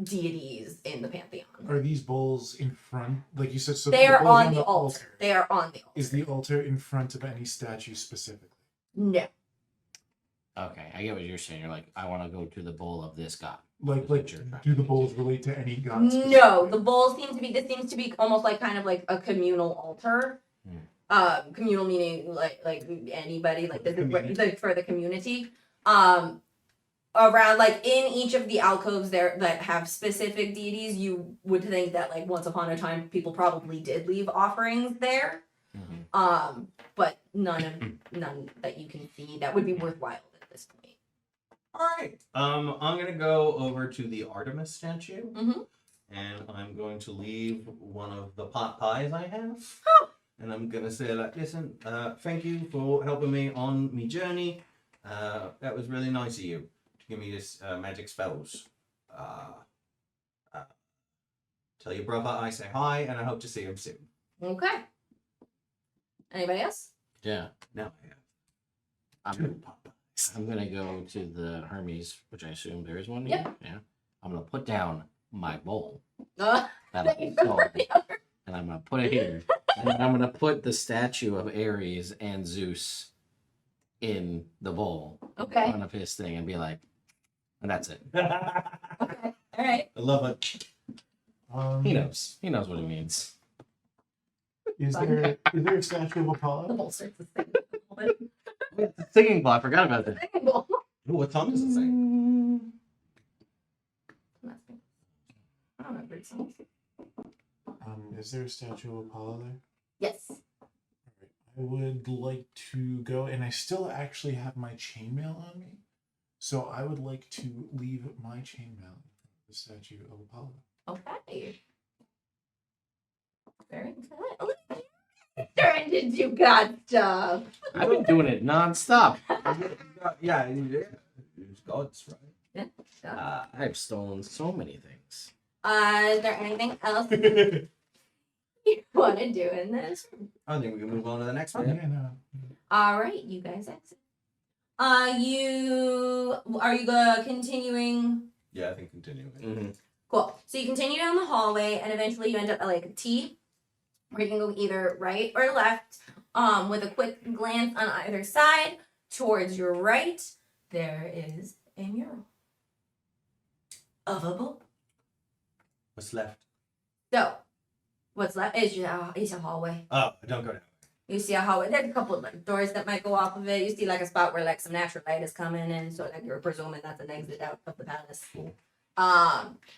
Speaker 2: deities in the pantheon.
Speaker 5: Are these bowls in front? Like you said, so
Speaker 2: They are
Speaker 5: bowls
Speaker 2: on the altar. They are on the altar.
Speaker 5: Is the altar in front of any statue specifically?
Speaker 2: No.
Speaker 3: Okay, I get what you're saying. You're like, I want to go to the bowl of this god.
Speaker 5: Like,
Speaker 3: Sure.
Speaker 5: do the bowls relate to any god?
Speaker 2: No,
Speaker 5: specifically?
Speaker 2: the bowl seems to be. This seems to be almost like kind of like a communal altar. Communal meaning like anybody like this is for the community. Around like in each of the alcoves there that have specific deities, you would think that like once upon a time people probably did leave offerings there. But none that you can see that would be worthwhile at this point.
Speaker 1: All right. I'm gonna go over to the Artemis statue,
Speaker 2: Mhm.
Speaker 1: and I'm going to leave one of the pot pies I have, and I'm gonna say like, listen, thank you for helping me on my journey. That was really nice of you to give me this magic spells. Tell your brother I say hi, and I hope to see him soon.
Speaker 2: Okay. Anybody else?
Speaker 3: Yeah.
Speaker 1: Now I have 2
Speaker 3: I'm,
Speaker 1: pot pies.
Speaker 3: I'm gonna go to the Hermes, which I assume there is one.
Speaker 2: Yep.
Speaker 3: Yeah. I'm gonna put down my bowl
Speaker 2: Uh,
Speaker 3: that I installed, and I'm gonna put it here. And then I'm gonna put the statue of Ares and Zeus in the bowl in
Speaker 2: okay.
Speaker 3: front of his thing and be like, and that's it.
Speaker 2: Okay. All right.
Speaker 1: I love it.
Speaker 3: He knows. He knows what he means.
Speaker 5: Is there a statue of
Speaker 2: The
Speaker 5: Apollo?
Speaker 2: bowl starts to sing a little bit.
Speaker 3: The singing bowl. I forgot about that.
Speaker 2: Singing bowl.
Speaker 1: Ooh, what song does it sing?
Speaker 2: I don't know bird songs.
Speaker 5: Is there a statue of Apollo there?
Speaker 2: Yes.
Speaker 5: I would like to go, and I still actually have my chainmail on me, so I would like to leave my chainmail in front of the statue of Apollo.
Speaker 2: Okay. Very good. Turn did you got stuff?
Speaker 3: I've been doing it nonstop.
Speaker 1: Yeah, it's God's, right?
Speaker 3: I've stolen so many things.
Speaker 2: Is there anything else you want to do in this?
Speaker 1: I think we can move on to the next one.
Speaker 5: Yeah, no.
Speaker 2: All right, you guys exit. You continuing?
Speaker 1: Yeah, I think continuing.
Speaker 3: Mm-hmm.
Speaker 2: Cool. So you continue down the hallway, and eventually you end up at like a T, where you can go either right or left. With a quick glance on either side, towards your right, there is a mural of a book.
Speaker 1: What's left?
Speaker 2: So, what's left is your hallway.
Speaker 1: Oh, don't go down.
Speaker 2: You see a hallway. There's a couple of like doors that might go off of it. You see like a spot where like some natural light is coming in, so like you're presuming that's an exit out of the palace.
Speaker 1: Cool.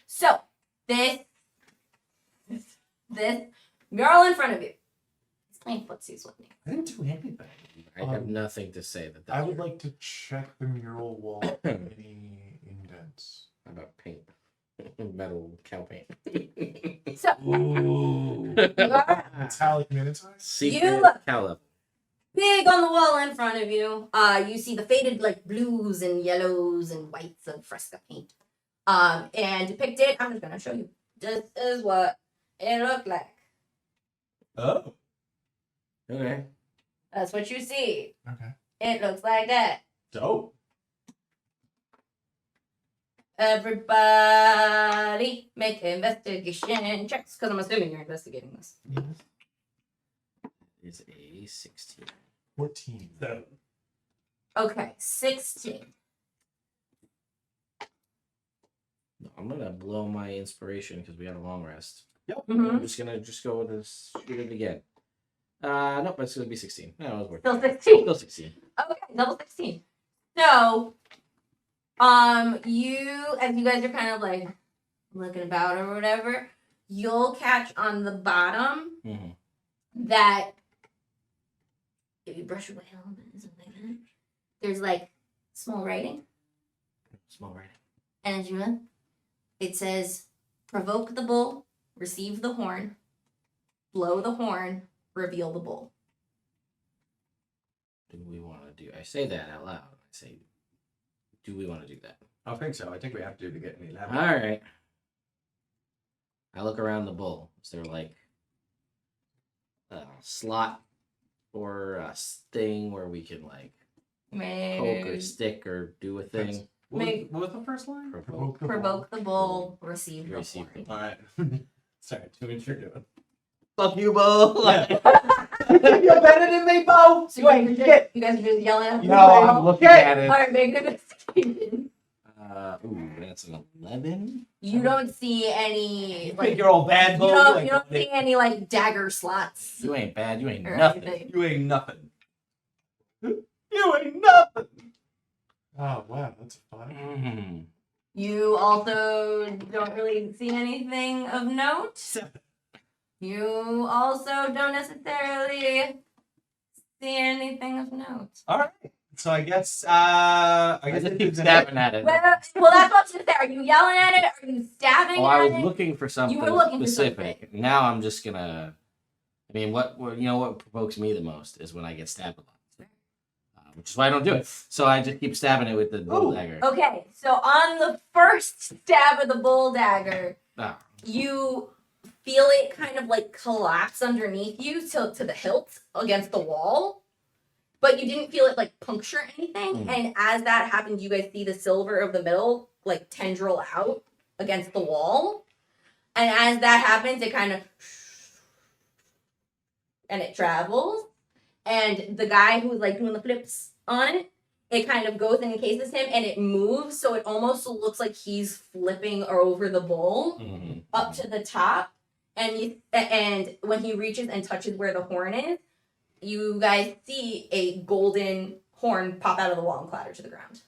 Speaker 2: So this mural in front of you. It's playing footsies with me.
Speaker 1: I didn't do anything.
Speaker 3: I have nothing to say that.
Speaker 5: I would like to check the mural wall for any indents.
Speaker 3: How about paint? Metal cow paint.
Speaker 2: So
Speaker 1: Ooh.
Speaker 2: you are
Speaker 5: Metallic minotaur?
Speaker 3: Secret
Speaker 2: look-
Speaker 3: cow level.
Speaker 2: big on the wall in front of you. You see the faded like blues and yellows and whites of fresco paint. And depicted, I'm just gonna show you. This is what it looked like.
Speaker 1: Oh.
Speaker 3: Okay.
Speaker 2: That's what you see.
Speaker 5: Okay.
Speaker 2: It looks like that.
Speaker 1: Dope.
Speaker 2: Everybody make investigation checks, because I'm assuming you're investigating this.
Speaker 3: Is a 16.
Speaker 5: 14.
Speaker 2: Okay, 16.
Speaker 3: No, I'm gonna blow my inspiration because we had a long rest.
Speaker 1: Yep.
Speaker 3: I'm just gonna go with this. Shoot it again. Nope, it's gonna be 16. No, it was working.
Speaker 2: Still 16.
Speaker 3: Still 16.
Speaker 2: Okay, double 16. So, as you guys are kind of like looking about or whatever, you'll catch on the bottom
Speaker 3: Mm-hmm.
Speaker 2: that if you brush away a little bit, something like that, there's like small writing.
Speaker 3: Small writing.
Speaker 2: And as you look, it says, provoke the bull, receive the horn, blow the horn, reveal the bull.
Speaker 3: Do we want to do? I say that out loud. I say, do we want to do that?
Speaker 1: I think so. I think we have to get an 11.
Speaker 3: All right. I look around the bull. Is there like a slot or a thing where we can like poke or stick or do a thing?
Speaker 1: What was the first line?
Speaker 2: Provoke the bull, receive the
Speaker 3: Receive
Speaker 2: horn.
Speaker 1: All right. Sorry, too much you're doing.
Speaker 3: Fuck you, bull!
Speaker 1: You're better than me, Bo.
Speaker 2: So you guys are just yelling at the
Speaker 4: No,
Speaker 2: bull?
Speaker 4: I'm looking at it.
Speaker 2: Alright, make an investigation.
Speaker 3: Ooh, that's an 11.
Speaker 2: You don't see any
Speaker 1: You think
Speaker 2: like
Speaker 1: you're all bad,
Speaker 2: you
Speaker 1: Bo?
Speaker 2: don't see any like dagger slots
Speaker 3: You ain't bad. You ain't
Speaker 2: or
Speaker 3: nothing.
Speaker 2: anything.
Speaker 1: You ain't nothing. You ain't nothing.
Speaker 5: Oh wow, that's a 5.
Speaker 3: Mm-hmm.
Speaker 2: You also don't really see anything of note.
Speaker 1: 7.
Speaker 2: You also don't necessarily see anything of note.
Speaker 1: All right. So I guess
Speaker 3: I
Speaker 1: this
Speaker 3: just keep
Speaker 1: is an
Speaker 3: stabbing at it.
Speaker 2: Well, that's what I was gonna say. Are you yelling at it? Are you stabbing
Speaker 3: Oh, I
Speaker 2: at
Speaker 3: was
Speaker 2: it?
Speaker 3: looking for something
Speaker 2: looking for
Speaker 3: specific. Now I'm just gonna. I mean, what provokes me the most is when I get stabbed a lot, which is why I don't do it. So I just keep stabbing it with the bull
Speaker 1: Ooh.
Speaker 3: dagger.
Speaker 2: Okay, so on the first stab of the bull dagger,
Speaker 3: Ah,
Speaker 2: you feel it kind of like collapse underneath you to the hilt against the wall. But you didn't feel it like puncture anything.
Speaker 3: Mm.
Speaker 2: And as that happened, you guys see the silver of the middle like tendril out against the wall. And as that happens, it kind of and it travels. And the guy who's like doing the flips on it, it kind of goes and encases him and it moves. So it almost looks like he's flipping over the bowl
Speaker 3: mhm.
Speaker 2: up to the top. And when he reaches and touches where the horn is, you guys see a golden horn pop out of the wall and clatter to the ground.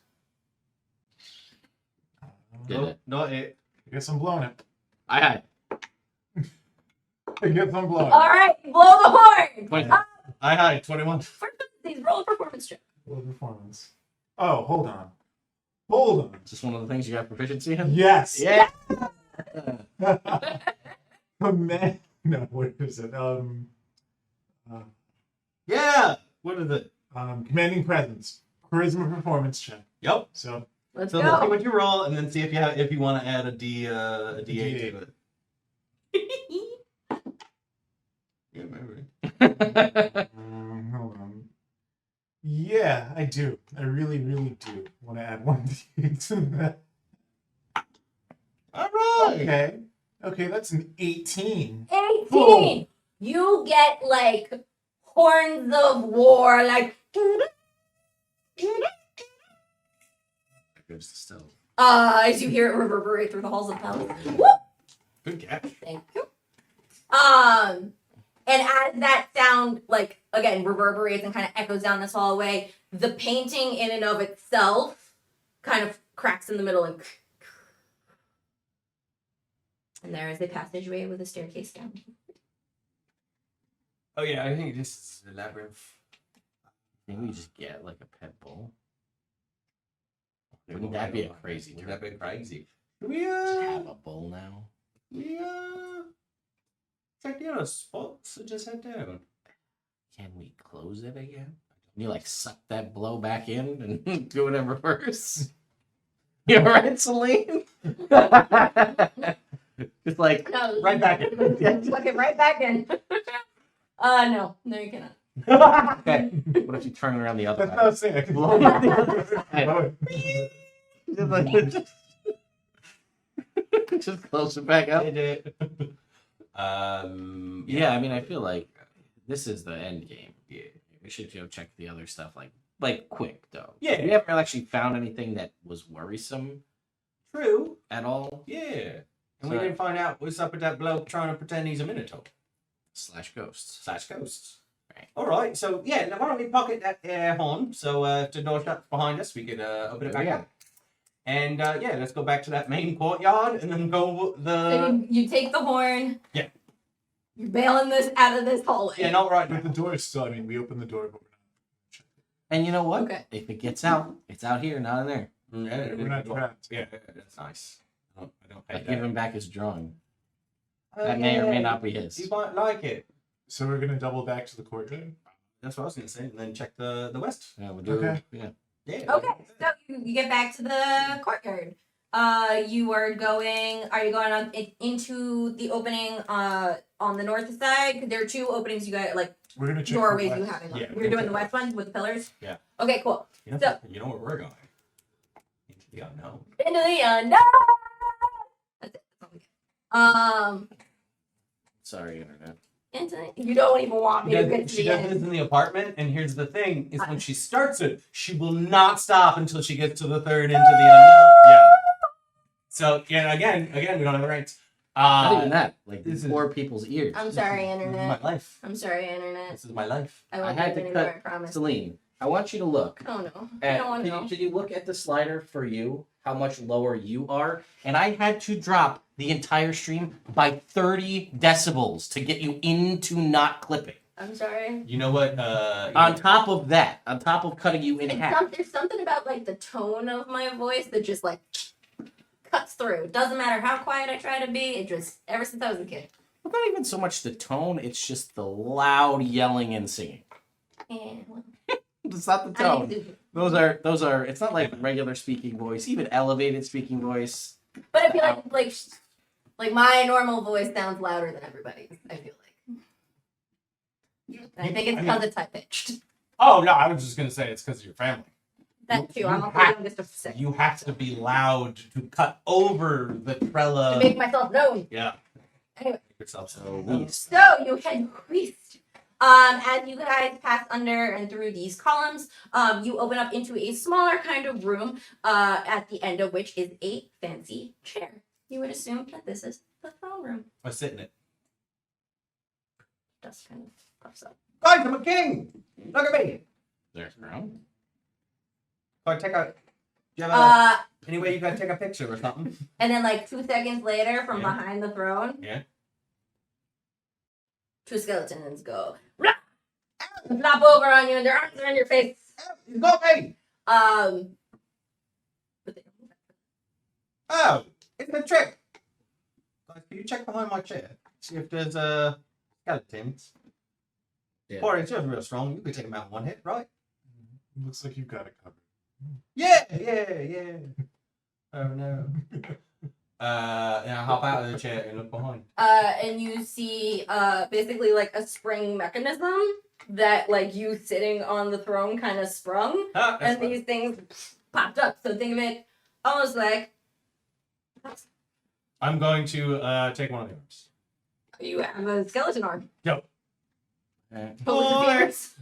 Speaker 3: Get it.
Speaker 1: Not it.
Speaker 5: I guess I'm blowing it.
Speaker 3: Aye.
Speaker 5: I guess I'm blowing
Speaker 2: All right, blow the horn.
Speaker 3: Twenty.
Speaker 1: Hi, 21.
Speaker 2: Please roll a performance check.
Speaker 5: Low performance. Oh, hold on. Hold on.
Speaker 3: Is this one of the things you got proficiency in?
Speaker 5: Yes.
Speaker 3: Yeah.
Speaker 5: Man. No, what is it?
Speaker 1: Yeah. What is it?
Speaker 5: Commanding presence. Charisma performance check.
Speaker 1: Yep.
Speaker 5: So
Speaker 2: Let's
Speaker 1: So let's see
Speaker 2: go.
Speaker 1: what you roll, and then see if you want to add a D8 to it. Yeah, maybe.
Speaker 5: hold on. Yeah, I do. I really, really do want to add 1d8 to that.
Speaker 1: All right.
Speaker 5: Okay. Okay, that's an 18.
Speaker 2: 18. You get like horns of war, like
Speaker 3: Goes the stove.
Speaker 2: as you hear it reverberate through the halls of palace. Woo!
Speaker 1: Good catch.
Speaker 2: Thank you. And as that sound, like, again, reverberates and kind of echoes down this hallway, the painting in and of itself kind of cracks in the middle and there is a passageway with a staircase down.
Speaker 1: Oh yeah, I think this is the labyrinth.
Speaker 3: Maybe we just get like a pet bull. Wouldn't that be a crazy
Speaker 1: Would
Speaker 3: trip?
Speaker 1: that be crazy? We
Speaker 3: Just have a bull now.
Speaker 1: check the other spots and just head down.
Speaker 3: Can we close it again? Can you like suck that blow back in and do it in reverse? You alright, Celine? Just like
Speaker 2: No,
Speaker 1: Right back in.
Speaker 2: Plug it right back in. No, you cannot.
Speaker 3: okay. What if you turn it around the other
Speaker 5: That's what I
Speaker 3: way?
Speaker 5: was saying. I can
Speaker 3: Blow
Speaker 5: blow
Speaker 3: it the other side. Just like just close it back up.
Speaker 1: I did.
Speaker 3: Yeah, I mean, I feel like this is the end game.
Speaker 1: Yeah.
Speaker 3: We should go check the other stuff, like quick though.
Speaker 1: Yeah.
Speaker 3: We haven't actually found anything that was worrisome
Speaker 1: True.
Speaker 3: at all.
Speaker 1: Yeah. And
Speaker 3: So-
Speaker 1: we didn't find out what's up with that bloke trying to pretend he's a minotaur
Speaker 3: /ghosts.
Speaker 1: / ghosts. All right. So yeah, now why don't we pocket that air horn? So if the door shuts behind us, we could open it back
Speaker 3: Yeah.
Speaker 1: up. And yeah, let's go back to that main courtyard and then go
Speaker 2: So you take the horn.
Speaker 1: Yeah.
Speaker 2: You're bailing this out of this hallway.
Speaker 1: yeah, not right
Speaker 5: But
Speaker 1: now.
Speaker 5: the door is still. I mean, we opened the door, but
Speaker 3: And you know what?
Speaker 2: Okay.
Speaker 3: If it gets out, it's out here, not in there.
Speaker 1: Yeah,
Speaker 5: we're not trapped.
Speaker 1: Yeah, that's nice. I don't
Speaker 3: I
Speaker 1: hate
Speaker 3: give
Speaker 1: that.
Speaker 3: him back his drawing.
Speaker 1: Oh,
Speaker 3: That may or may
Speaker 1: yeah.
Speaker 3: not be his.
Speaker 1: You might like it.
Speaker 5: So we're gonna double back to the courtyard.
Speaker 1: That's what I was gonna say, and then check the west.
Speaker 3: Yeah, we'll do.
Speaker 5: Okay.
Speaker 3: Yeah.
Speaker 1: Yeah.
Speaker 2: Okay, so you get back to the courtyard. You are going. Are you going on into the opening on the north side? 'Cause there are two openings. You got like
Speaker 5: We're gonna check
Speaker 2: doorways
Speaker 5: the
Speaker 2: you
Speaker 5: west.
Speaker 2: have.
Speaker 1: Yeah,
Speaker 2: You're doing the west one with the pillars.
Speaker 1: Yeah.
Speaker 2: Okay, cool.
Speaker 1: You know,
Speaker 2: So-
Speaker 1: you know where we're going. Into the unknown.
Speaker 2: Into the unknown. That's it. That's all we get.
Speaker 3: Sorry, internet.
Speaker 2: You don't even want me to get to
Speaker 1: She
Speaker 2: the
Speaker 1: does this
Speaker 2: end.
Speaker 1: in the apartment, and here's the thing: is when she starts it, she will not stop until she gets to the third into the unknown. Yeah. So yeah, again, we don't have the rights.
Speaker 3: Not even that. Like
Speaker 1: this is-
Speaker 3: poor people's ears.
Speaker 2: I'm sorry,
Speaker 1: This is
Speaker 2: internet.
Speaker 1: my life.
Speaker 2: I'm sorry, internet.
Speaker 1: This is my life.
Speaker 2: I
Speaker 3: I
Speaker 2: won't
Speaker 3: had
Speaker 2: do it
Speaker 3: to
Speaker 2: anymore, I
Speaker 3: cut.
Speaker 2: promise.
Speaker 3: Celine, I want you to look.
Speaker 2: Oh no. I
Speaker 3: At,
Speaker 2: don't want to know.
Speaker 3: Did you look at the slider for you? How much lower you are? And I had to drop the entire stream by 30 decibels to get you into not clipping.
Speaker 2: I'm sorry.
Speaker 1: You know what?
Speaker 3: On top of that, on top of cutting you in half.
Speaker 2: There's something about like the tone of my voice that just like cuts through. It doesn't matter how quiet I try to be. It just ever since I was a kid.
Speaker 3: Well, not even so much the tone, it's just the loud yelling and singing.
Speaker 2: And
Speaker 3: It's not the
Speaker 2: I
Speaker 3: tone.
Speaker 2: need to-
Speaker 3: Those are it's not like regular speaking voice, even elevated speaking voice.
Speaker 2: But I feel like my normal voice sounds louder than everybody's. I feel like. And I think it's because it's high pitched.
Speaker 1: Oh no, I was just gonna say it's because of your family.
Speaker 2: That too. I'm
Speaker 1: you
Speaker 2: also the
Speaker 1: have-
Speaker 2: youngest of six.
Speaker 1: You have to be loud to cut over the
Speaker 2: To
Speaker 1: Trella.
Speaker 2: make myself known.
Speaker 1: Yeah.
Speaker 2: Anyway.
Speaker 1: Make yourself
Speaker 3: So
Speaker 1: known.
Speaker 3: we
Speaker 2: So you head east. As you guys pass under and through these columns, you open up into a smaller kind of room, at the end of which is a fancy chair. You would assume that this is the throne room.
Speaker 1: I sit in it.
Speaker 2: Dust kind of puffs up.
Speaker 1: Guys, I'm a king. Look at me.
Speaker 3: there's room.
Speaker 1: Go take a. Do you have any way you can take a picture or something?
Speaker 2: And then like 2 seconds later, from
Speaker 1: Yeah.
Speaker 2: behind the throne,
Speaker 1: Yeah.
Speaker 2: two skeletons go "Rah!" and flop over on you, and their arms are in your face.
Speaker 1: You got me.
Speaker 2: But they don't move.
Speaker 1: Oh, it's a trick. Guys, can you check behind my chair? See if there's skeletons.
Speaker 3: Yeah.
Speaker 1: Or it's just real strong. You could take them out in one hit, right?
Speaker 5: Looks like you've got it covered.
Speaker 1: Yeah. Oh no. And I hop out of the chair and look behind.
Speaker 2: And you see basically like a spring mechanism that like you sitting on the throne kind of sprung,
Speaker 1: Ah, that's
Speaker 2: and
Speaker 1: fine.
Speaker 2: these things popped up. So think of it almost like
Speaker 1: I'm going to take one of the arms.
Speaker 2: you have a skeleton arm.
Speaker 1: Go.
Speaker 2: Put with your femurs.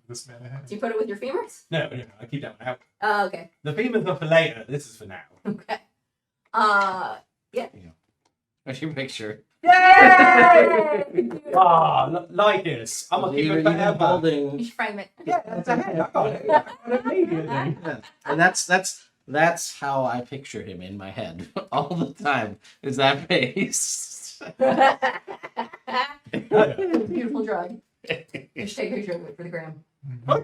Speaker 5: This man ahead.
Speaker 2: Do you put it with your femurs?
Speaker 1: No, I keep that one out.
Speaker 2: Oh, okay.
Speaker 1: The femurs are for later. This is for now.
Speaker 2: Okay.
Speaker 3: Where's your picture?
Speaker 2: Yay!
Speaker 1: Ah, like this. I'm gonna keep it
Speaker 3: Even
Speaker 1: forever.
Speaker 2: You
Speaker 3: holding.
Speaker 2: should frame it.
Speaker 1: Yeah, that's a head. I got it. I got it immediately.
Speaker 3: Yeah. And that's how I picture him in my head all the time. Is that face?
Speaker 2: Beautiful drawing. You should take a picture of it for the gram.
Speaker 3: A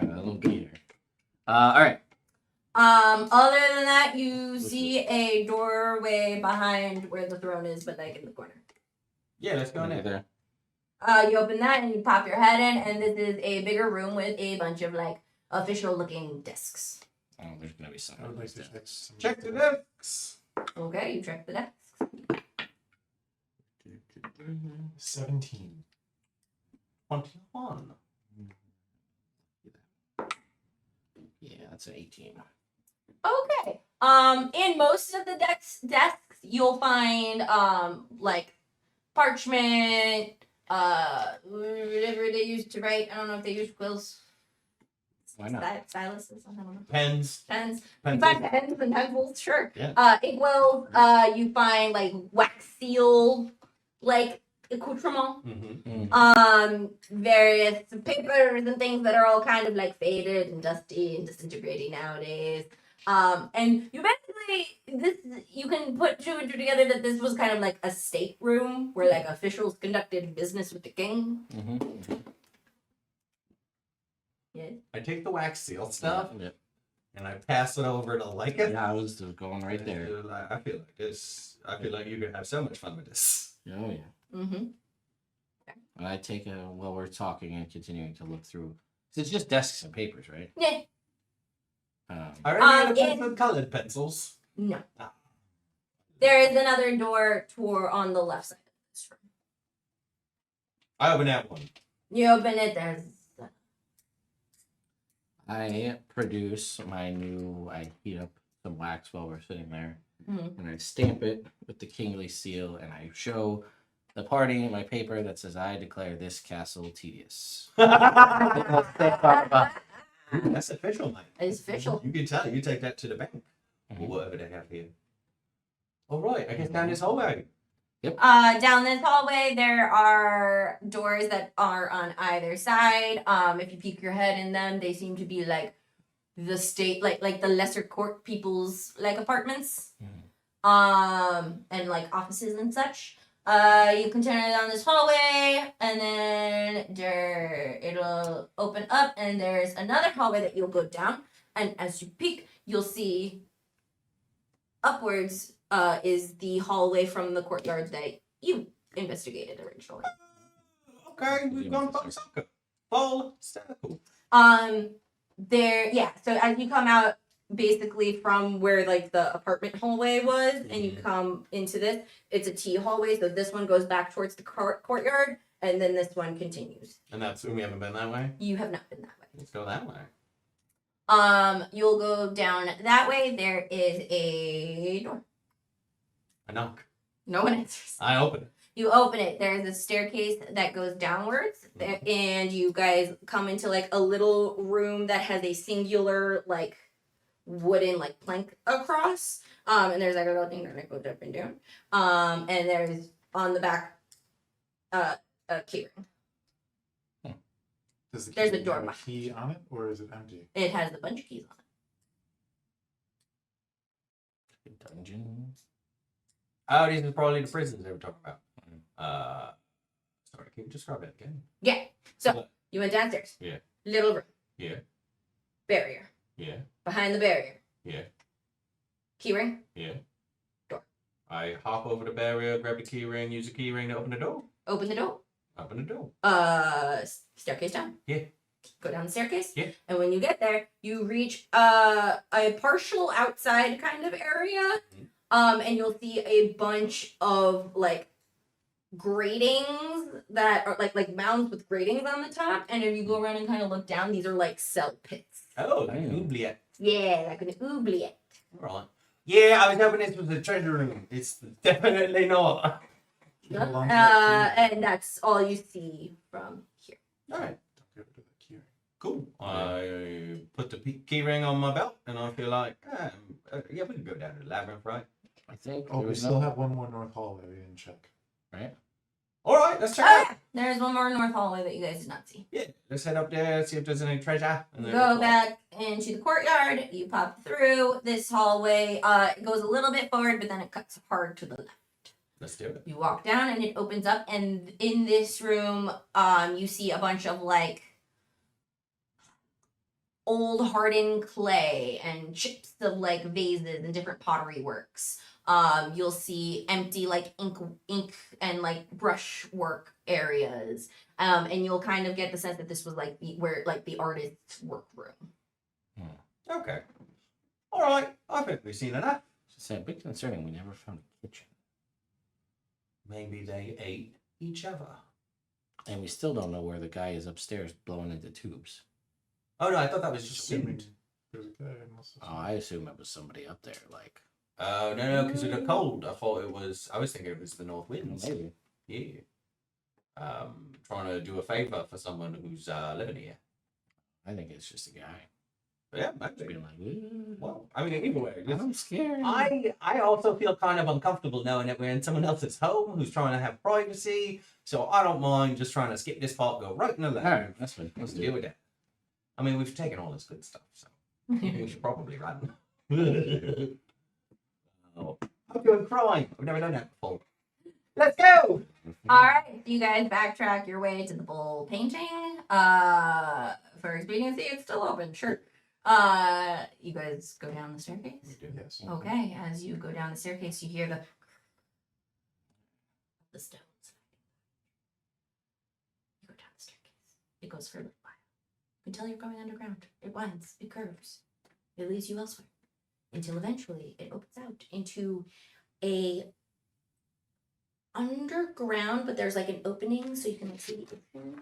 Speaker 3: little beater. All right.
Speaker 2: Other than that, you see a doorway behind where the throne is, but like in the corner.
Speaker 1: Yeah, let's go in there.
Speaker 3: There.
Speaker 2: You open that and you pop your head in, and this is a bigger room with a bunch of like official looking desks.
Speaker 3: Oh, there's gonna be something.
Speaker 5: I would like to
Speaker 3: like that.
Speaker 5: check some.
Speaker 1: Check the decks.
Speaker 2: Okay, you check the desks.
Speaker 5: 17.
Speaker 1: 21.
Speaker 3: Yeah, that's an 18.
Speaker 2: Okay. In most of the desks, you'll find like parchment, whatever they used to write. I don't know if they use quills.
Speaker 3: Why not?
Speaker 2: Styluses, I don't know.
Speaker 1: Pens.
Speaker 2: Pens. You
Speaker 1: Pencils.
Speaker 2: find pens and pencils, sure.
Speaker 3: Yeah.
Speaker 2: Inkwells, you find like wax seal, like accoutrement. Various papers and things that are all kind of like faded and dusty and disintegrating nowadays. And you basically you can put two and two together that this was kind of like a state room where like officials conducted business with the king. Yeah.
Speaker 1: I take the wax seal stuff
Speaker 3: Yep.
Speaker 1: and I pass it over to Leica.
Speaker 3: Yeah, I was going right there.
Speaker 1: I feel like this. I feel like you could have so much fun with this.
Speaker 3: Oh yeah.
Speaker 2: Mm-hmm.
Speaker 3: And I take while we're talking and continuing to look through. It's just desks and papers, right?
Speaker 2: Yeah.
Speaker 1: I already
Speaker 2: it-
Speaker 1: had with colored pencils.
Speaker 2: No.
Speaker 1: Ah.
Speaker 2: There is another door on the left side of this room.
Speaker 1: I open that one.
Speaker 2: You open it, there's
Speaker 3: I produce my new. I heat up some wax while we're sitting there, and I stamp it with the kingly seal, and I show the party my paper that says, "I declare this castle tedious."
Speaker 1: That's official, mate.
Speaker 2: It's official.
Speaker 1: You can tell. You take that to the bank or whatever they have here. All right. I guess down this hallway.
Speaker 2: Down this hallway, there are doors that are on either side. If you peek your head in them, they seem to be like the state, like the lesser court people's like apartments, and like offices and such. You can turn it down this hallway, and then it'll open up, and there's another hallway that you'll go down. And as you peek, you'll see upwards is the hallway from the courtyard that you investigated originally.
Speaker 1: Okay, we've gone full circle. Full circle.
Speaker 2: So as you come out basically from where like the apartment hallway was, and you come into this, it's a T hallway, so this one goes back towards the courtyard, and then this one continues.
Speaker 1: And that's we haven't been that way.
Speaker 2: You have not been that way.
Speaker 1: Let's go that way.
Speaker 2: You'll go down that way. There is a door.
Speaker 1: I knock.
Speaker 2: No one answers.
Speaker 1: I open it.
Speaker 2: You open it. There's a staircase that goes downwards, and you guys come into like a little room that has a singular like wooden like plank across. And there's like a little thing that goes up and down. And there's on the back a key ring.
Speaker 5: Does the
Speaker 2: There's
Speaker 5: key
Speaker 2: a door
Speaker 5: have a
Speaker 2: behind
Speaker 5: key on it, or is it empty?
Speaker 2: It has a bunch of keys on it.
Speaker 3: Dungeon.
Speaker 1: Oh, these are probably the prisons they were talking about. Sorry, can you describe it again?
Speaker 2: Yeah. So you went downstairs.
Speaker 1: Yeah.
Speaker 2: Little room.
Speaker 1: Yeah.
Speaker 2: Barrier.
Speaker 1: Yeah.
Speaker 2: Behind the barrier.
Speaker 1: Yeah.
Speaker 2: Key ring.
Speaker 1: Yeah.
Speaker 2: Door.
Speaker 1: I hop over the barrier, grab the key ring, use the key ring to open the door.
Speaker 2: Open the door.
Speaker 1: Open the door.
Speaker 2: Staircase down.
Speaker 1: Yeah.
Speaker 2: Go down the staircase.
Speaker 1: Yeah.
Speaker 2: And when you get there, you reach a partial outside kind of area. And you'll see a bunch of like gratings that are like mounds with gratings on the top. And if you go around and kind of look down, these are like cell pits.
Speaker 1: Oh, like an oubliette.
Speaker 2: Yeah, like an oubliette.
Speaker 1: All right. Yeah, I was hoping this was a treasure room. It's definitely not.
Speaker 5: How long does that key ring?
Speaker 2: And that's all you see from here.
Speaker 1: All right.
Speaker 5: Don't give it to that key ring.
Speaker 1: Cool. I put the key ring on my belt, and I feel like, yeah, we can go down to the labyrinth, right?
Speaker 3: I think.
Speaker 5: Oh,
Speaker 3: there
Speaker 5: we
Speaker 3: was
Speaker 5: still
Speaker 3: no-
Speaker 5: have one more north hallway we didn't check.
Speaker 3: Right.
Speaker 1: All right, let's check
Speaker 2: Oh,
Speaker 1: it out.
Speaker 2: yeah. There's one more north hallway that you guys did not see.
Speaker 1: Yeah, let's head up there, see if there's any treasure. And then
Speaker 2: Go
Speaker 1: we'll-
Speaker 2: back into the courtyard. You pop through this hallway. It goes a little bit forward, but then it cuts hard to the left.
Speaker 1: Let's do it.
Speaker 2: You walk down, and it opens up. And in this room, you see a bunch of like old hardened clay and chips of like vases and different pottery works. You'll see empty like ink and like brush work areas. And you'll kind of get the sense that this was like the artist's workroom.
Speaker 1: Okay. All right. I think we've seen enough.
Speaker 3: It's a bit concerning. We never found a kitchen,
Speaker 1: Maybe they ate each other.
Speaker 3: and we still don't know where the guy is upstairs blowing into tubes.
Speaker 1: Oh no, I thought that was just
Speaker 5: Assuming
Speaker 1: wind.
Speaker 5: there's a guy. Unless
Speaker 3: Oh, I assume it was somebody up there. Like
Speaker 1: Oh no, because of the cold. I thought it was. I was thinking it was the north winds.
Speaker 3: maybe.
Speaker 1: Yeah. Trying to do a favor for someone who's living here.
Speaker 3: I think it's just a guy.
Speaker 1: Yeah,
Speaker 3: Just
Speaker 1: maybe.
Speaker 3: being like, "Ooh,
Speaker 1: Well, I mean, either way, just-
Speaker 3: I'm scared.
Speaker 1: I also feel kind of uncomfortable knowing that we're in someone else's home who's trying to have privacy. So I don't mind just trying to skip this part, go right in the left.
Speaker 3: All right, that's fine. Let's
Speaker 1: Deal
Speaker 3: do
Speaker 1: with
Speaker 3: it.
Speaker 1: that. I mean, we've taken all this good stuff, so we should probably run. Oh, I'm doing crime. I've never done that before. Let's go.
Speaker 2: All right, you guys backtrack your way to the bull painting. For expediency, it's still open. Sure. You guys go down the staircase.
Speaker 5: Yes.
Speaker 2: Okay, as you go down the staircase, you hear the stones. You go down the staircase. It goes for a little while. You can tell you're going underground. It winds. It curves. It leads you elsewhere. Until eventually it opens out into a underground, but there's like an opening so you can like see the ocean.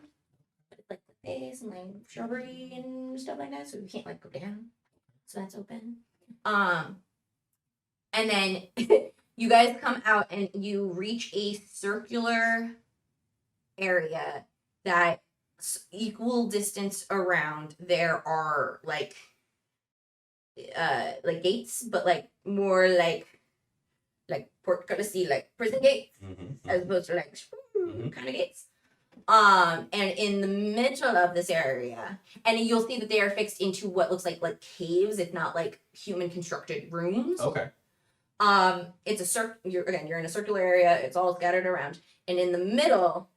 Speaker 2: But it's like the face and like shrubbery and stuff like that, so you can't like go down. So that's open. And then you guys come out and you reach a circular area that equal distance around there are like gates, but like more like portcullis, like prison gates, as opposed to like kind of gates. And in the middle of this area, and you'll see that they are fixed into what looks like caves, if not like human constructed rooms.
Speaker 1: Okay.
Speaker 2: It's a you're in a circular area. It's all scattered around, and in the middle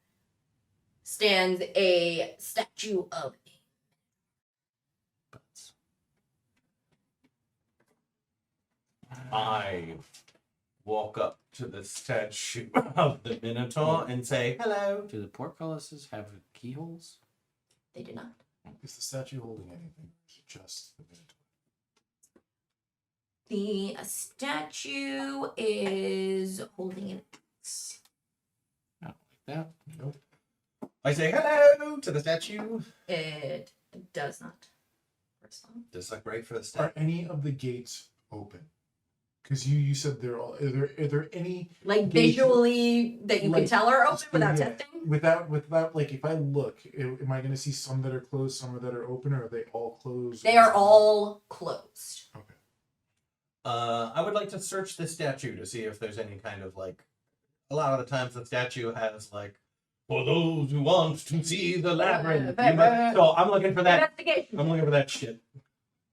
Speaker 2: stands a statue of
Speaker 1: I walk up to the statue of the Minotaur and say, hello.
Speaker 3: Do the portcullises have keyholes?
Speaker 2: They do not.
Speaker 5: Is the statue holding anything? Or is it just the Minotaur?
Speaker 2: The statue is holding an axe.
Speaker 3: I don't like that.
Speaker 5: Nope.
Speaker 1: I say hello to the statue.
Speaker 2: It does not respond.
Speaker 1: Just like right for the
Speaker 5: Are
Speaker 1: statue.
Speaker 5: any of the gates open? Because you said they're all. Are there any
Speaker 2: Like
Speaker 5: gates-
Speaker 2: visually that you can
Speaker 5: like,
Speaker 2: tell are open without
Speaker 5: yeah,
Speaker 2: testing?
Speaker 5: without like if I look, am I going to see some that are closed, some that are open, or are they all closed?
Speaker 2: They are all closed.
Speaker 5: Okay.
Speaker 1: I would like to search the statue to see if there's any kind of like. A lot of the times the statue has like, for those who want to see the labyrinth. So I'm looking for that.
Speaker 2: Investigation.
Speaker 1: I'm looking for that shit.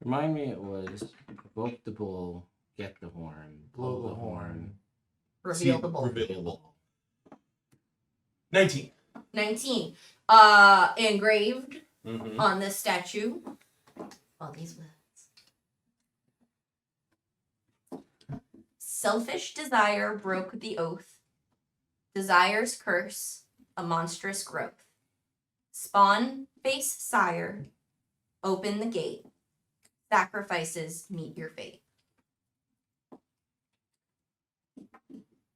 Speaker 3: Remind me, it was provoke the bull, get the horn, blow the horn.
Speaker 2: Reveal the bull.
Speaker 1: Reveal the bull. 19.
Speaker 2: 19. Engraved
Speaker 1: Mm-hmm.
Speaker 2: on this statue. All these words. Selfish desire broke the oath. Desire's curse, a monstrous growth. Spawn face sire, open the gate. Sacrifices meet your fate.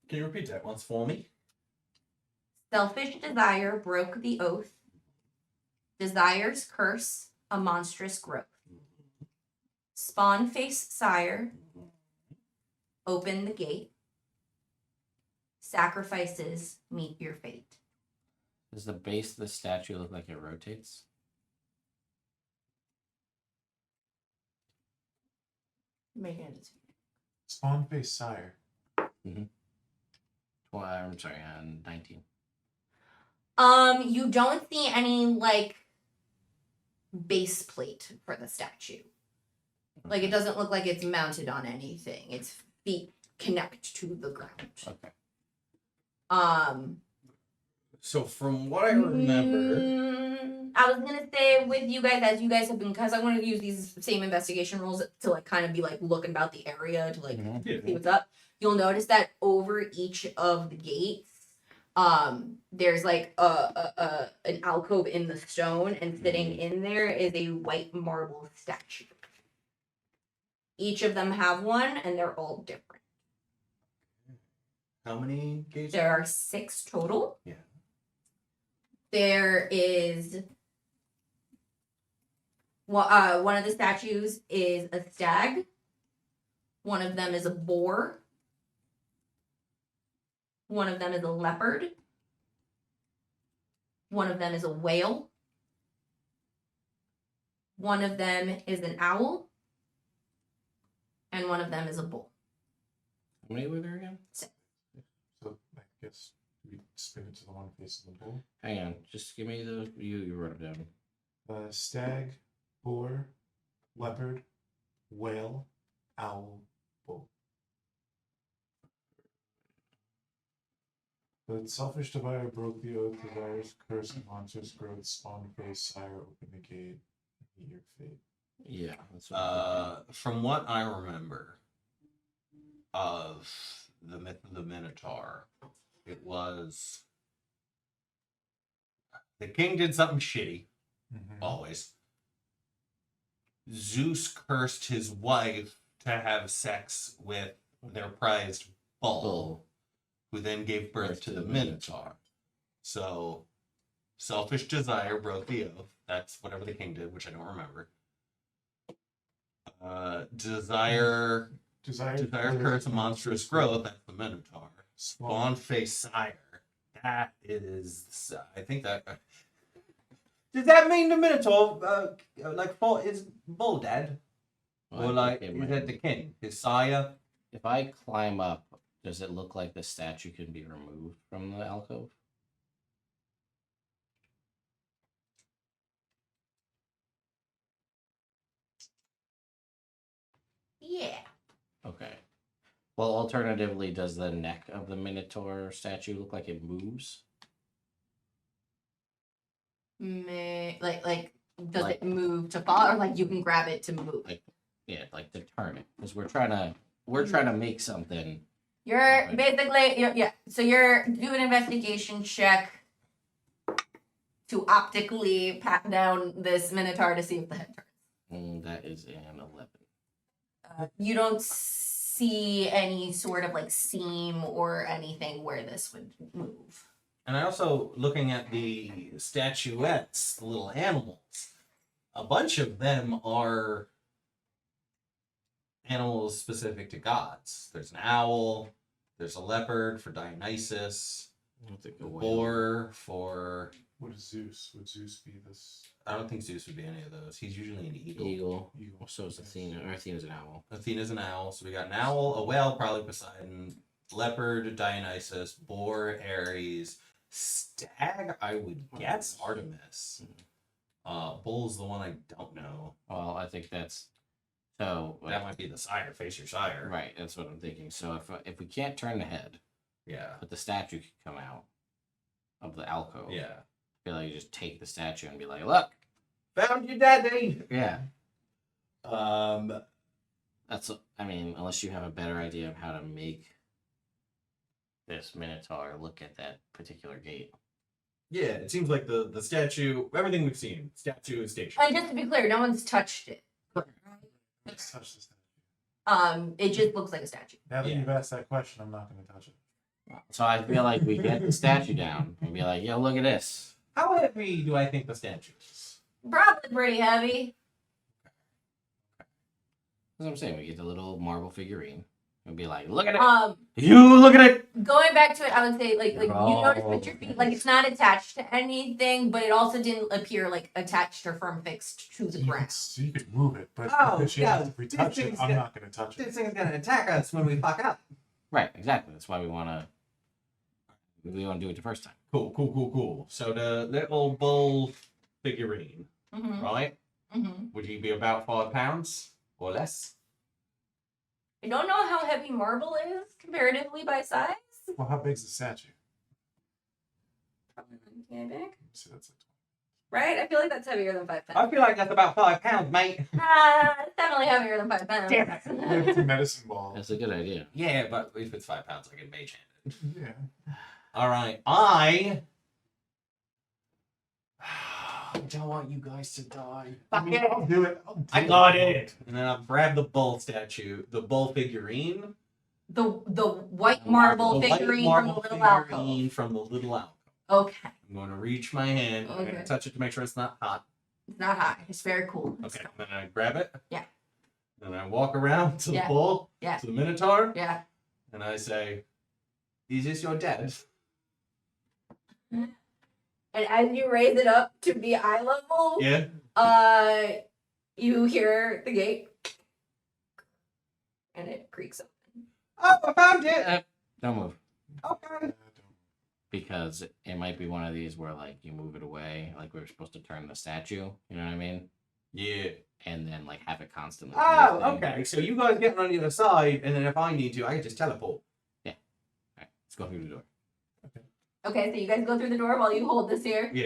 Speaker 1: Can you repeat that once for me?
Speaker 2: Selfish desire broke the oath. Desire's curse, a monstrous growth. Spawn face sire, open the gate. Sacrifices meet your fate.
Speaker 3: Does the base of the statue look like it rotates?
Speaker 2: Make it.
Speaker 5: Spawn face sire.
Speaker 3: Well, I'm sorry, 19.
Speaker 2: You don't see any like base plate for the statue. Like it doesn't look like it's mounted on anything. Its feet connect to the ground.
Speaker 3: Okay.
Speaker 1: So from what I remember,
Speaker 2: I was gonna say with you guys, as you guys have been, because I want to use these same investigation rules to like kind of be like looking about the area to like see what's up. You'll notice that over each of the gates, there's like an alcove in the stone, and sitting in there is a white marble statue. Each of them have one, and they're all different.
Speaker 1: how many gates?
Speaker 2: There are 6 total.
Speaker 1: Yeah.
Speaker 2: There is one of the statues is a stag. One of them is a boar. One of them is a leopard. One of them is a whale. One of them is an owl, and one of them is a bull.
Speaker 3: How many were there again?
Speaker 5: So I guess we spin it to the one facing the bull.
Speaker 3: Hang on, just give me those. You wrote them down.
Speaker 5: Stag, boar, leopard, whale, owl, bull. The selfish divider broke the oath, desires curse monstrous growth, spawn face, sire, open the gate, meet your fate.
Speaker 3: Yeah, that's what I'm
Speaker 1: From what I remember of the myth of the Minotaur, it was the king did something shitty, always. Zeus cursed his wife to have sex with their prized bull, who then gave birth to the Minotaur. So, selfish desire broke the oath. That's whatever the king did, which I don't remember. Desire curse monstrous growth. That's the Minotaur. Spawn face sire. That is, I think that. Does that mean the Minotaur, is bull dead, or like is that the king, his sire?
Speaker 3: If I climb up, does it look like the statue can be removed from the alcove?
Speaker 2: Yeah.
Speaker 3: Okay. Well, alternatively, does the neck of the Minotaur statue look like it moves?
Speaker 2: Does it move to fall, or like you can grab it to move?
Speaker 3: Yeah, like to turn it, because we're trying to make something.
Speaker 2: You're basically so you're do an investigation check to optically pat down this minotaur to see if the head turns.
Speaker 3: That is an 11.
Speaker 2: You don't see any sort of like seam or anything where this would move.
Speaker 1: And I also, looking at the statuettes, the little animals, a bunch of them are animals specific to gods. There's an owl, there's a leopard for Dionysus, a boar for...
Speaker 5: What is Zeus? Would Zeus be this?
Speaker 1: I don't think Zeus would be any of those. He's usually an eagle.
Speaker 3: Eagle. So is Athena. Or Athena's an owl.
Speaker 1: Athena's an owl. So we got an owl, a whale, probably Poseidon, leopard, Dionysus, boar, Ares, stag, I would guess Artemis. Bull's the one I don't know.
Speaker 3: Well, I think that's so.
Speaker 1: That might be the sire. Face your sire.
Speaker 3: Right. That's what I'm thinking. So if we can't turn the head,
Speaker 1: Yeah.
Speaker 3: but the statue could come out of the alcove.
Speaker 1: Yeah.
Speaker 3: I feel like you just take the statue and be like, look,
Speaker 1: Found your daddy.
Speaker 3: yeah.
Speaker 1: That's
Speaker 3: Unless you have a better idea of how to make this Minotaur look at that particular gate.
Speaker 1: yeah. It seems like the statue. Everything we've seen, statue is stationed.
Speaker 2: And just to be clear, no one's touched it.
Speaker 5: Let's touch this statue.
Speaker 2: It just looks like a statue.
Speaker 5: Now that
Speaker 1: Yeah.
Speaker 5: you've asked that question, I'm not going to touch it.
Speaker 3: So I feel like we get the statue down and be like, yo, look at this.
Speaker 1: How heavy do I think the statue is?
Speaker 2: Probably pretty heavy.
Speaker 3: That's what I'm saying. We get the little marble figurine and be like, look at it.
Speaker 1: You look at it.
Speaker 2: Going back to it, I would say like you
Speaker 1: Oh.
Speaker 2: notice with your feet, like it's not attached to anything, but it also didn't appear like attached or firm fixed to the ground.
Speaker 5: You could move it, but
Speaker 1: Oh,
Speaker 5: because you
Speaker 1: yeah,
Speaker 5: have to retouch
Speaker 1: this
Speaker 5: it,
Speaker 1: thing's
Speaker 5: I'm
Speaker 1: got-
Speaker 5: not going to touch
Speaker 1: This
Speaker 5: it.
Speaker 1: thing's gonna attack us when we fuck up.
Speaker 3: Right, exactly. That's why we want to do it the first time.
Speaker 1: Cool. So the little bull figurine,
Speaker 2: Mm-hmm.
Speaker 1: right?
Speaker 2: Mm-hmm.
Speaker 1: Would he be about 5 pounds or less?
Speaker 2: I don't know how heavy marble is comparatively by size.
Speaker 5: Well, how big's the statue?
Speaker 2: Probably not big.
Speaker 5: So that's like
Speaker 2: Right? I feel like that's heavier than 5
Speaker 1: I
Speaker 2: pounds.
Speaker 1: feel like that's about 5 pounds, mate.
Speaker 2: It's definitely heavier than 5 pounds.
Speaker 1: Damn it.
Speaker 5: it's a medicine ball.
Speaker 3: That's a good idea.
Speaker 1: Yeah, but if it's 5 pounds, I can mage hand it.
Speaker 5: Yeah.
Speaker 1: All right, I don't want you guys to die. Fuck it.
Speaker 5: I'll do it. I'll do
Speaker 1: I got it. And then I'll grab the bull statue, the bull figurine,
Speaker 2: The white marble
Speaker 1: the white
Speaker 2: figurine
Speaker 1: marble
Speaker 2: from the little
Speaker 1: figurine
Speaker 2: alcove.
Speaker 1: from the little alcove.
Speaker 2: Okay.
Speaker 1: I'm going to reach my hand. I'm going
Speaker 2: Okay.
Speaker 1: to touch it to make sure it's not hot.
Speaker 2: It's not hot. It's very cool.
Speaker 1: Okay. And then I grab it.
Speaker 2: Yeah.
Speaker 1: Then I walk around to the
Speaker 2: Yeah.
Speaker 1: bull,
Speaker 2: Yeah.
Speaker 1: to the Minotaur,
Speaker 2: Yeah.
Speaker 1: and I say, "Is this your dad?"
Speaker 2: And as you raise it up to be eye level,
Speaker 1: Yeah.
Speaker 2: You hear the gate, and it creaks open.
Speaker 1: Oh, I found it.
Speaker 3: Don't move.
Speaker 1: Okay.
Speaker 3: Because it might be one of these where like you move it away, like we were supposed to turn the statue. You know what I mean?
Speaker 1: Yeah.
Speaker 3: And then like have it constantly.
Speaker 1: Oh,
Speaker 3: moving.
Speaker 1: okay. So you guys get on the other side, and then if I need to, I can just teleport.
Speaker 3: Yeah. All right. Let's go through the door.
Speaker 2: Okay, so you guys go through the door while you hold this here.
Speaker 1: Yeah.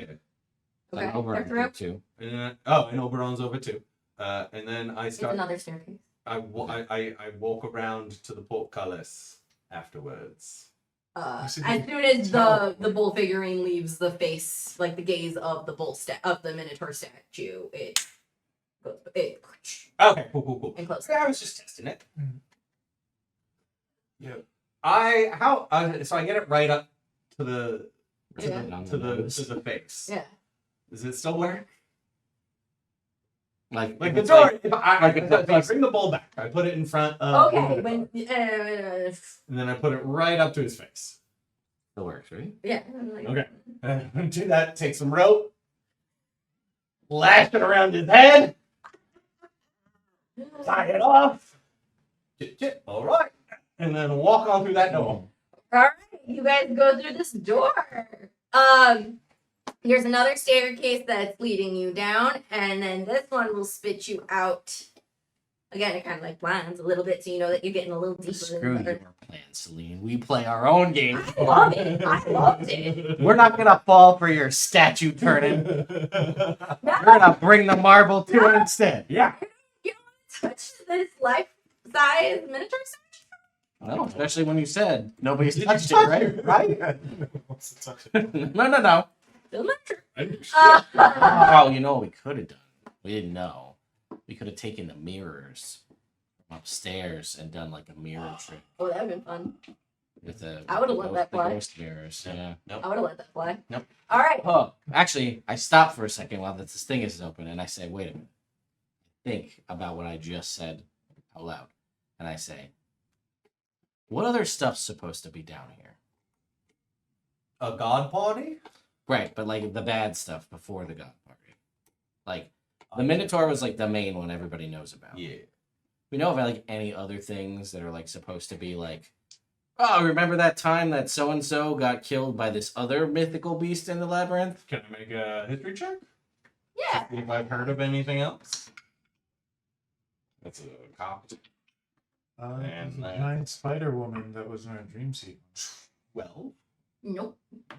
Speaker 2: Okay,
Speaker 3: Like over
Speaker 2: they're through.
Speaker 3: too.
Speaker 1: And then and Oberon's over too. And then I
Speaker 2: It's
Speaker 1: start.
Speaker 2: another staircase.
Speaker 1: I walk around to the portcullis afterwards.
Speaker 2: As
Speaker 5: said
Speaker 2: soon
Speaker 5: you
Speaker 2: as
Speaker 5: tell.
Speaker 2: the bull figurine leaves the face, like the gaze of the of the Minotaur statue, it goes
Speaker 1: Okay, cool.
Speaker 2: and closes.
Speaker 1: Yeah, I was just testing it.
Speaker 5: Yeah.
Speaker 1: So I get it right up to the
Speaker 2: Yeah.
Speaker 1: to the face.
Speaker 2: Yeah.
Speaker 1: Does it still work?
Speaker 3: Like
Speaker 1: Like
Speaker 3: if
Speaker 1: the
Speaker 3: it's
Speaker 1: door.
Speaker 3: like-
Speaker 1: if I bring the bowl back, I put it in front of.
Speaker 2: Okay,
Speaker 1: the
Speaker 2: when
Speaker 1: and then I put it right up to his face.
Speaker 3: it works, right?
Speaker 2: yeah.
Speaker 1: Okay. Do that. Take some rope. Lash it around his head. Tie it off. Chit. All right. And then walk on through that door.
Speaker 2: All right, you guys go through this door. Here's another staircase that's leading you down, and then this one will spit you out. Again, it kind of like blinds a little bit, so you know that you're getting a little deeper.
Speaker 3: Screw
Speaker 2: in the
Speaker 3: your plan, Celine. We play our own game.
Speaker 2: I love it. I loved it.
Speaker 3: We're not gonna fall for your statue turning. We're gonna bring the marble to it instead.
Speaker 1: Yeah.
Speaker 2: Touch this life-size miniature statue.
Speaker 3: No, especially when you said nobody's
Speaker 1: Did you
Speaker 3: touched it,
Speaker 1: touch
Speaker 3: right?
Speaker 1: it, right?
Speaker 5: What's the touch?
Speaker 3: No.
Speaker 2: Still miniature.
Speaker 1: Shit.
Speaker 3: Oh, you know what we could have done? We didn't know. We could have taken the mirrors from upstairs and done like a mirror trick
Speaker 2: Oh, that would have been fun.
Speaker 3: with the.
Speaker 2: I would've let that
Speaker 3: the
Speaker 2: fly.
Speaker 3: ghost mirrors. Yeah.
Speaker 2: I would have let that fly.
Speaker 3: Nope.
Speaker 2: All right.
Speaker 3: Oh, actually, I stop for a second while this thing is open, and I say, "Wait a minute." Think about what I just said out loud, and I say, "What other stuff's supposed to be down here?"
Speaker 1: A god party?
Speaker 3: Right, but like the bad stuff before the god party. Like the Minotaur was like the main one everybody knows about.
Speaker 1: Yeah.
Speaker 3: We know about like any other things that are like supposed to be like, oh, remember that time that so and so got killed by this other mythical beast in the labyrinth?
Speaker 1: Can I make a history check?
Speaker 2: Yeah.
Speaker 1: See if I've heard of anything else. That's a cop.
Speaker 5: There's a
Speaker 1: And,
Speaker 5: giant spider woman that was in our dream sequence.
Speaker 1: Well,
Speaker 2: Nope.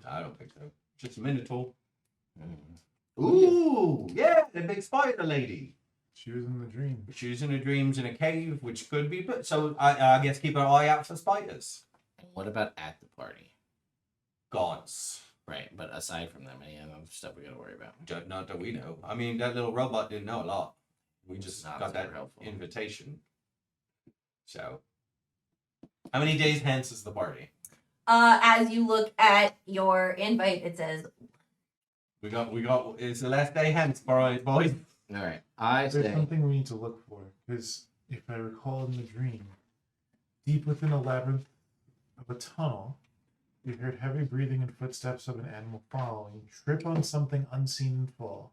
Speaker 1: I don't think so. Just a Minotaur.
Speaker 3: Mm.
Speaker 1: Ooh, yeah, the big spider lady.
Speaker 5: She was in the dream.
Speaker 1: She's in her dreams in a cave, which could be. But so I guess keep an eye out for spiders.
Speaker 3: And what about at the party?
Speaker 1: Gods.
Speaker 3: Right, but aside from them, any other stuff we gotta worry about?
Speaker 1: Not that we know. I mean, that little robot didn't know a lot. We just
Speaker 3: Not
Speaker 1: got that
Speaker 3: super helpful.
Speaker 1: invitation. So, how many days hence is the party?
Speaker 2: As you look at your invite, it says,
Speaker 1: We got. It's the last day hence, boys.
Speaker 3: All right, I
Speaker 5: There's
Speaker 3: say.
Speaker 5: something we need to look for, because if I recall in the dream, deep within a labyrinth of a tunnel, you heard heavy breathing and footsteps of an animal following. Trip on something unseen and fall.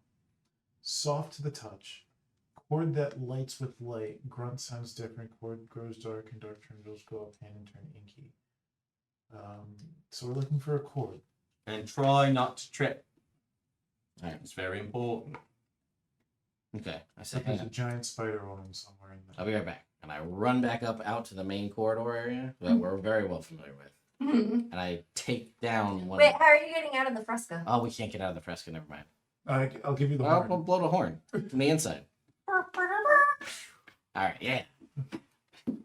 Speaker 5: Soft to the touch. Cord that lights with light. Grunt sounds different. Cord grows dark and dark triangles go up hand and turn inky. So we're looking for a cord.
Speaker 1: And try not to trip.
Speaker 3: All right,
Speaker 1: It's very important.
Speaker 3: okay. I say,
Speaker 5: But there's
Speaker 3: hang
Speaker 5: a
Speaker 3: on.
Speaker 5: giant spider woman somewhere in
Speaker 3: I'll
Speaker 5: there.
Speaker 3: be right back. And I run back up out to the main corridor area that we're very well familiar with. And I take down one.
Speaker 2: wait, how are you getting out of the fresco?
Speaker 3: Oh, we can't get out of the fresco. Never mind.
Speaker 5: I'll give you the
Speaker 3: Well,
Speaker 5: horn.
Speaker 3: we'll blow the horn from the inside. All right, yeah. And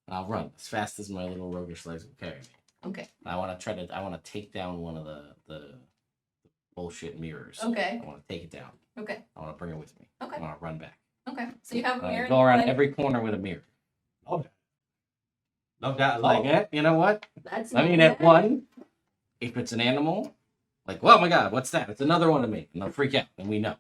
Speaker 3: I'll run as fast as my little roguish legs will carry me.
Speaker 2: Okay.
Speaker 3: And I want to take down one of the bullshit mirrors.
Speaker 2: Okay.
Speaker 3: I want to take it down.
Speaker 2: Okay.
Speaker 3: I want to bring it with me.
Speaker 2: Okay.
Speaker 3: I want to run back.
Speaker 2: Okay. So you have a mirror.
Speaker 3: Go around
Speaker 2: in your
Speaker 3: every corner with a mirror.
Speaker 1: Love that. Love that a lot.
Speaker 3: Like, you know what?
Speaker 2: life. That's
Speaker 3: I mean, at one, if it's an animal, like, oh my god, what's that? It's another one of me. And they'll freak out, and we know.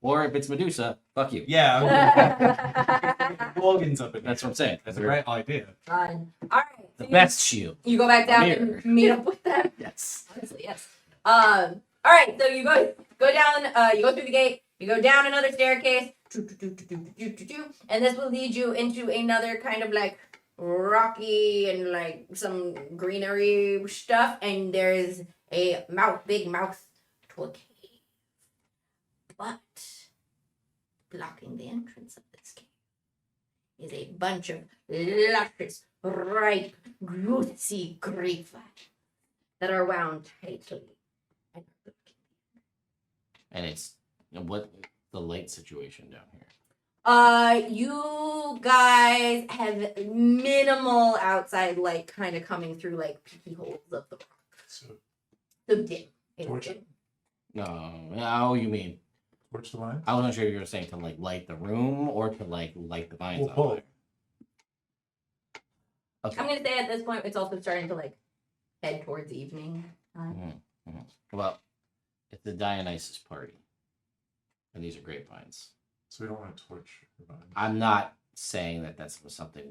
Speaker 3: Or if it's Medusa, fuck you.
Speaker 1: Yeah. Organs up in
Speaker 3: That's
Speaker 1: here.
Speaker 3: what I'm saying.
Speaker 1: That's a
Speaker 3: They're
Speaker 1: great idea.
Speaker 2: Fun. All right. So
Speaker 3: the
Speaker 2: you-
Speaker 3: best shield.
Speaker 2: You go back down
Speaker 3: Mirror.
Speaker 2: and meet up with them.
Speaker 3: Yes.
Speaker 2: Honestly, yes. All right. So you go down. You go through the gate. You go down another staircase. And this will lead you into another kind of like rocky and like some greenery stuff. And there's a big mouth to a cave. But blocking the entrance of this cave is a bunch of luscious, ripe, juicy grapevines that are wound tightly.
Speaker 3: And it's what the light situation down here.
Speaker 2: You guys have minimal outside light kind of coming through like peeky holes of the rock.
Speaker 5: So
Speaker 2: So dim. It's
Speaker 5: Torch
Speaker 2: dim.
Speaker 5: it?
Speaker 3: No, oh, you mean?
Speaker 5: Torch the line?
Speaker 3: I wasn't sure if you were saying to like light the room or to like light the vines.
Speaker 5: We'll
Speaker 3: on
Speaker 5: pull
Speaker 3: fire.
Speaker 5: it.
Speaker 3: Okay.
Speaker 2: I'm gonna say at this point it's also starting to like head towards evening time.
Speaker 3: Well, it's the Dionysus party, and these are grapevines.
Speaker 5: So we don't want to torch the vine.
Speaker 3: I'm not saying that that's something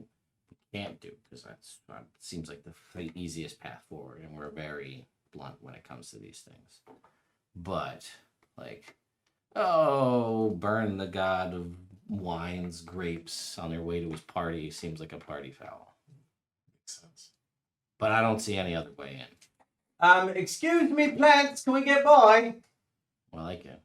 Speaker 3: we can't do because that's seems like the easiest path forward, and we're very blunt when it comes to these things. But like, oh, burn the god of wines, grapes on their way to his party seems like a party foul.
Speaker 5: Makes sense.
Speaker 3: But I don't see any other way in.
Speaker 1: Excuse me, plants, can we get by?
Speaker 3: Well, I can.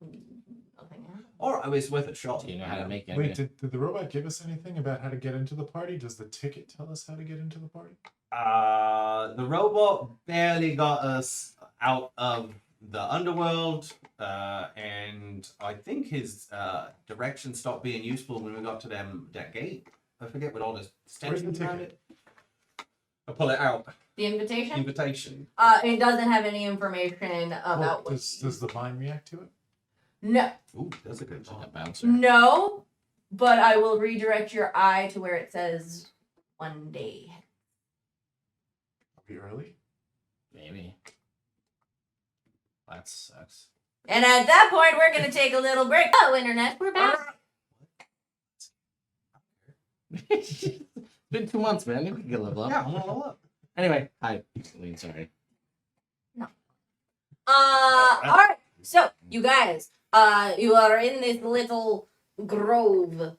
Speaker 2: Nothing else.
Speaker 1: Or it's worth a shot.
Speaker 3: Do you know how to make it?
Speaker 5: Wait, did the robot give us anything about how to get into the party? Does the ticket tell us how to get into the party?
Speaker 1: The robot barely got us out of the underworld, and I think his direction stopped being useful when we got to that gate. I forget what all the
Speaker 5: Where's the
Speaker 1: stenches around
Speaker 5: ticket?
Speaker 1: it. I pull it out.
Speaker 2: The invitation?
Speaker 1: Invitation.
Speaker 2: It doesn't have any information about
Speaker 5: Well,
Speaker 2: what
Speaker 5: does the vine react to it?
Speaker 2: No.
Speaker 1: Ooh, that's a good
Speaker 3: Like a
Speaker 1: job.
Speaker 3: bouncer.
Speaker 2: No, but I will redirect your eye to where it says one day.
Speaker 5: Are we early?
Speaker 3: Maybe. That sucks.
Speaker 2: And at that point, we're going to take a little break. Oh, Internet, we're back.
Speaker 3: It's been 2 months, man. You can get a level up.
Speaker 1: Yeah, I'm gonna look.
Speaker 3: Anyway, hi, Lean. Sorry.
Speaker 2: All right. So, you guys, you are in this little grove.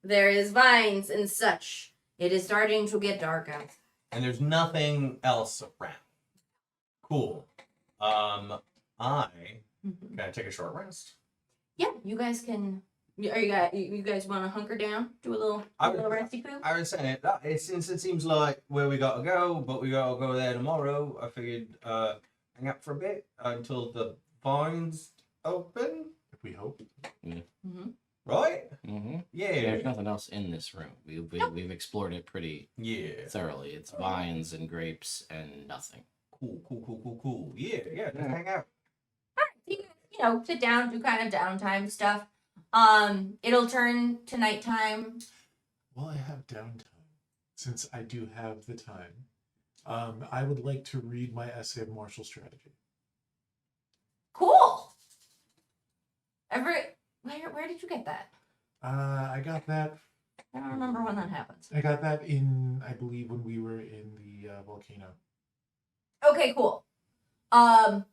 Speaker 2: There is vines and such. It is starting to get dark out.
Speaker 1: And there's nothing else around. Cool. I can I take a short rest?
Speaker 2: Yeah, you guys can. Are you guys want to hunker down, do a little resty poo?
Speaker 1: I was saying since it seems like where we gotta go, but we gotta go there tomorrow. I figured hang out for a bit until the vines open,
Speaker 5: If we hope.
Speaker 2: Mm-hmm.
Speaker 1: right?
Speaker 3: Mm-hmm.
Speaker 1: Yeah.
Speaker 3: There's nothing else in this room. We've explored it pretty
Speaker 1: Yeah.
Speaker 3: thoroughly. It's vines and grapes and nothing.
Speaker 1: Cool. Yeah. Just hang out.
Speaker 2: You know, sit down, do kind of downtime stuff. It'll turn to nighttime.
Speaker 5: While I have downtime, since I do have the time, I would like to read my essay of martial strategy.
Speaker 2: Cool. Where did you get that?
Speaker 5: I got that.
Speaker 2: I don't remember when that happens.
Speaker 5: I got that in, I believe, when we were in the volcano.
Speaker 2: Okay, cool. I'm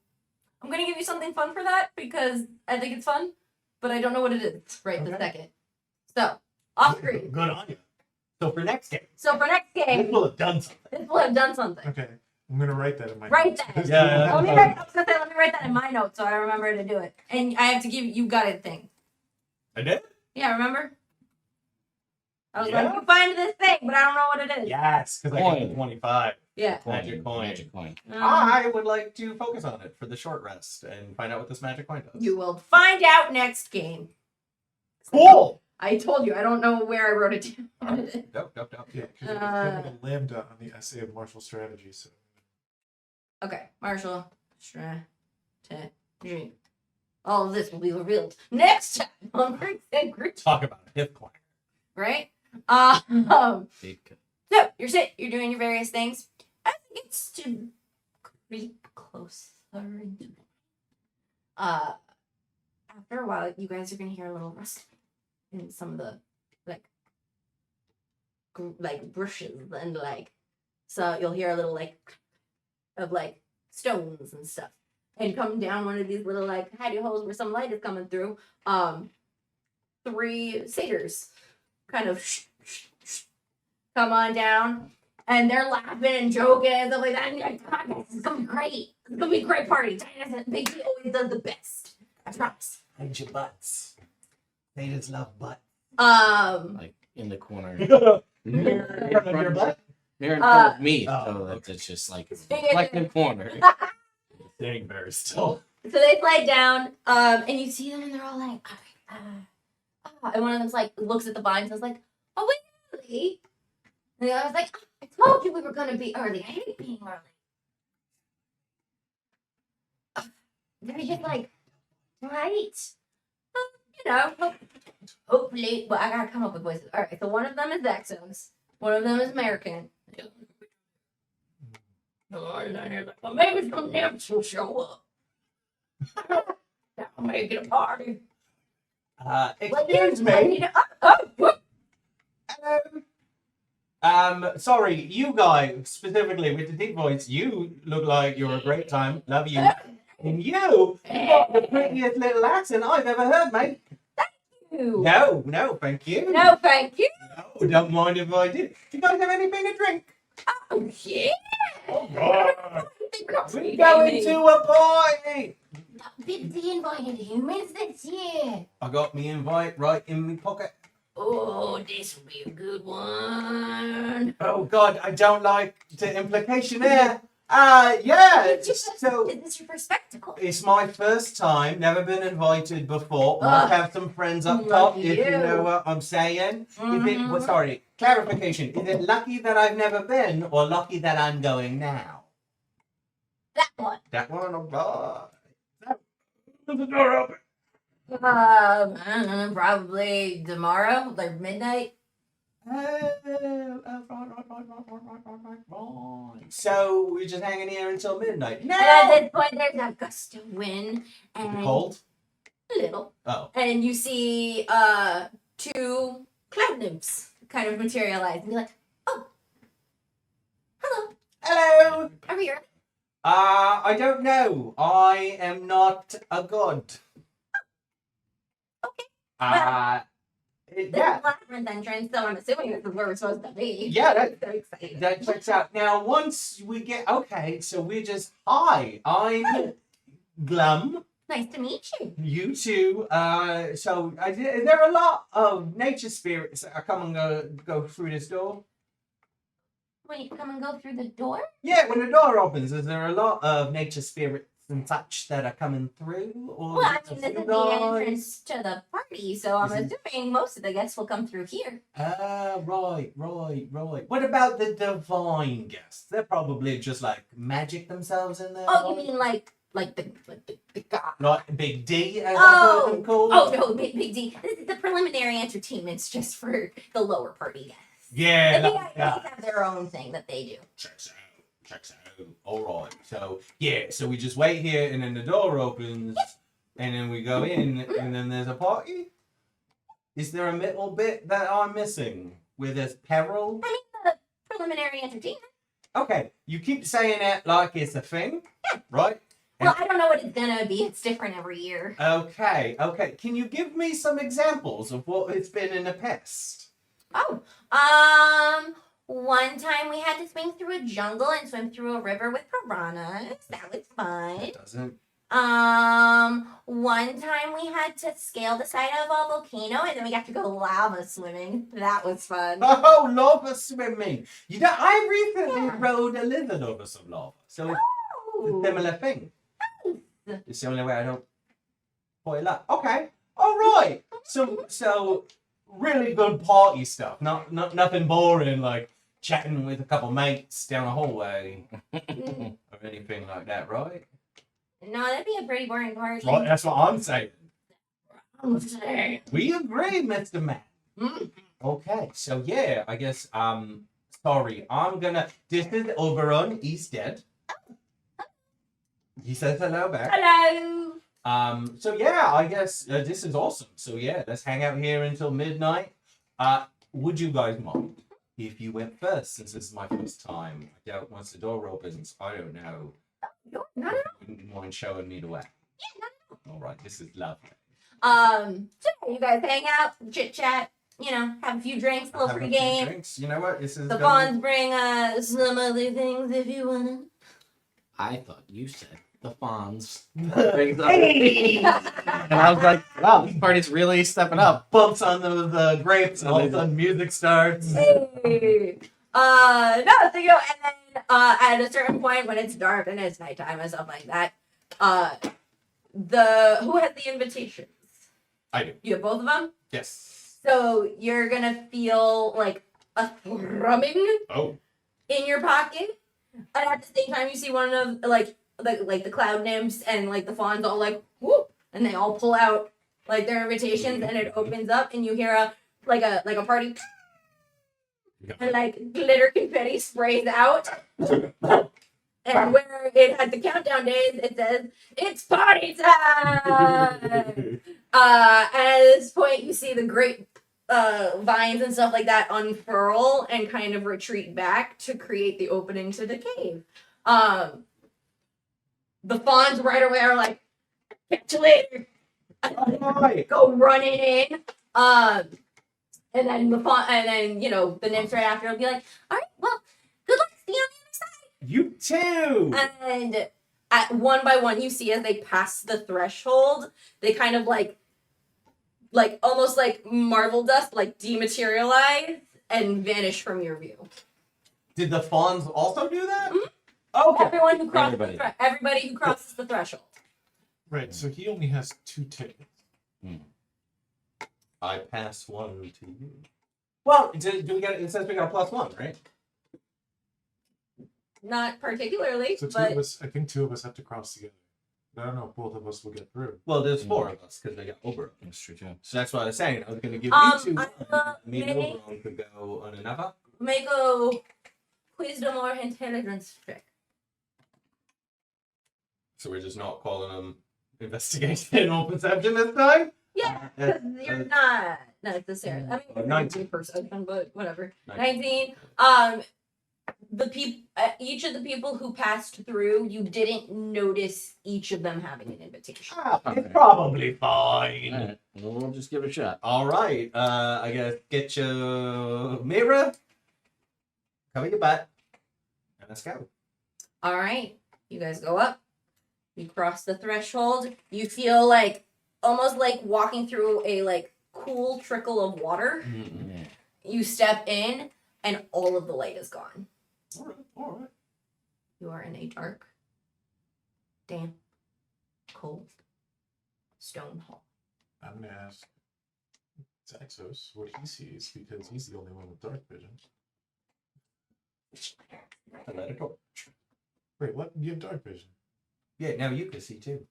Speaker 2: gonna give you something fun for that because I think it's fun, but I don't know what it is right this
Speaker 5: Okay.
Speaker 2: second. So, off screen.
Speaker 1: Good on you. So for next game,
Speaker 2: So for next
Speaker 1: this
Speaker 2: game,
Speaker 1: will have done something.
Speaker 2: this will have done something.
Speaker 5: Okay, I'm gonna write that in my
Speaker 2: Write
Speaker 5: notes.
Speaker 2: that.
Speaker 1: Yeah.
Speaker 2: Let me write that in my notes so I remember to do it. And I have to give you got it thing.
Speaker 1: I did?
Speaker 2: Yeah, remember? I was
Speaker 1: Yeah.
Speaker 2: like, you find this thing, but I don't know what it is.
Speaker 1: Yes, because I got
Speaker 3: Coin.
Speaker 1: the 25.
Speaker 2: Yeah.
Speaker 1: Magic coin.
Speaker 3: Magic coin.
Speaker 1: I would like to focus on it for the short rest and find out what this magic coin does.
Speaker 2: You will find out next game.
Speaker 1: Cool!
Speaker 2: I told you, I don't know where I wrote it down.
Speaker 1: Dope.
Speaker 5: Yeah, because it was kind of a lambda on the essay of martial strategy. So
Speaker 2: Okay, martial strategy. All of this will be revealed next time on Freaks and Groups,
Speaker 1: Talk about a hip climber.
Speaker 2: right?
Speaker 3: Big
Speaker 2: So you're doing your various things. I think it's to creep closer into it. After a while, you guys are gonna hear a little rustling in some of the like bushes and so you'll hear a little of stones and stuff. And come down one of these little hidey holes where some light is coming through. 3 satyrs kind of come on down, and they're laughing and joking and stuff like that. And you're like, come on, guys, it's gonna be great. It's gonna be a great party. Dionysus, Big D always does the best. I promise.
Speaker 1: Hide your butts. They just love butt.
Speaker 3: Like in the corner.
Speaker 1: In front of your butt?
Speaker 3: They're in front of me,
Speaker 1: oh,
Speaker 3: so
Speaker 1: okay.
Speaker 3: that's it's just like a
Speaker 2: Speaking-
Speaker 3: reflective corner.
Speaker 1: Staying very still.
Speaker 2: So they play down, and you see them, and they're all like, and one of them's like, looks at the vines and is like, oh, wait, really? And the other's like, I told you we were gonna be early. I hate being early. They're just like, right? You know, hopefully, well, I gotta come up with voices. All right, so one of them is Exos, one of them is American. Well, maybe some nymphs will show up. That'll make it a party.
Speaker 1: Excuse me. Hello. Sorry, you guys, specifically with the deep voice, you look like you're a great time. Love you. And you got the prettiest little accent I've ever heard, mate. No, thank you.
Speaker 2: No, thank you.
Speaker 1: No, don't mind if I do. Do you guys have anything to drink?
Speaker 2: Oh, yeah.
Speaker 1: We're going to a party.
Speaker 2: Big D invited humans this year.
Speaker 1: I got me invite right in my pocket.
Speaker 2: Oh, this will be a good one.
Speaker 1: Oh God, I don't like the implication there. Yeah.
Speaker 2: Is
Speaker 1: So
Speaker 2: this your first spectacle?
Speaker 1: it's my first time, never been invited before. Must have some friends up top,
Speaker 2: Lucky
Speaker 1: if you
Speaker 2: you.
Speaker 1: know what I'm saying. Is it?
Speaker 2: Mhm.
Speaker 1: Well, sorry, clarification. Is it lucky that I've never been, or lucky that I'm going now?
Speaker 2: That one.
Speaker 1: That one, oh, the door open.
Speaker 2: I don't know, probably tomorrow, like midnight.
Speaker 1: Right. So we're just hanging here until midnight.
Speaker 2: And at
Speaker 1: No.
Speaker 2: this point, there's a gust of wind and
Speaker 1: Cold.
Speaker 2: a little,
Speaker 1: Oh.
Speaker 2: and you see 2 cloud nymphs kind of materialize and be like, "Oh, hello,
Speaker 1: Hello.
Speaker 2: are we early?"
Speaker 1: I don't know. I am not a god.
Speaker 2: Okay.
Speaker 1: Yeah.
Speaker 2: This is labyrinth entrance, so I'm assuming this is where we're supposed to be.
Speaker 1: Yeah, that,
Speaker 2: So excited.
Speaker 1: that checks out. Now, once we get okay, so we're just hi. I'm Glum.
Speaker 2: Nice to meet you.
Speaker 1: You too. So is there a lot of nature spirits that come and go through this door?
Speaker 2: When you come and go through the door?
Speaker 1: Yeah, when the door opens, is there a lot of nature spirits and such that are coming through? Or
Speaker 2: Well, I
Speaker 1: just a
Speaker 2: mean, this
Speaker 1: few
Speaker 2: is the
Speaker 1: guys?
Speaker 2: entrance to the party, so I'm
Speaker 1: Is
Speaker 2: assuming most of the guests will come through here.
Speaker 1: Right. What about the divine guests? They're probably just like magic themselves in there.
Speaker 2: Oh, you
Speaker 1: right?
Speaker 2: mean like the god?
Speaker 1: Like Big D, as I've
Speaker 2: Oh!
Speaker 1: heard them called?
Speaker 2: Oh no, big D. This is the preliminary entertainment's just for the lower party guests.
Speaker 1: Yeah,
Speaker 2: The
Speaker 1: like
Speaker 2: VIPs
Speaker 1: that.
Speaker 2: have their own thing that they do.
Speaker 1: Checks out. All right. So so we just wait here, and then the door opens, and then we go in, and then there's a party. Is there a middle bit that I'm missing where there's peril?
Speaker 2: I mean, the preliminary entertainment.
Speaker 1: Okay, you keep saying it like it's a thing, right?
Speaker 2: Well, I don't know what it's gonna be. It's different every year.
Speaker 1: Okay. Can you give me some examples of what it's been in the past?
Speaker 2: Oh, one time we had to swing through a jungle and swim through a river with piranhas. That was fun.
Speaker 1: It doesn't.
Speaker 2: One time we had to scale the side of a volcano and then we got to go lava swimming. That was fun.
Speaker 1: Oh, lava swimming. You know, I recently
Speaker 2: Yeah.
Speaker 1: rode a lizard over some lava, so it's a
Speaker 2: Ooh.
Speaker 1: similar thing. It's the only way I don't boil up. Okay. All right. So really good party stuff. Not nothing boring like chatting with a couple mates down a hallway or anything like that, right?
Speaker 2: No, that'd be a pretty boring party.
Speaker 1: Right. That's what I'm saying.
Speaker 2: I'm saying.
Speaker 1: We agree, Mr. Man.
Speaker 2: Mm.
Speaker 1: Okay. So yeah, I guess sorry. This is Oberon. He's dead. He says hello back.
Speaker 2: Hello.
Speaker 1: So yeah, I guess this is awesome. So yeah, let's hang out here until midnight. Would you guys mind if you went first, since this is my first time? I doubt once the door opens, I don't know.
Speaker 2: No.
Speaker 1: Wouldn't mind showing me the way.
Speaker 2: Yeah,
Speaker 1: All right, this is lovely.
Speaker 2: So you guys hang out, chit chat, have a few drinks, a little
Speaker 1: Have
Speaker 2: free
Speaker 1: a few
Speaker 2: game.
Speaker 1: drinks. You know what? This is
Speaker 2: The
Speaker 1: gonna
Speaker 2: fawns bring some other things if you wanna.
Speaker 3: I thought you said the fawns.
Speaker 1: Hey!
Speaker 3: And I was like, wow, this party's really stepping up.
Speaker 1: Bumps on those grapes, and all of a sudden music starts.
Speaker 2: Hey. No, so and then at a certain point when it's dark and it's nighttime and stuff like that, who has the invitations?
Speaker 1: I do.
Speaker 2: You have both of them?
Speaker 1: Yes.
Speaker 2: So you're gonna feel like a thrumming
Speaker 1: Oh.
Speaker 2: in your pocket, and at the same time you see one of like the cloud nymphs and like the fawns all like whoop, and they all pull out like their invitations, and it opens up, and you hear a party, and like glitter confetti sprays out, and where it had the countdown days, it says it's party time. At this point, you see the grape vines and stuff like that unfurl and kind of retreat back to create the opening to the cave. The fawns right away are like, catch you later. Go running in. And then the nymphs right after will be like, all right, well, good luck. See you on the other side.
Speaker 1: You too.
Speaker 2: And at one by one, you see as they pass the threshold, they kind of like almost like marble dust, like dematerialize and vanish from your view.
Speaker 1: Did the fawns also do that?
Speaker 2: Mhm.
Speaker 1: Okay.
Speaker 2: Everybody who crosses the threshold.
Speaker 5: Right, so he only has 2 tickets.
Speaker 1: I pass one to you. Well, it says we got a +1, right?
Speaker 2: Not particularly,
Speaker 5: So
Speaker 2: but
Speaker 5: I think 2 of us have to cross together. I don't know if both of us will get through.
Speaker 1: Well, there's 4 of us because they got Oberon.
Speaker 3: That's true, too.
Speaker 1: So that's what I was saying. I was going to give
Speaker 2: I
Speaker 1: you 2.
Speaker 2: will
Speaker 1: Me and
Speaker 2: make-
Speaker 1: Oberon could go on another.
Speaker 2: make a wisdom or intelligence check.
Speaker 1: So we're just not calling them investigation or perception this time?
Speaker 2: Yeah, because you're not necessarily. I mean, you're
Speaker 1: 19.
Speaker 2: perception, but whatever.
Speaker 1: 19.
Speaker 2: 19. Each of the people who passed through, you didn't notice each of them having an invitation.
Speaker 1: It's probably fine.
Speaker 3: Alright, well, we'll just give it a shot.
Speaker 1: All right. I gotta get your mirror, cover your butt, and let's go.
Speaker 2: All right, you guys go up. You cross the threshold. You feel like almost like walking through a like cool trickle of water.
Speaker 3: Mm-mm.
Speaker 2: You step in, and all of the light is gone.
Speaker 1: All right.
Speaker 2: You are in a dark, damp, cold stone hall.
Speaker 5: I'm going to ask Zaxos what he sees because he's the only one with dark vision.
Speaker 1: I let it go.
Speaker 5: Wait, what? You have dark vision?
Speaker 1: Yeah, now you can see too.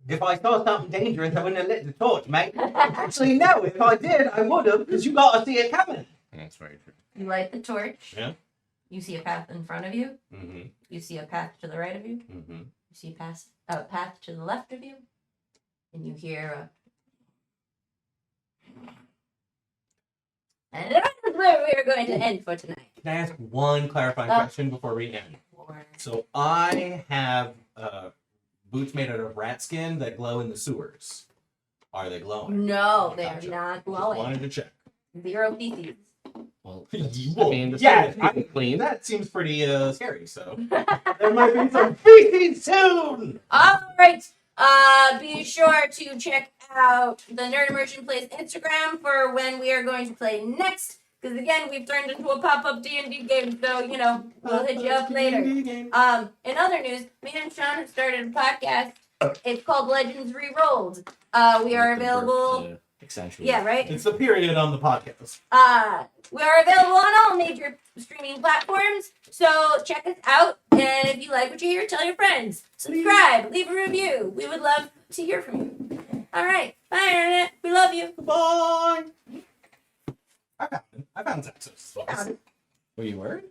Speaker 1: If I saw something dangerous, I wouldn't have lit the torch, mate. Actually, no. If I did, I would have, because you got to see it coming.
Speaker 3: That's very true.
Speaker 2: You light the torch.
Speaker 1: Yeah.
Speaker 2: You see a path in front of you.
Speaker 1: Mm-hmm.
Speaker 2: You see a path to the right of you.
Speaker 1: Mm-hmm.
Speaker 2: You see a path to the left of you. And you hear And that is where we are going to end for tonight.
Speaker 1: Can I ask one clarifying question before we end? So I have boots made out of rat skin that glow in the sewers. Are they glowing?
Speaker 2: No, they are
Speaker 1: Gotcha.
Speaker 2: not
Speaker 1: Just
Speaker 2: glowing.
Speaker 1: wanted to check.
Speaker 2: 0 feces.
Speaker 3: Well,
Speaker 1: Well,
Speaker 3: I mean, the
Speaker 1: yeah,
Speaker 3: yeah, clean.
Speaker 1: That seems pretty scary. So there might be some feces soon.
Speaker 2: All right. Be sure to check out the Nerd Immersion Plays Instagram for when we are going to play next. Because again, we've turned into a pop-up D&D game, so we'll hit you up later. In other news, me and Sean have started a podcast. It's called Legends Rerolled. We are available.
Speaker 3: Accentuate.
Speaker 2: Yeah, right.
Speaker 1: It's the period on the podcast.
Speaker 2: We are available on all major streaming platforms, so check us out. And if you like what you hear, tell your friends. Subscribe, leave a review. We would love to hear from you. All right, bye, Internet. We love you.
Speaker 1: Bye. I found Zaxos.
Speaker 3: Were you worried?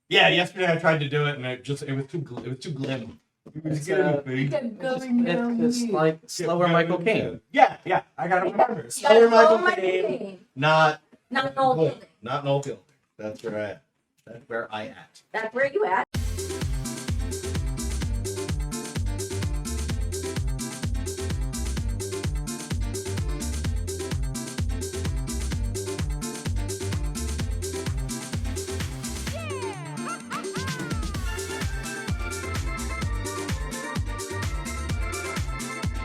Speaker 1: Yeah, yesterday I tried to do it and it was too glim. It was
Speaker 3: It's,
Speaker 1: getting big.
Speaker 3: It's like slower Michael Caine.
Speaker 1: Yeah. I gotta remember. Slower Michael Caine, not
Speaker 2: Not Noel
Speaker 1: Glim.
Speaker 2: Fielding.
Speaker 1: Not Noel Fielding. That's where I at.
Speaker 2: That's where you at.